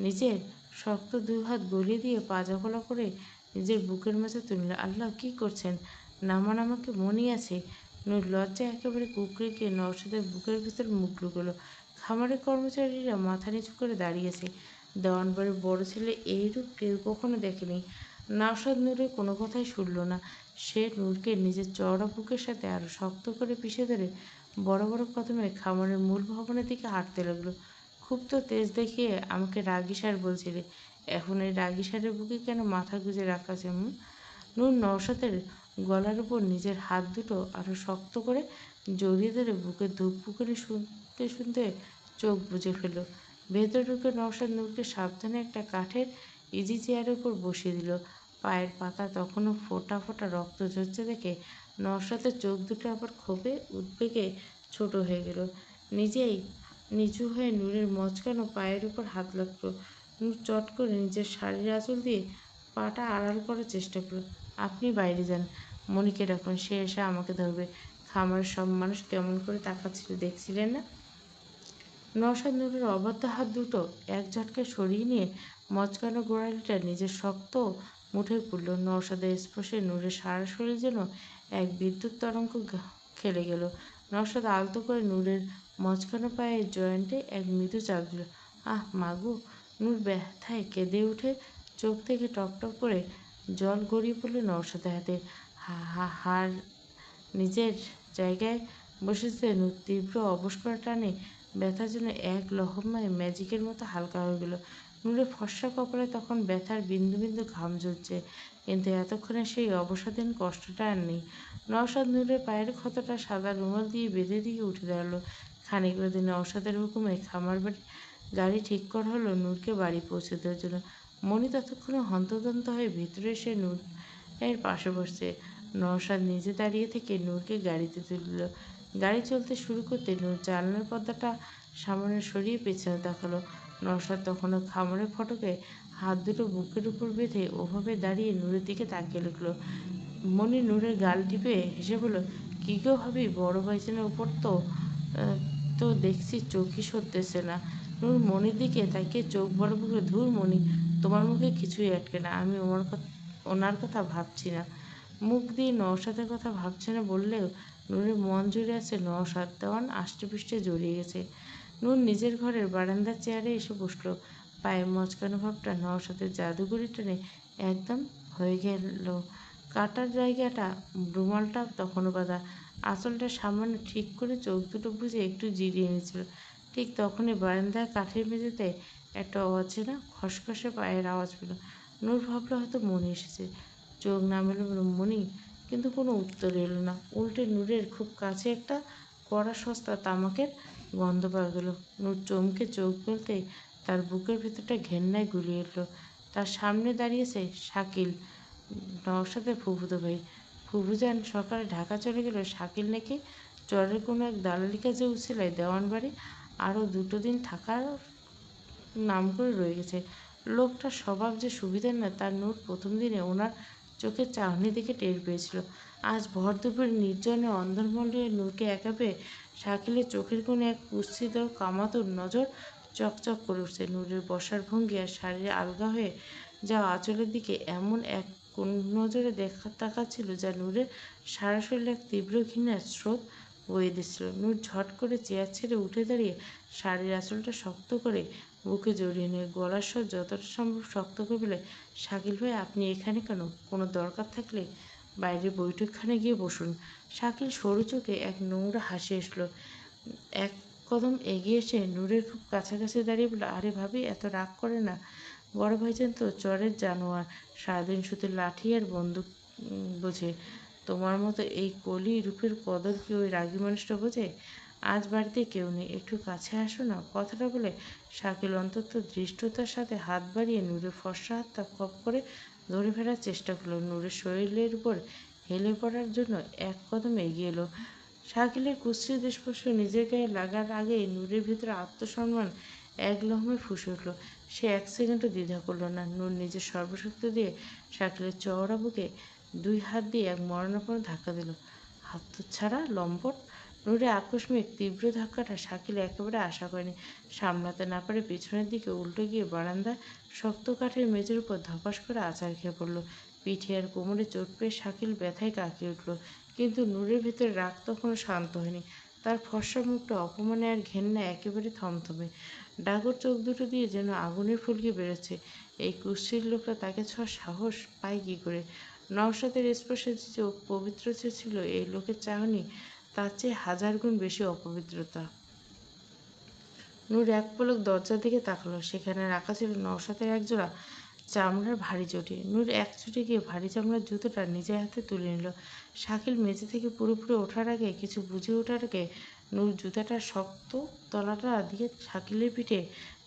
S1: নিজের শক্ত দুই হাত গলিয়ে দিয়ে পাজাখোলা করে নিজের বুকের মাঝে তুলল। আল্লাহ, কী করছেন? নামান আমাকে, মনি আছে। নূর লজ্জায় একেবারে কুঁকড়ে গিয়ে নওশাদের বুকের ভিতর মুখ লুকোলো। খামারের কর্মচারীরা মাথা নিচু করে দাঁড়িয়েছে। দেওয়ানবাড়ির বড় ছেলে এইরূপ কেউ কখনো দেখেনি। নওশাদ নূরের কোনো কথাই শুনল না। সে নূরকে নিজের চওড়া বুকের সাথে আরো শক্ত করে পিষে ধরে বড় বড় কদমে খামারের মূল ভবনের দিকে হাঁটতে লাগলো। খুব তো তেজ দেখিয়ে আমাকে রাগী ষাঁড় বলছিলে, এখন এই রাগী ষাঁড়ের বুকে কেন মাথা গুঁজে রাখা আছে? নূর নওশাদের গলার উপর নিজের হাত দুটো আরো শক্ত করে জড়িয়ে ধরে বুকের ধুকপুকুনি শুনতে শুনতে চোখ বুজে ফেলল। ভেতর ঢুকে নওশাদ নূরকে সাবধানে একটা কাঠের ইজি চেয়ারের উপর বসিয়ে দিল। পায়ের পাতা তখনও ফোঁটা ফোঁটা রক্ত ঝরছে দেখে নওশাদের চোখ দুটো আবার ক্ষোভে উদ্বেগে ছোট হয়ে গেল। নিজেই নিচু হয়ে নূরের মচকানো পায়ের উপর হাত লাগলো। নূর চট করে নিজের শাড়ির আঁচল দিয়ে পাটা আড়াল করার চেষ্টা করল। আপনি বাইরে যান, মনিকে ডাকুন, সে এসে আমাকে ধরবে। খামারের সব মানুষ কেমন করে তাকাচ্ছিল দেখছিলেন না? নওশাদ নূরের অবাধ্য হাত দুটো এক ঝটকায় সরিয়ে নিয়ে মচকানো গোড়ালিটা নিজের শক্ত মুঠোয় পুরল। নওশাদের স্পর্শে নূরের সারা শরীর যেন এক বিদ্যুৎ তরঙ্গ খেলে গেল। নওশাদ আলতো করে নূরের মচকানো পায়ের জয়েন্টে এক মৃদু চাপ দিল। আহ মাগো! নূর ব্যথায় কেঁদে উঠে চোখ থেকে টপটপ করে জল গড়িয়ে পড়ল নওশাদের হাতে। হাড় নিজের জায়গায় বসেছে। নূর তীব্র অবশ করা টানে ব্যথা যেন এক লহমায় ম্যাজিকের মতো হালকা হয়ে গেল। নূরের ফর্সা কপালে তখন ব্যথার বিন্দু বিন্দু ঘাম ঝরছে, কিন্তু এতক্ষণে সেই অবসাদহীন কষ্টটা আর নেই। নওশাদ নূরের পায়ের ক্ষতটা সাদা রুমাল দিয়ে বেঁধে দিয়ে উঠে দাঁড়ালো। খানিক বাদে নওশাদের হুকুমে খামার বাড়ি গাড়ি ঠিক করা হলো নূরকে বাড়ি পৌঁছে দেওয়ার জন্য। মনি ততক্ষণে হন্তদন্ত হয়ে ভিতরে এসে নূরের পাশে বসছে। নওশাদ নিজে দাঁড়িয়ে থেকে নূরকে গাড়িতে তুলল। গাড়ি চলতে শুরু করতে নূর জানলার পর্দাটা সামান্য সরিয়ে পেছনে তাকালো। নওশাদ তখনও খামারের ফটকে হাত দুটো বুকের উপর বেঁধে ওভাবে দাঁড়িয়ে নূরের দিকে তাকিয়ে লাগলো। মনি নূরের গাল টিপে হেসে বলল, কী গো ভাবি, বড় ভাইজানের উপর তো তো দেখছি চোখই সরতেছে না। নূর মনির দিকে তাকিয়ে চোখ বড় করে, ধুর মনি, তোমার মুখে কিছুই আটকে না, আমি ওনার কথা ভাবছি না। মুখ দিয়ে নওশাদের কথা ভাবছে না বললেও নূরের মন জুড়ে আছে নওশাদ। দেওয়ান আষ্টেপৃষ্টে জড়িয়ে গেছে। নূর নিজের ঘরের বারান্দার চেয়ারে এসে বসল। পায়ের মচকানো ভাবটা নওশাদের জাদুঘরি টেনে একদম হয়ে গেল। কাটার জায়গাটা, রুমালটা তখনও বাঁধা, আঁচলটা সামান্য ঠিক করে চোখ দুটো বুজে একটু জিরিয়ে নিয়েছিল। ঠিক তখনই বারান্দার কাঠের মেঝেতে একটা অচেনা খসখসে পায়ের আওয়াজ পেল। নূর ভাবলো হয়তো মনি এসেছে। চোখ নামালো মনি, কিন্তু কোনো উত্তর এলো না। উল্টে নূরের খুব কাছে একটা কড়া সস্তা তামাকের গন্ধ পাওয়া গেল। নূর চমকে চোখ মেলতেই তার বুকের ভেতরটা ঘেন্নায় গুলিয়ে উঠল। তার সামনে দাঁড়িয়েছে শাকিল, নওশাদের ফুফুতো ভাই। ফুফুজান সকালে ঢাকা চলে গেল। শাকিল নাকি চরের কোনো এক দালালি কাজে উছিলায় দেওয়ান বাড়ি আরও 2 দিন থাকার নাম করে রয়ে গেছে। লোকটার স্বভাব যে সুবিধার না, তার নূর প্রথম দিনে ওনার চোখের চাহনি দেখে টের পেয়েছিল। আজ ভর দুপুরে নির্জনে অন্দরমহলে নূরকে একা পেয়ে শাকিলের চোখের কোণে এক কুৎসিত কামাতুর নজর চকচক করে উঠছে। নূরের বসার ভঙ্গি আর শাড়ির আলগা হয়ে যাওয়া আঁচলের দিকে এমন এক কোন নজরে তাকাচ্ছিল যা নূরের সারা শরীরে এক তীব্র ঘৃণার স্রোত বয়ে দিচ্ছিল। নূর ঝট করে চেয়ার ছেড়ে উঠে দাঁড়িয়ে শাড়ির আঁচলটা শক্ত করে বুকে জড়িয়ে নিয়ে গলার স্বর যতটা সম্ভব শক্ত করে বলে, শাকিল ভাই, আপনি এখানে কেন? কোনো দরকার থাকলে বাইরের বৈঠকখানে গিয়ে বসুন। শাকিল সরু চোখে এক নোংরা হাসি আসলো। এক কদম এগিয়ে এসে নূরের খুব কাছাকাছি দাঁড়িয়ে বলল, আরে ভাবি, এত রাগ করে না। বড় ভাইজান তো চরের জানোয়ার, সারাদিন শুধু লাঠি আর বন্দুক বোঝে। তোমার মতো এই কলি রূপের কদর কি ওই রাগী মানুষটা বোঝে? আজ বাড়িতে কেউ নেই, একটু কাছে আসো না। কথাটা বলে শাকিল অন্তত ধৃষ্টতার সাথে হাত বাড়িয়ে নূরের ফর্সা হাতটা খপ করে ধরে ফেরার চেষ্টা করলো। নূরের শরীরের উপর হেলে পড়ার জন্য এক কদম এগিয়ে এলো। শাকিলের কুৎসিত স্পর্শ নিজের গায়ে লাগার আগেই নূরের ভিতরে আত্মসম্মান এক লহমে ফুঁসে উঠল। সে এক সেকেন্ডও দ্বিধা করল না। নূর নিজের সর্বশক্তি দিয়ে শাকিলের চওড়া বুকে 2 হাত দিয়ে এক মরণাপন্ন ধাক্কা দিল। হাতছাড়া লম্পট! নূরের আকস্মিক তীব্র ধাক্কাটা শাকিল একেবারে আশা করেনি। সামলাতে না পারে পিছনের দিকে উল্টে গিয়ে বারান্দার শক্ত কাঠের মেঝের উপর ধপাস করে আছাড় খেয়ে পড়ল। পিঠে আর কোমরে চোট পেয়ে শাকিল ব্যথায় কাঁকিয়ে উঠল। কিন্তু নূরের ভেতরে রাগ তখনও শান্ত হয়নি। তার ফর্সা মুখটা অপমানে আর ঘেন্নায় একেবারে থমথমে। ডাগর চোখ দুটো দিয়ে যেন আগুনের ফুলকি বেরোচ্ছে। এই কুৎসিত লোকটা তাকে ছোঁয়ার সাহস পায় কী করে? নওশাদের স্পর্শে যে পবিত্র ছিল এই লোকের চাহনি, তার চেয়ে 1000 গুণ বেশি অপবিত্রতা। নূর এক পলক দরজার দিকে তাকালো। সেখানে রাখা ছিল নওশাদের একজোড়া চামড়ার ভারী চটি। নূর এক ছুটে গিয়ে ভারী চামড়ার জুতোটা নিজের হাতে তুলে নিল। শাকিল মেঝে থেকে পুরোপুরি ওঠার আগে, কিছু বুঝে ওঠার আগে, নূর জুতাটার শক্ত তলাটা দিয়ে শাকিলের পিঠে,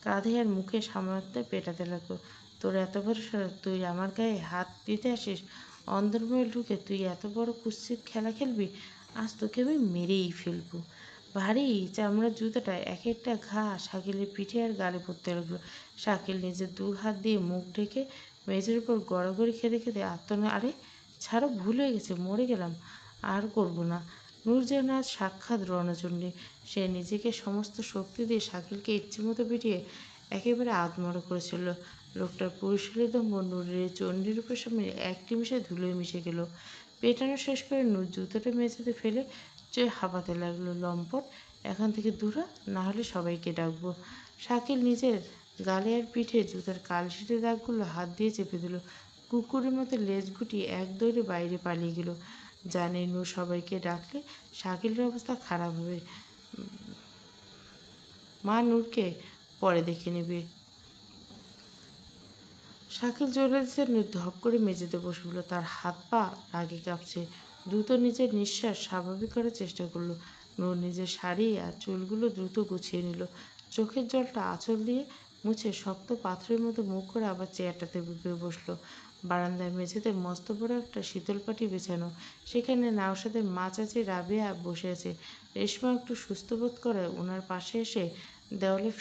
S1: কাঁধে আর মুখে সামনে পেটাতে লাগলো। তোর এত বড় সাহস, তুই আমার গায়ে হাত দিতে আসিস? অন্দরমহল ঢুকে তুই এত বড় কুৎসিত খেলা খেলবি? আজ তোকে আমি মেরেই ফেলবো। ভারী চামড়ার জুতাটা এক একটা ঘা শাকিলের পিঠে আর গালে পড়তে লাগলো। শাকিল নিজের 2 হাত দিয়ে মুখ ঢেকে মেঝের উপর গড়াগড়ি খেতে খেতে আত্মনা, আরে ছাড়ো, ভুল হয়ে গেছে, মরে গেলাম, আর করব না। নূর যেন আজ সাক্ষাৎ রণচণ্ডী। সে নিজেকে সমস্ত শক্তি দিয়ে শাকিলকে ইচ্ছেমতো পিটিয়ে একেবারে আধমরা করেছিল। লোকটার পুরুষালী দম্ভ নূরের চণ্ডীরূপের সামনে এক নিমিষে ধুলোয় মিশে গেল। পেটানো শেষ করে নূর জুতোটা মেঝেতে ফেলে চেয়ে হাঁপাতে লাগলো, লম্পট, এখান থেকে দূর হ, না হলে সবাইকে ডাকবো। শাকিল নিজের গালে আর পিঠে জুতার কালশিটে দাগগুলো হাত দিয়ে চেপে দিল। কুকুরের মতো লেজ গুটিয়ে এক দৌড়ে বাইরে পালিয়ে গেল। জানে নূর সবাইকে ডাকলে শাকিলের অবস্থা খারাপ হবে। মা নূরকে পরে দেখে নেবে। শাকিল চলে যেতে নূর ধপ করে মেঝেতে বসে পড়ল। তার হাত পা রাগে কাঁপছে। দ্রুত নিজের নিঃশ্বাস স্বাভাবিক করার চেষ্টা করলো। নূর নিজের শাড়ি আর চুলগুলো দ্রুত গুছিয়ে নিল। চোখের জলটা আঁচল দিয়ে মুছে শক্ত পাথরের মতো মুখ করে আবার চেয়ারটাতে গিয়ে বসলো। বারান্দার মেঝেতে মস্ত বড় একটা শীতল পাটি বেছানো। সেখানে নওশাদের মা চাচি রাবেয়া বসে আছে। রেশমা একটু সুস্থ বোধ করে ওনার পাশে এসে দেওয়ালে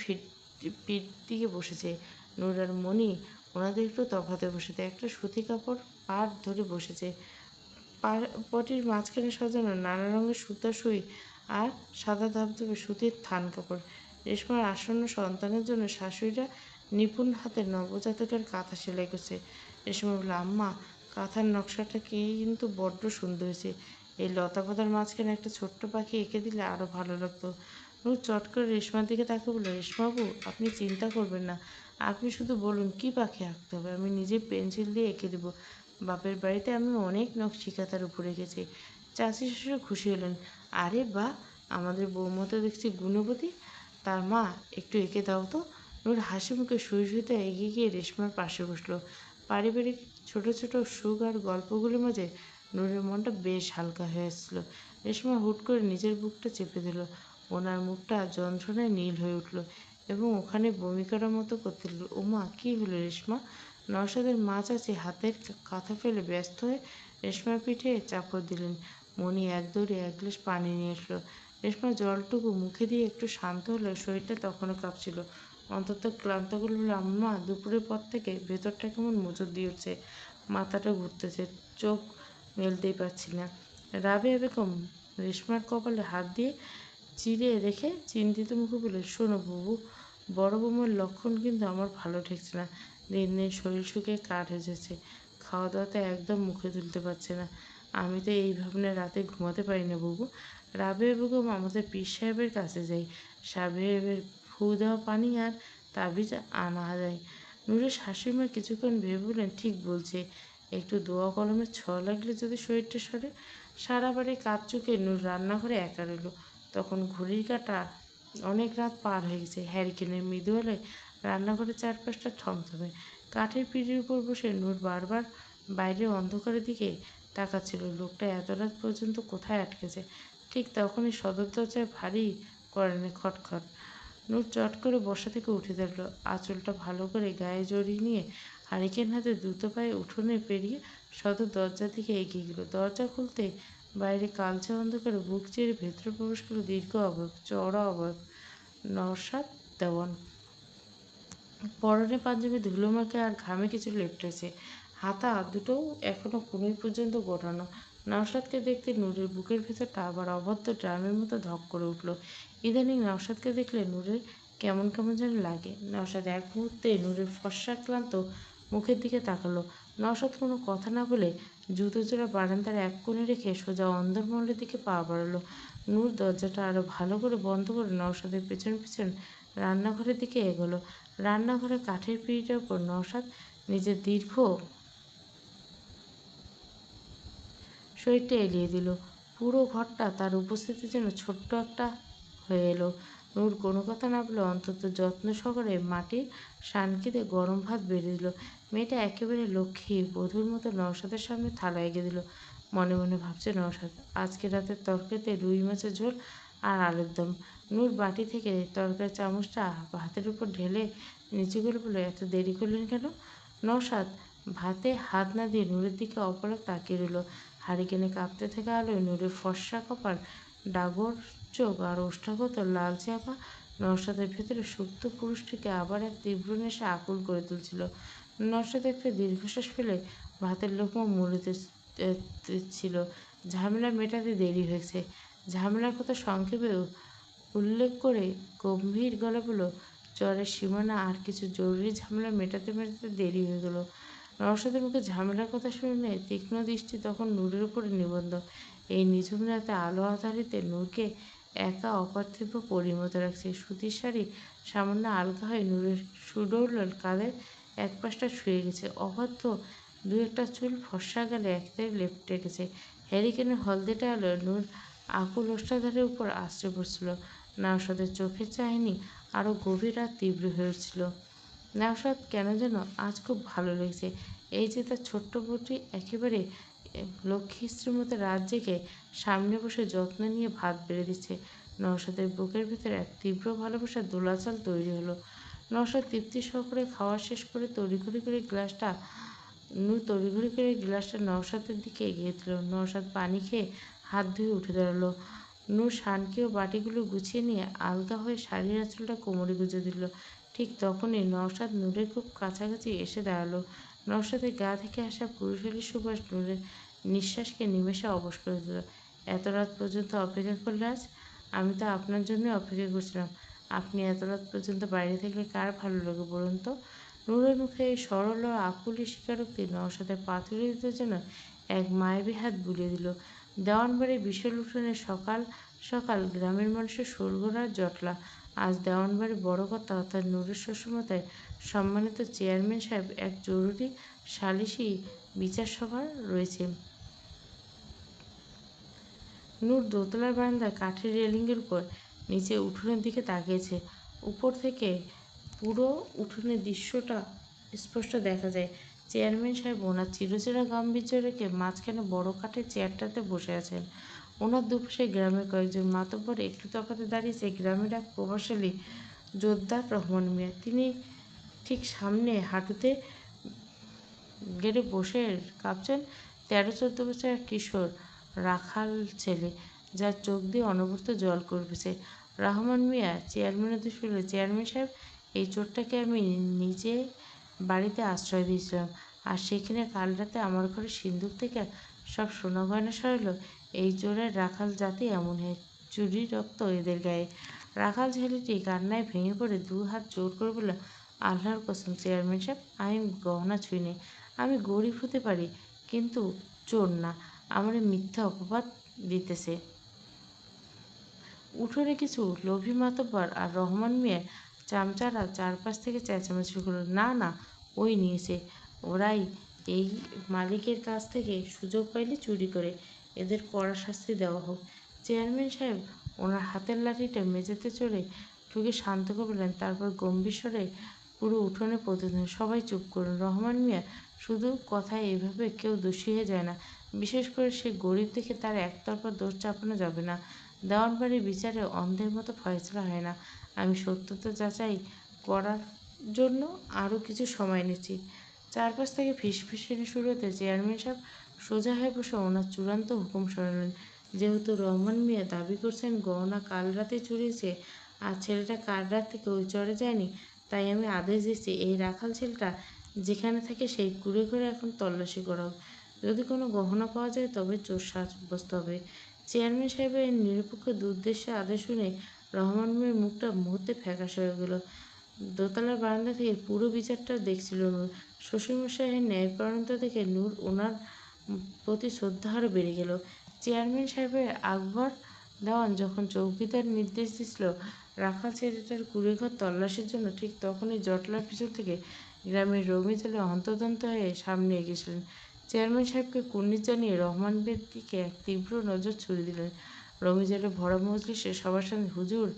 S1: পিঠ দিয়ে বসেছে। নূর আর মণি ওনাদের একটু তফাতে বসেছে। একটা সুতি কাপড় পাড় ধরে বসেছে। পটির মাঝখানে সাজানো নানা রঙের সুতা সুই আর সাদা ধবধবে সুতির থান কাপড়। রেশমার আসন্ন সন্তানের জন্য শাশুড়িরা নিপুণ হাতে নবজাতকের কাঁথা সেলাই করছে। রেশমা বলল, আম্মা, কাঁথার নকশাটা কিন্তু বড্ড সুন্দর হয়েছে। এই লতাপাতার মাঝখানে একটা ছোট্ট পাখি এঁকে দিলে আরও ভালো লাগতো। নূর চট করে রেশমার দিকে তাকে বলল, রেশমাবু, আপনি চিন্তা করবেন না, আপনি শুধু বলুন কী পাখি আঁকতে হবে, আমি নিজে পেন্সিল দিয়ে এঁকে দেবো। বাপের বাড়িতে আমি অনেক নকশি কাঁথার উপরে এঁকেছি। চাচি শ্বশুর খুশি হলেন। আরে বাহ, আমাদের বৌমা তো দেখছি গুণবতী। তার মা, একটু এঁকে দাও তো। নূর হাসি মুখে শুয়ে শুইতে এগিয়ে গিয়ে রেশমার পাশে বসলো। পারিবারিক ছোট ছোট সুখ আর গল্পগুলির মাঝে নূরের মনটা বেশ হালকা হয়ে এসেছিল। রেশমা হুট করে নিজের বুকটা চেপে দিল। ওনার মুখটা যন্ত্রণায় নীল হয়ে উঠল এবং ওখানে বমি করার মতো করতে লাগল। ওমা, কী হলো রেশমা? নওশাদের মা চাচি হাতের কাঁথা ফেলে ব্যস্ত হয়ে রেশমার পিঠে চাপড় দিলেন। মণি এক দৌড়ে এক গ্লাস পানি নিয়ে এসলো। রেশমা জলটুকু মুখে দিয়ে একটু শান্ত হলেও শরীরটা তখনও কাঁপছিল। অন্তত ক্লান্ত করে বলল, আম্মা, দুপুরের পর থেকে ভেতরটা কেমন মোচড় দিয়ে উঠছে, মাথাটা ঘুরতেছে, চোখ মেলতেই পারছি না। রাবেয়া বেগম রেশমার কপালে হাত দিয়ে চিড়ে রেখে চিন্তিত মুখে বলল, শোনো বাবু, বড় বৌমার লক্ষণ কিন্তু আমার ভালো ঠেকছে না। দিন দিন শরীর শুকিয়ে কাঠ হয়ে যাচ্ছে, খাওয়া দাওয়াতে একদম মুখে তুলতে পারছে না। আমি তো এই ভাবনায় রাতে ঘুমাতে পারি না বাবু। রাবেয়া বেগম আমাদের পীর সাহেবের কাছে যাই, সাহেবের ফু দেওয়া পানি আর তাবিজ আনা যায়। নূরের শাশুড়িমা কিছুক্ষণ ভেবে বললেন, ঠিক বলছে, একটু দোয়া কলমের ছোঁয়া লাগলে যদি শরীরটা সরে। সারা বাড়ি কাজ চুকে নূর রান্নাঘরে একা রইল। তখন ঘড়ির কাঁটা অনেক রাত পার হয়ে গেছে। হ্যারিকেনের মৃদু হলে রান্নাঘরের চারপাশটা থমথমে। কাঠের পিঁড়ির উপর বসে নূর বারবার বাইরের অন্ধকারের দিকে তাকাচ্ছিল। লোকটা এত রাত পর্যন্ত কোথায় আটকেছে? ঠিক তখনই সদর দরজায় ভারী করেন খটখট। নূর চট করে বসা থেকে উঠে দাঁড়ালো। আঁচলটা ভালো করে গায়ে জড়িয়ে নিয়ে হারিকেন হাতে দ্রুত পায়ে উঠোনে পেরিয়ে সদর দরজার দিকে এগিয়ে গেল। দরজা খুলতে বাইরে কালচে অন্ধকারে বুক চিরে ভেতরে প্রবেশ করলো দীর্ঘ অবয়ব, চওড়া অবয়ব নওশাদ দেওয়ান। পরনে পাঞ্জাবি ধুলোমাখে আর ঘামে কিছু লেপটেছে। হাতা দুটোও এখনো কোনোই পর্যন্ত গোটানো। নওশাদকে দেখতে নূরের বুকের ভেতরটা আবার অবাধ্য ড্রামের মতো ধক করে উঠল। ইদানিং নওশাদকে দেখলে নূরের কেমন কেমন যেন লাগে। নওশাদ এক মুহূর্তে নূরের ফর্সা ক্লান্ত মুখের দিকে তাকালো। নওশাদ কোনো কথা না বলে জুতো জোড়া বারান্দার এক কোণে রেখে সোজা অন্দরমহলের দিকে পা বাড়ালো। নূর দরজাটা আরো ভালো করে বন্ধ করে নওশাদের পেছন পেছন রান্নাঘরের দিকে এগোলো। রান্নাঘরে কাঠের পিঁড়িটার উপর নওশাদ নিজের দীর্ঘ শরীরটা এলিয়ে দিল। পুরো ঘরটা তার উপস্থিতি যেন ছোট্ট একটা হয়ে এলো। নূর কোনো কথা না বলে অন্তত যত্ন সহকারে মাটির সানকিতে গরম ভাত বেড়ে দিল। মেয়েটা একেবারে লক্ষ্মী বধূর মতো নওশাদের সামনে থালা এগিয়ে দিল। মনে মনে ভাবছে নওশাদ, আজকে রাতের তরকারিতে রুই মাছের ঝোল আর আলুর দম। নূর বাটি থেকে তরকারির চামচটা ভাতের উপর ঢেলে নিচু করে বলল, এত দেরি করলেন কেন? নওশাদ ভাতে হাত না দিয়ে নূরের দিকে অপলক তাকিয়ে রইল। হারিকেনে কাঁপতে থাকা আলোয় নূরের ফর্সা কপাল, ডাগর চোখ আর ওষ্ঠাগত লালচে আভা নওশাদের ভেতরে সুপ্ত পুরুষটিকে আবার এক তীব্র নেশা আকুল করে তুলছিল। নওশাদ একটা দীর্ঘশ্বাস ফেলে ভাতের লোকমা মুড়িতে ছিল। ঝামেলা মেটাতে দেরি হয়েছে। ঝামেলার কথা সংক্ষেপে উল্লেখ করে গম্ভীর গলায় বলল, জ্বরের সীমানা আর কিছু জরুরি ঝামেলা মেটাতে মেটাতে দেরি হয়ে গেল। নওশাদের মুখে ঝামেলার কথা শুনে তীক্ষ্ণ দৃষ্টি তখন নূরের উপরে নিবদ্ধ। এই নিঝুম রাতে আলো আঁধারিতে নূরকে একা অপার্থিব পরিমতো রাখছে। সুতির শাড়ি সামান্য আলগা হয়ে নূরের সুডৌল কাঁধের এক পাশটা ছুঁয়ে গেছে। অবাধ্য দু একটা চুল ফর্সা গালে একতারে লেপ্টে গেছে। হ্যারিকেনের হলদেটে আলোয় নূর আকুল ওষ্ঠাধরের উপর আশ্রে পড়ছিল। নওশাদের চোখের চাহনি আরও গভীর আর তীব্র হয়ে উঠছিল। নওশাদ কেন যেন আজ খুব ভালো লেগেছে। এই যে তার ছোট্ট বউটি একেবারে লক্ষ্মী স্ত্রীর মতো রাত জেগে সামনে বসে যত্ন নিয়ে ভাত বেড়ে দিচ্ছে। নওশাদের বুকের ভেতরে এক তীব্র ভালোবাসার দোলাচল তৈরি হলো। নওশাদ তৃপ্তি সহকারে খাওয়া শেষ করে তড়িঘড়ি করে গ্লাসটা নওশাদের দিকে এগিয়ে দিল। নওশাদ পানি খেয়ে হাত ধুয়ে উঠে দাঁড়ালো। নূর শানকি ও বাটিগুলো গুছিয়ে নিয়ে আলগা হয়ে শাড়ির আঁচলটা কোমরে গুঁজে দিল। ঠিক তখনই নওশাদ নূরের খুব কাছাকাছি এসে দাঁড়ালো। নওশাদের গা থেকে আসা পুরুষালী সুবাস নূরের নিঃশ্বাসকে নিমেষে অবশ করে দিল। এত রাত পর্যন্ত অপেক্ষা করলে আজ? আমি তো আপনার জন্য অপেক্ষা করছিলাম। আপনি এত রাত পর্যন্ত বাইরে থাকলে কার ভালো লাগে বলুন তো? নূরের মুখে এই সরল ও আকুলি স্বীকারোক্তি নওশাদের পাথুরে দিতে জন্য এক মায়াবী হাত বুলিয়ে দিল। দেওয়ানবাড়ির বিশাল উঠোনে সকাল সকাল গ্রামের মানুষের শোরগোল জটলা। আজ দেওয়ানবাড়ির বড় কথা অর্থাৎ নূরের শ্বশুরমশাই সম্মানিত চেয়ারম্যান সাহেব এক জরুরি সালিসি বিচার সভা রয়েছে। নূর দোতলার বারান্দায় কাঠের রেলিংয়ের উপর নিচে উঠোনের দিকে তাকিয়েছে। উপর থেকে পুরো উঠোনের দৃশ্যটা স্পষ্ট দেখা যায়। চেয়ারম্যান সাহেব ওনার চিরচেরা গাম্ভীর্য রেখে মাঝখানে বড় কাঠের চেয়ারটাতে বসে আছেন। ওনার দুপাশে গ্রামের কয়েকজন মাতব্বর একটু তফাতে দাঁড়িয়েছে গ্রামের এক প্রভাবশালী জোরদার রহমান মিয়া। তিনি ঠিক সামনে হাঁটুতে গেড়ে বসে কাঁপছেন 13-14 বছরের এক কিশোর রাখাল ছেলে, যার চোখ দিয়ে অনবরত জল গড়িয়েছে। রহমান মিয়া চেয়ারম্যানের উদ্দেশ্যে বললেন, চেয়ারম্যান সাহেব, এই চোরটাকে আমি নিজে বাড়িতে আশ্রয় দিয়েছিলাম, আর সেখানে কাল রাতে আমার ঘরের সিন্দুক থেকে সব সোনা গয়না সরাইল। এই চোরের রাখাল জাতি এমন হয়, চুরির রক্ত এদের গায়ে। রাখাল ছেলেটি কান্নায় ভেঙে পড়ে 2 হাত জোর করে বলল, আল্লাহর কসম চেয়ারম্যান সাহেব, আমি গহনা ছুঁইনি। আমি গরিব হতে পারি, কিন্তু চোর না। আমার মিথ্যা অপবাদ দিতেছে। উঠোনে কিছু লোভী মাতব্বর আর রহমান মিয়ার চামচারা চারপাশ থেকে চেঁচামেচি শুরু করল, না না, ওই নিয়েছে, ওরাই এই মালিকের কাছ থেকে সুযোগ পাইলে চুরি করে, এদের কড়া শাস্তি দেওয়া হোক। চেয়ারম্যান সাহেব ওনার হাতের লাঠিটা মেঝেতে চড়ে ঠুকে শান্ত করে বললেন, তারপর গম্ভীর স্বরে পুরো উঠোনে প্রতিধ্বনি, সবাই চুপ করুন। রহমান মিয়া, শুধু কথায় এভাবে কেউ দোষী হয়ে যায় না, বিশেষ করে সে গরিব দেখে তার একতরফা দোষ চাপানো যাবে না। দেওয়ানবাড়ির বিচারে অন্ধের মতো ফয়সলা হয় না। আমি সত্যতা যাচাই করার জন্য আরও কিছু সময় নিচ্ছি। চারপাশ থেকে ফিসফিসানি শুরু হতে চেয়ারম্যান সাহেব সোজা হয়ে বসে ওনার চূড়ান্ত হুকুম শোনালেন। যেহেতু রহমান মিয়া দাবি করছেন গহনা কাল রাতে চুরিয়েছে আর ছেলেটা কাল রাত থেকে ওই চরে যায়নি, তাই আমি আদেশ দিচ্ছি এই রাখাল ছেলেটা যেখানে থাকে সেই কুড়ে ঘরে এখন তল্লাশি করা হোক। যদি কোনো গহনা পাওয়া যায় তবে চোর সাব্যস্ত হবে। চেয়ারম্যান সাহেবের নিরপেক্ষ দুর্দেশ্য আদেশ শুনে রহমান মিয়ার মুখটা মুহূর্তে ফ্যাকাশে হয়ে গেল। দোতলার বারান্দা থেকে পুরো বিচারটা দেখছিল নূর। শ্বশুরমশাইয়ের ন্যায়পরায়ণতা দেখে নূর ওনার প্রতি শ্রদ্ধা আরও বেড়ে গেল। চেয়ারম্যান সাহেবের আকবর দেওয়ান যখন চৌকিদার নির্দেশ দিছিল রাখাল ছেলেটার কুড়েঘর তল্লাশির জন্য, ঠিক তখনই জটলার পিছন থেকে গ্রামের রমিজালে হন্তদন্ত হয়ে সামনে এগিয়েছিলেন। চেয়ারম্যান সাহেবকে কুর্নিশ জানিয়ে রহমানের দিকে এক তীব্র নজর ছুড়ে দিলেন। রমিজালে ভরা মজলিসে সবার সামনে, হুজুর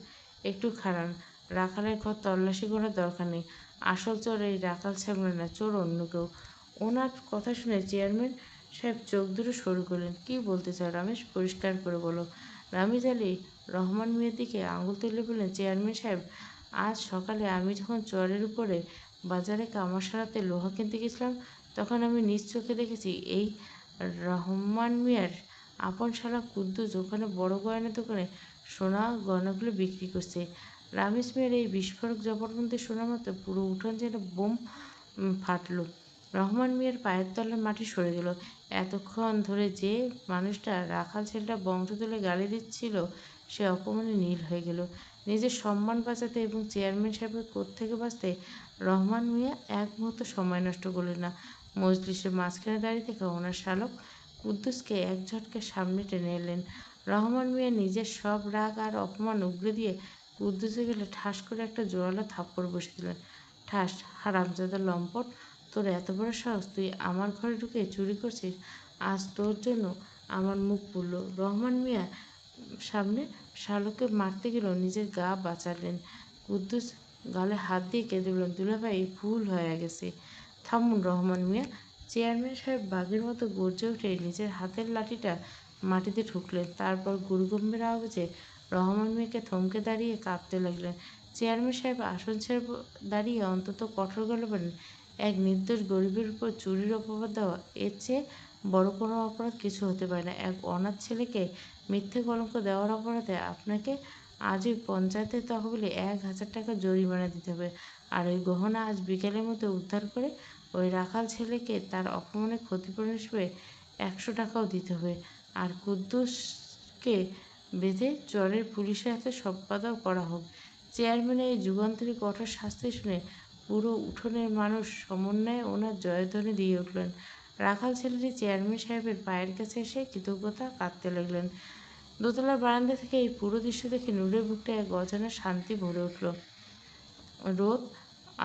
S1: একটু খাড়ান, রাখালের ঘর তল্লাশি করার দরকার নেই। আসল চোর এই রাখাল শ্যামলা না, চোর অন্য কেউ। ওনার কথা শুনে চেয়ারম্যান সাহেব চোখ দুটো সরু করলেন। কী বলতে চাও রমেশ, পরিষ্কার করে বলো। রামিজ আলী রহমান মিয়ার দিকে আঙুল তুলে বললেন, চেয়ারম্যান সাহেব, আজ সকালে আমি যখন চরের উপরে বাজারে কামার সারাতে লোহা কিনতে গেছিলাম, তখন আমি নিজ চোখে দেখেছি এই রহমান মিয়ার আপন শালা কুদ্দুস ওখানে বড় গয়নার দোকানে সোনা গয়নাগুলো বিক্রি করছে। রামিজ মিয়ার এই বিস্ফোরক জবানবন্দি শোনা মাত্র পুরো উঠোন যেন বোম ফাটল। রহমান মিয়ার পায়ের তলার মাটি সরে গেল। এতক্ষণ ধরে যে মানুষটা রাখাল ছেলেটা বংশ তুলে গালি দিচ্ছিল, সে অপমানে নীল হয়ে গেল। নিজের সম্মান বাঁচাতে এবং চেয়ারম্যান সাহেবের ক্রোধ থেকে বাঁচতে রহমান মিয়া এক মুহূর্ত সময় নষ্ট করলেন না। মজলিসের মাঝখানে দাঁড়িয়ে থেকে ওনার শালক কুদ্দুসকে এক ঝটকায় সামনে টেনে এলেন। রহমান মিয়া নিজের সব রাগ আর অপমান উগরে দিয়ে কুদ্দুসের গেলে ঠাস করে একটা জোরালো থাপ্পড় বসিয়ে দিলেন। ঠাস! হারামজাদা লম্পট, তোর এত বড় সাহস, তুই আমার ঘরে ঢুকে চুরি করছিস? আজ তোর জন্য আমার মুখ পুড়ল। রহমান মিয়া সামনে শালককে মারতে গেলেও নিজের গা বাঁচালেন। কুদ্দুস গালে হাত দিয়ে কেঁদে বললেন, দুলাভাই, ভুল হয়ে গেছে। থামুন রহমান মিয়া। চেয়ারম্যান সাহেব বাঘের মতো গর্জে উঠে নিজের হাতের লাঠিটা মাটিতে ঠুকলেন। তারপর গুরুগম্ভীর আওয়াজে রহমান মিয়াকে থমকে দাঁড়িয়ে কাঁপতে লাগলেন। চেয়ারম্যান সাহেব আসন ছেড়ে দাঁড়িয়ে অত্যন্ত কঠোর গলায় বললেন, এক নির্দোষ গরিবের উপর চুরির অপবাদ দেওয়া, এর চেয়ে বড় কোনো অপরাধ কিছু হতে পারে না। এক অনাথ ছেলেকে মিথ্যে কলঙ্ক দেওয়ার অপরাধে আপনাকে আজই পঞ্চায়েতের তহবিলে 1000 টাকা জরিমানা দিতে হবে। আর ওই গহনা আজ বিকেলের মধ্যে উদ্ধার করে ওই রাখাল ছেলেকে তার অপমানের ক্ষতিপূরণ হিসেবে 100 টাকাও দিতে হবে। আর কুদ্দুসকে বেঁধে চরের পুলিশের হাতে সম্পাদক করা হোক। চেয়ারম্যানের এই যুগান্তরী কঠোর শাস্তি শুনে পুরো উঠোনের মানুষ সমন্বয়ে ওনার জয়ধ্বনি দিয়ে উঠলেন। রাখাল ছেলেটি চেয়ারম্যান সাহেবের পায়ের কাছে এসে কৃতজ্ঞতা কাঁদতে লাগলেন। দোতলার বারান্দা থেকে এই পুরো দৃশ্য দেখে নূরের বুকটা এক অজানা শান্তি ভরে উঠল। রোদ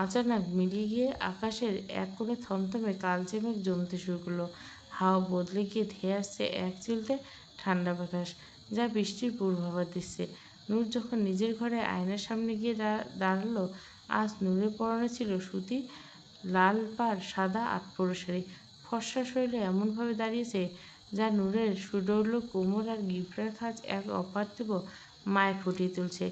S1: আচানক মিলিয়ে গিয়ে আকাশের এক কোণে থমথমে কালচে মেঘ জমতে শুরু করলো। হাওয়া বদলে গিয়ে ধেয়ে আসছে এক চিলতে ঠান্ডা বাতাস, যা বৃষ্টির পূর্বাভাস দিচ্ছে। নূর যখন নিজের ঘরে আয়নার সামনে গিয়ে দাঁড়ালো, আজ নূরের পরনে ছিল সুতি লাল পাড় সাদা আটপৌরে শাড়ি। ফর্সা শরীরে এমনভাবে দাঁড়িয়েছে যা নূরের সুডৌল কোমর আর গিফটের খাঁজ এক অপার্থিব মায় ফুটিয়ে তুলছে।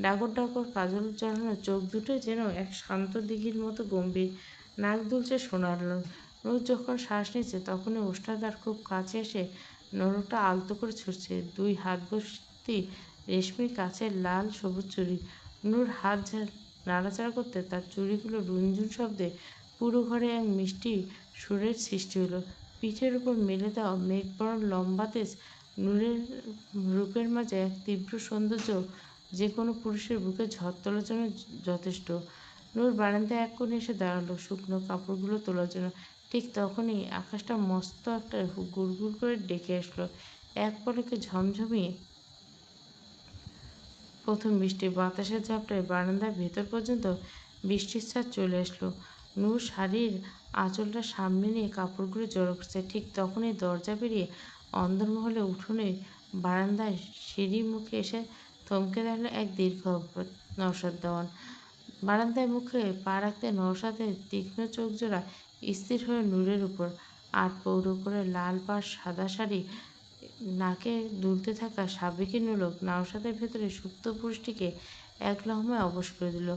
S1: ডাগর ডাগর কাজল জড়ানো চোখ দুটো যেন এক শান্ত দিঘির মতো গম্ভীর, নাক দুলছে সোনার আলো। নূর যখন শ্বাস নিচ্ছে তখনই ওষ্ঠাদার খুব কাছে এসে নরকটা আলতো করে ছুটছে, দুই হাত ভর্তি রেশমি কাচের লাল সবুজ চুড়ি। নূর হাত নাড়াচাড়া করতে তার চুড়িগুলো রুনঝুন শব্দে পুরো ঘরে এক মিষ্টি সুরের সৃষ্টি হলো। পিঠের উপর মেলে দেওয়া মেঘবরণ লম্বা তেজ নূরের রূপের মাঝে এক তীব্র সৌন্দর্য, যে কোনো পুরুষের বুকে ঝড় তোলার জন্য যথেষ্ট। নূর বারান্দায় এক কোণে এসে দাঁড়ালো শুকনো কাপড়গুলো তোলার জন্য। ঠিক তখনই আকাশটা মস্ত একটা গুড়গুড় করে ডেকে আসলো। এক পলকে ঝমঝমিয়ে প্রথম বৃষ্টি বাতাসের ঝাপটায় বারান্দার ভেতর পর্যন্ত বৃষ্টির ছাট চলে আসলো। নূর শাড়ির আঁচলটা সামনে নিয়ে কাপড়গুলো জড়ো করছে। ঠিক তখনই দরজা পেরিয়ে অন্দরমহলে উঠোনে বারান্দায় সিঁড়ির মুখে এসে থমকে দাঁড়ালো এক দীর্ঘ অবরোধ। নওশাদ দেওয়ান। বারান্দায় মুখে পা রাখতে নওশাদের তীক্ষ্ণ চোখজোড়া স্থির হয়ে নূরের উপর। আটপৌরে করে লাল পাড় সাদা শাড়ি নাকে দুলতে থাকা সাবেকি নোলক নওশাদের ভেতরে সুপ্ত পুরুষটিকে এক লহমায় অবশ করে দিল।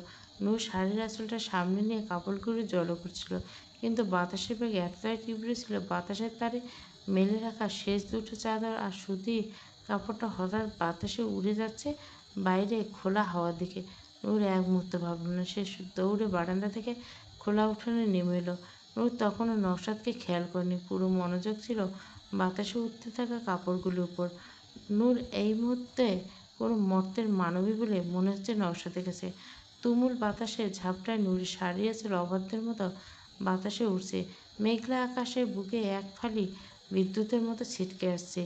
S1: নূর শাড়ির আঁচলটা সামনে নিয়ে কাপড়গুলো জড়ো করছিল, কিন্তু বাতাসের বেগ এতটাই তীব্র ছিল, বাতাসের তারে মেলে রাখা শেষ দুটো চাদর আর সুতির কাপড়টা হঠাৎ বাতাসে উড়ে যাচ্ছে বাইরে খোলা হাওয়ার দিকে। নূর এক মুহূর্ত ভাবল না, সে দৌড়ে বারান্দা থেকে খোলা উঠোনে নেমে এলো। নূর তখনও নওশাদকে খেয়াল করেনি, পুরো মনোযোগ ছিল বাতাসে উঠতে থাকা কাপড়গুলোর উপর। নূর এই মুহূর্তে কোনো মর্তের মানবী বলে মনে হচ্ছে নওশাদের কাছে। তুমুল বাতাসের ঝাপটায় নূরের শাড়ি আঁচল অবাধ্যের মতো বাতাসে উড়ছে। মেঘলা আকাশের বুকে এক ফালি বিদ্যুতের মতো ছিটকে আসছে।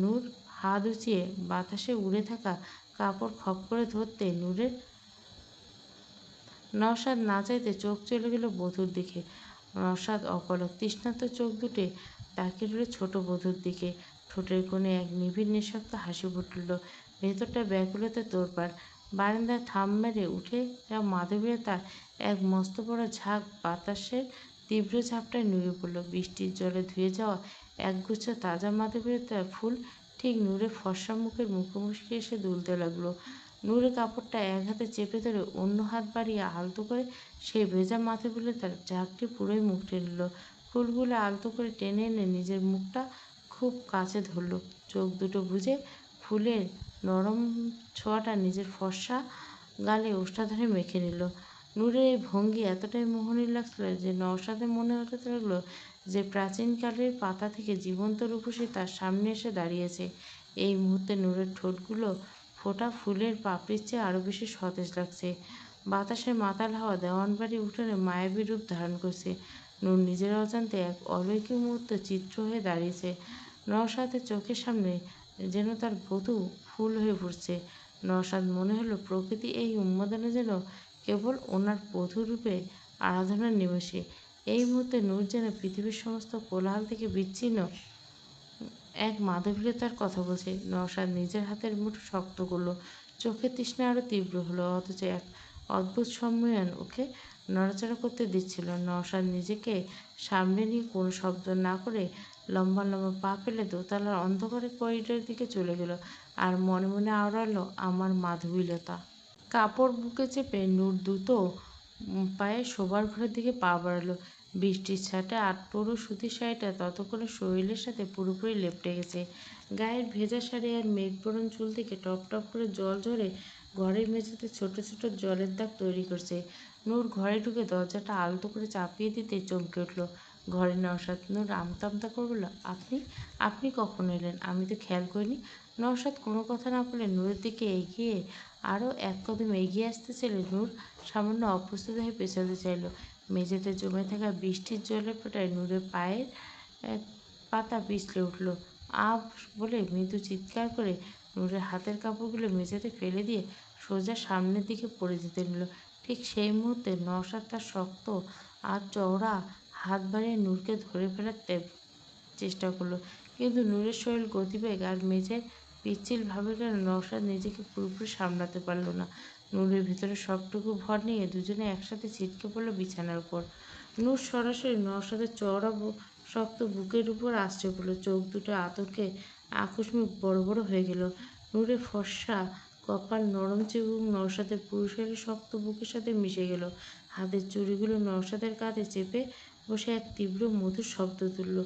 S1: নূর হাত উঁচিয়ে বাতাসে উড়ে থাকা কাপড় খপ করে ধরতে নওশাদ না চাইতে চোখ চলে গেল বধূর দিকে। নওশাদ অপলক তৃষ্ণার্ত চোখ দুটে তাকিয়ে রইল ছোট বধূর দিকে। ঠোঁটের কোণে এক নিবিড় নিঃশব্দ হাসি ফুটল, ভেতরটা ব্যাকুলতায় তোড়পাড়। বারান্দায় থাম মেরে উঠে যাওয়া মাধবীলতার এক মস্ত বড় ঝাঁক বাতাসের তীব্র ঝাপটায় নুয়ে পড়ল। বৃষ্টির জলে ধুয়ে যাওয়া একগুচ্ছ তাজা মাধবীলতার ফুল ঠিক নূরের ফর্সা মুখের মুখোমুখি এসে দুলতে লাগলো। নূরের কাপড়টা এক হাতে চেপে ধরে অন্য হাত বাড়িয়ে আলতো করে সেই ভেজা মাধবীলতার ঝাঁকটি পুরোই মুখ টেনে নিল। ফুলগুলো আলতো করে টেনে এনে নিজের মুখটা খুব কাছে ধরল, চোখ দুটো বুজে ফুলের নরম ছোঁয়াটা নিজের ফর্সা গালে ওষ্ঠাধরে মেখে নিল। নূরের এই ভঙ্গি এতটাই মোহনীয় লাগছিল যে নওশাদের মনে হতে লাগলো যে প্রাচীনকালের পাতা থেকে জীবন্ত রূপসী তার সামনে এসে দাঁড়িয়েছে। এই মুহূর্তে নূরের ঠোঁটগুলো ফোটা ফুলের পাপড়ির চেয়ে আরও বেশি সতেজ লাগছে। বাতাসের মাতাল হাওয়া দেওয়ানবাড়ির উঠোনে মায়াবী রূপ ধারণ করছে। নূর নিজের অজান্তে এক অলৌকিক মুহূর্ত চিত্র হয়ে দাঁড়িয়েছে। নওশাদের চোখের সামনে যেন তার বধূ ফুল হয়ে ফুটছে। নওশাদ মনে হলো প্রকৃতি এই উন্মাদনা যেন কেবল ওনার বধূ রূপে আরাধনার নিবেশে। এই মুহূর্তে নূর যেন পৃথিবীর সমস্ত কোলাহল থেকে বিচ্ছিন্ন এক মাধবীলতার কথা বলছে। নওশাদ নিজের হাতের মুঠো শক্ত করলো, চোখের তৃষ্ণা আরো তীব্র হলো, অথচ এক অদ্ভুত সম্মিলন ওকে নড়াচড়া করতে দিচ্ছিল। নওশাদ নিজেকে সামনে নিয়ে কোনো শব্দ না করে লম্বা লম্বা পা ফেলে দোতলার অন্ধকারের করিডোরের দিকে চলে গেল, আর মনে মনে আওড়ালো, আমার মাধবীলতা। কাপড় বুকে চেপে নূর দ্রুত পায়ে শোবার ঘরের দিকে পা বাড়ালো। বৃষ্টির ছাঁটে আটপৌরে সুতির শাড়িটা ততক্ষণে শরীরের সাথে পুরোপুরি লেপ্টে গেছে। গায়ের ভেজা শাড়ি আর মেঘবরণ চুল থেকে টপ টপ করে জল ঝরে ঘরের মেঝেতে ছোট ছোট জলের দাগ তৈরি করছে। নূর ঘরে ঢুকে দরজাটা আলতো করে চাপিয়ে দিতে চমকে উঠল। ঘরে নওশাদ। নূর আমতা আমতা করে বলল, আপনি আপনি কখন এলেন? আমি তো খেয়াল করিনি। নওশাদ কোনো কথা না বলে নূরের দিকে এগিয়ে আরও এক কদম এগিয়ে আসতে চাইলে নূর সামান্য অপ্রস্তুত হয়ে পেছাতে চাইল। মেঝেতে জমে থাকা বৃষ্টির জলের ফোঁটায় নূরের পায়ের পাতা পিছলে উঠল। আব বলে মৃদু চিৎকার করে নূরের হাতের কাপড়গুলো মেঝেতে ফেলে দিয়ে সোজা সামনের দিকে পড়ে যেতে নিল। ঠিক সেই মুহূর্তে নওশাদ তার শক্ত আর চওড়া হাত বাড়িয়ে নূরকে ধরে ফেলার চেষ্টা করলো, কিন্তু নূরের শরীর গতিবেগ আর মেঝের পিচ্ছিল ভাবের কারণে নওশাদ নিজেকে পুরোপুরি সামলাতে পারল না। নূরের ভিতরে সবটুকু ভর নিয়ে দুজনে একসাথে ছিটকে পড়ল বিছানার উপর। নূর সরাসরি নওশাদের চওড়া শক্ত বুকের উপর আছড়ে পড়ল। চোখ দুটো আতঙ্কে আকস্মিক বড় বড় হয়ে গেল। নূরের ফর্সা কপাল নরম চিবুক নওশাদের পুরো শরীর শক্ত বুকের সাথে মিশে গেল। হাতের চুড়িগুলো নওশাদের কাঁধে চেপে বসে এক তীব্র মধুর শব্দ তুলল।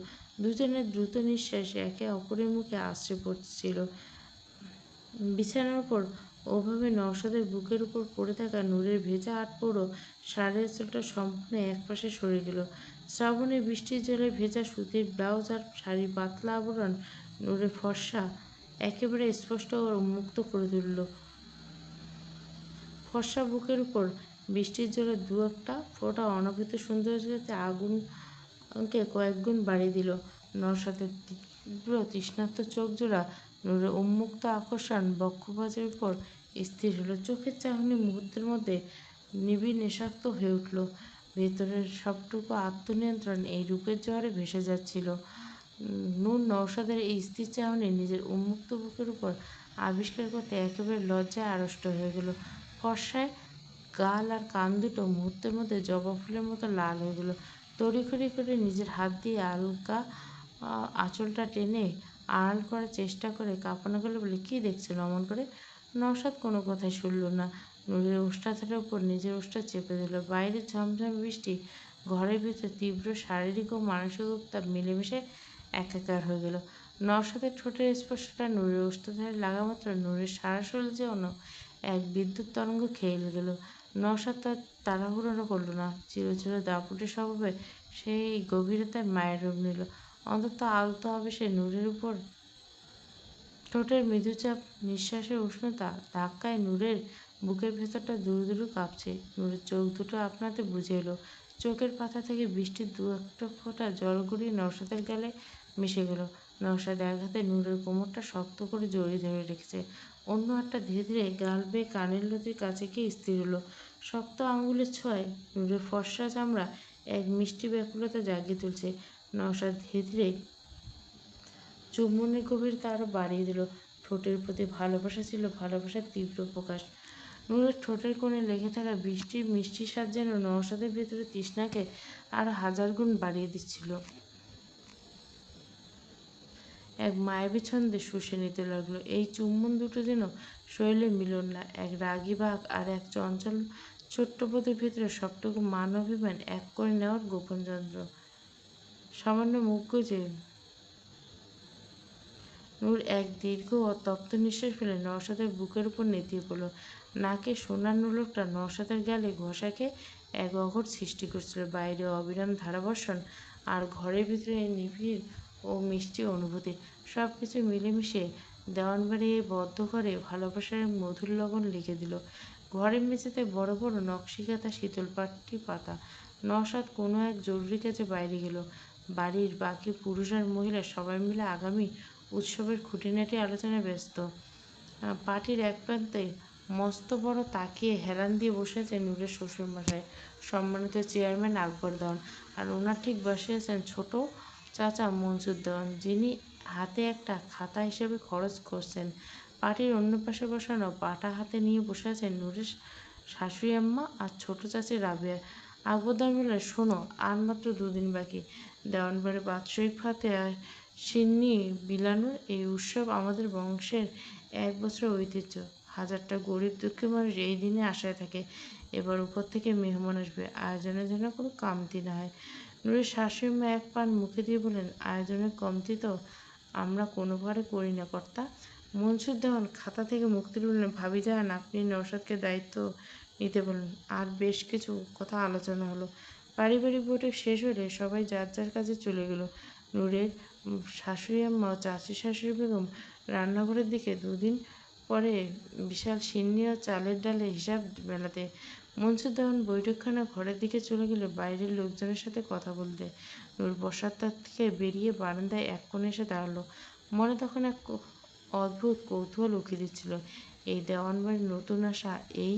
S1: দুজনের দ্রুত নিঃশ্বাস একে অপরের মুখে আছড়ে পড়ছিল। বিছানার উপর ওভাবে নওশাদের বুকের উপর পড়ে থাকা নূরের ভেজা আটপৌরো শাড়ির চুলটা সম্পূর্ণ একপাশে সরে গেল। শ্রাবণের বৃষ্টির জলে ভেজা সুতির ব্লাউজ আর শাড়ির পাতলা আবরণ নূরের ফর্সা একেবারে স্পষ্ট ও উন্মুক্ত করে তুলল। ফর্সা বুকের উপর বৃষ্টির জলে দু একটা ফোঁটা অনাবৃত সৌন্দর্যতে আগুনকে কয়েকগুণ বাড়িয়ে দিল। নওশাদের তীব্র তৃষ্ণার্ত চোখ জোড়া নূরের উন্মুক্ত আকর্ষণ বক্ষপঞ্জের উপর স্থির হলো। চোখের চাহনি মুহূর্তের মধ্যে নিবিড় নেশাক্ত হয়ে উঠল। ভেতরের সবটুকু আত্মনিয়ন্ত্রণ এই রূপের জোয়ারে ভেসে যাচ্ছিল। নূর নওশাদের এই স্থির চাহনি নিজের উন্মুক্ত বুকের উপর আবিষ্কার করতে একেবারে লজ্জায় আড়ষ্ট হয়ে গেল। ফর্সায় গাল আর কান দুটো মুহূর্তের মধ্যে জবা ফুলের মতো লাল হয়ে গেল। তড়িঘড়ি করে নিজের হাত দিয়ে আলগা আঁচলটা টেনে আড়াল করার চেষ্টা করে কাঁপানো গেলে বলে, কী দেখছেন অমন করে? নওশাদ কোনো কথাই শুনল না। নূরের ওষ্ঠাধরের উপর নিজের ওষ্ঠা চেপে দিল। বাইরে ঝমঝম বৃষ্টি, ঘরের ভিতর তীব্র শারীরিক ও মানসিক উত্তাপ মিলেমিশে একাকার হয়ে গেল। নওশাদের ঠোঁটের স্পর্শটা নূরের ওষ্ঠাধরে লাগামাত্র নূরের সারা শরীর যেন এক বিদ্যুৎ তরঙ্গ খেয়ে গেল। নওশাদ তার তাড়াহুড়ো করল না। চিরচির দাপুটে স্বভাবে সেই গভীরতায় মায়ের রূপ নিল। অন্তত আলতো আবেশে নূরের উপর ঠোঁটের মৃদুচাপ, নিঃশ্বাসের উষ্ণতা ধাক্কায় নূরের বুকের ভেতরটা দুরু দুরু কাঁপছে। নূরের চোখ দুটো আপনাতে বুজে এলো। চোখের পাতা থেকে বৃষ্টির দু একটা ফোঁটা জল গড়িয়ে নওশাদের গালে মিশে গেল। নওশাদ এক হাতে নূরের কোমরটা শক্ত করে জড়িয়ে ধরে রেখেছে, অন্য হাতটা ধীরে ধীরে গাল বেয়ে কানের লতির কাছে গিয়ে স্থির হলো। শক্ত আঙুলের ছোঁয়ায় নূরের ফর্সা চামড়া এক মিষ্টি ব্যাকুলতা জাগিয়ে তুলছে। নওশাদ ধীরে ধীরে চুম্বনের গভীরতা আরও বাড়িয়ে দিল। ঠোঁটের প্রতি ভালোবাসা ছিল ভালোবাসার তীব্র প্রকাশ। নূরের ঠোঁটের কোণে লেগে থাকা বৃষ্টির মিষ্টি স্বাদ যেন নওশাদের ভেতরে তৃষ্ণাকে আরও হাজার গুণ বাড়িয়ে দিচ্ছিল। এক মায়াবী ছন্দে শুষে নিতে লাগলো। এই চুম্বন দুটো যেন শরীরের মিলন না, এক রাগী বাঘ আর এক চঞ্চল ছোট্ট বধূর ভিতরে সবটুকু মান অভিমান এক করে নেওয়ার গোপন যন্ত্র। সামান্য মুখ গুজে নূর এক দীর্ঘ ও তপ্ত নিঃশ্বাস ফেলে নওশাদের বুকের উপর নেতিয়ে পড়ল। নাকে সোনার নোলকটা নওশাদের গালে ঘষা খেয়ে এক অঘোর সৃষ্টি করছিল। বাইরে অবিরাম ধারাবর্ষণ আর ঘরের ভিতরে নিবিড় ও মিষ্টি অনুভূতি, সব কিছু মিলেমিশে দেওয়ানবাড়ি এই বদ্ধ ঘরে ভালোবাসার এক মধুর লগন লিখে দিল। ঘরের মেঝেতে বড় বড় নকশিকাঁথা শীতল পাটি পাতা। নওশাদ কোনো এক জরুরি কাজে বাইরে গেল। বাড়ির বাকি পুরুষ আর মহিলা সবাই মিলে আগামী উৎসবের খুঁটিনাটি আলোচনায় ব্যস্ত। পার্টির এক প্রান্তে মস্ত বড় তাকিয়ে হেলান দিয়ে বসে আছেন নূরের শ্বশুরমশাই, সম্মানিত চেয়ারম্যান আকবর দেওয়ান, আর ওনার ঠিক বসে আছেন ছোট চাচা মনসুর দেওয়ান, যিনি হাতে একটা খাতা হিসেবে খরচ করছেন। পার্টির অন্য পাশে বসানো পাটা হাতে নিয়ে বসে আছেন নূরের শাশুড়ি আম্মা আর ছোট চাচি রাবেয়া। আকবর দেওয়ান বললেন, শোনো, আর মাত্র 2 দিন বাকি দেওয়ানবাড়ি বাৎসরিক ফাতে সিন্নি বিলানোর। এই উৎসব আমাদের বংশের 1 বছরের ঐতিহ্য। হাজারটা গরিব দুঃখী মানুষ এই দিনে আশায় থাকে এবার উপর থেকে মেহমান আসবে, আয়োজনের যেন কোনো কমতি না হয়। নূরের শাশুড়ি মা এক পান মুখে দিয়ে বললেন, আয়োজনের কমতি তো আমরা কোনো ঘরে করি না কর্তা। মনসুর দেওয়ান খাতা থেকে মুখ তুলে বললেন, ভাবিজান, আপনি নওশাদকে দায়িত্ব নিতে বললেন। আর বেশ কিছু কথা আলোচনা হলো। পারিবারিক বৈঠক শেষ হলে সবাই যার যার কাজে চলে গেল। নূরের শাশুড়ি আম্মা ও চাচি শাশুড়ি বেগম রান্নাঘরের দিকে। দুদিন পরে বিশাল সিন্নি ও চালের ডালের হিসাব মেলাতে মনসুর দেওয়ান বৈঠকখানা ঘরের দিকে চলে গেলে বাইরের লোকজনের সাথে কথা বলতে। নূর বসার তার থেকে বেরিয়ে বারান্দায় এক কোণে এসে দাঁড়ালো। মনে তখন এক অদ্ভুত কৌতূহল উকি দিচ্ছিল। এই দেওয়ানবাড়ির নতুন আসা এই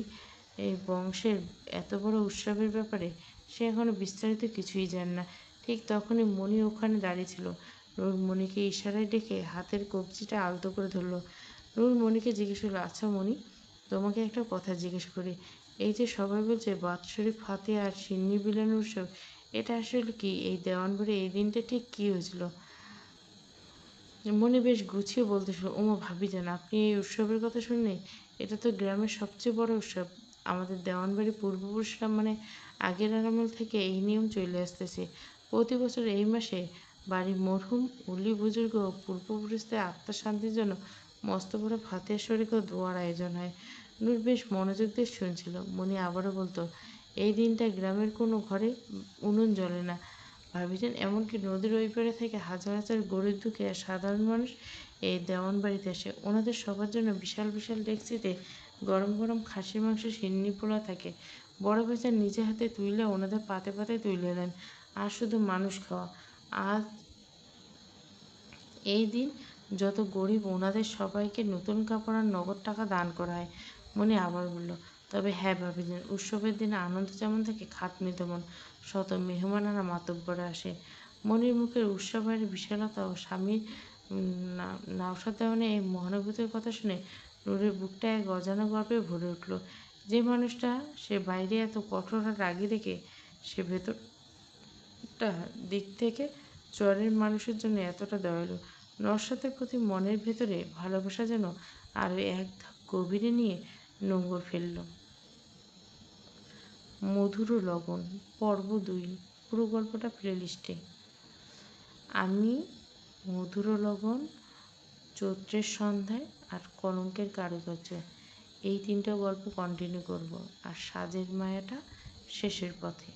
S1: এই বংশের এত বড় উৎসবের ব্যাপারে সে এখনো বিস্তারিত কিছুই জানে না। ঠিক তখনই মণি ওখানে দাঁড়িয়েছিল। নূর মণিকে ইশারায় ডেকে হাতের কবজিটা আলতো করে ধরল। নূর মণিকে জিজ্ঞেস করলো, আচ্ছা মণি, তোমাকে একটা কথা জিজ্ঞেস করি। এই যে সবাই বলছে বাৎসরিক ফাতে আর সিন্নি বিলানোর উৎসব, এটা আসলে কি? এই দেওয়ানবাড়ি এই দিনটা ঠিক কী হয়েছিল? মনে বেশ গুছিয়ে বলতে শুরু, ওমা ভাবিজান, আপনি এই উৎসবের কথা শুনলেন? এটা তো গ্রামের সবচেয়ে বড় উৎসব। আমাদের দেওয়ানবাড়ির পূর্বপুরুষরা আগের আমল থেকে এই নিয়ম চলে আসতেছে। প্রতি বছর এই মাসে বাড়ির মরহুম উলি বুজুর্গ ও পূর্বপুরুষদের আত্মার শান্তির জন্য মস্ত বড় ফাতেহা শরীক ও দোয়ার আয়োজন হয়। নূর বেশ মনোযোগ দিয়ে শুনছিল। মণি আবারও বলতো, এই দিনটা গ্রামের কোনো ঘরে উনুন জ্বলে না ভাবিজান, এমনকি নদীর ওই পারে থেকে হাজার হাজার গরিব দুঃখী আর সাধারণ মানুষ এই দেওয়ানবাড়িতে আসে। ওনাদের সবার জন্য বিশাল বিশাল ডেকচিতে গরম গরম খাসির মাংস সিন্নি পোড়া থাকে। বড় বেচার নিজে হাতে তুইলে ওনাদের পাতে পাতে তুলে দেন। আর শুধু মানুষ খাওয়া। আজ এই দিন যত গরিব ওনাদের সবাইকে নতুন কাপড় আর নগদ টাকা দান করা হয়। মনি আবার বলল, তবে হ্যাঁ ভাবিলেন, উৎসবের দিনে আনন্দ যেমন থাকে খাটনি তেমন। শত মেহমানেরা মাতব্বরে আসে। মনির মুখের উৎসবের বিশালতা ও স্বামীর নওশাদ দেওয়ানের এই মহানুভূতির কথা শুনে নূরের বুকটা এক অজানা গর্বে ভরে উঠল। যে মানুষটা সে বাইরে এত কঠোর আর রাগী দেখে, সে ভেতরটা দিক থেকে চরের মানুষের জন্য এতটা দয়ালু। নওশাদের প্রতি মনের ভেতরে ভালোবাসা যেন আরও এক ধাপ গভীরে নিয়ে নোঙর ফেলল। মধুর ও লগন পর্ব ২। পুরো গল্পটা প্লেলিস্টে। আমি, মধুর ও লগন, চৈত্রের সন্ধ্যায় আর কলঙ্কের কারুকার্য, এই তিনটা গল্প কন্টিনিউ করব। আর সাজের মায়াটা শেষের পথে।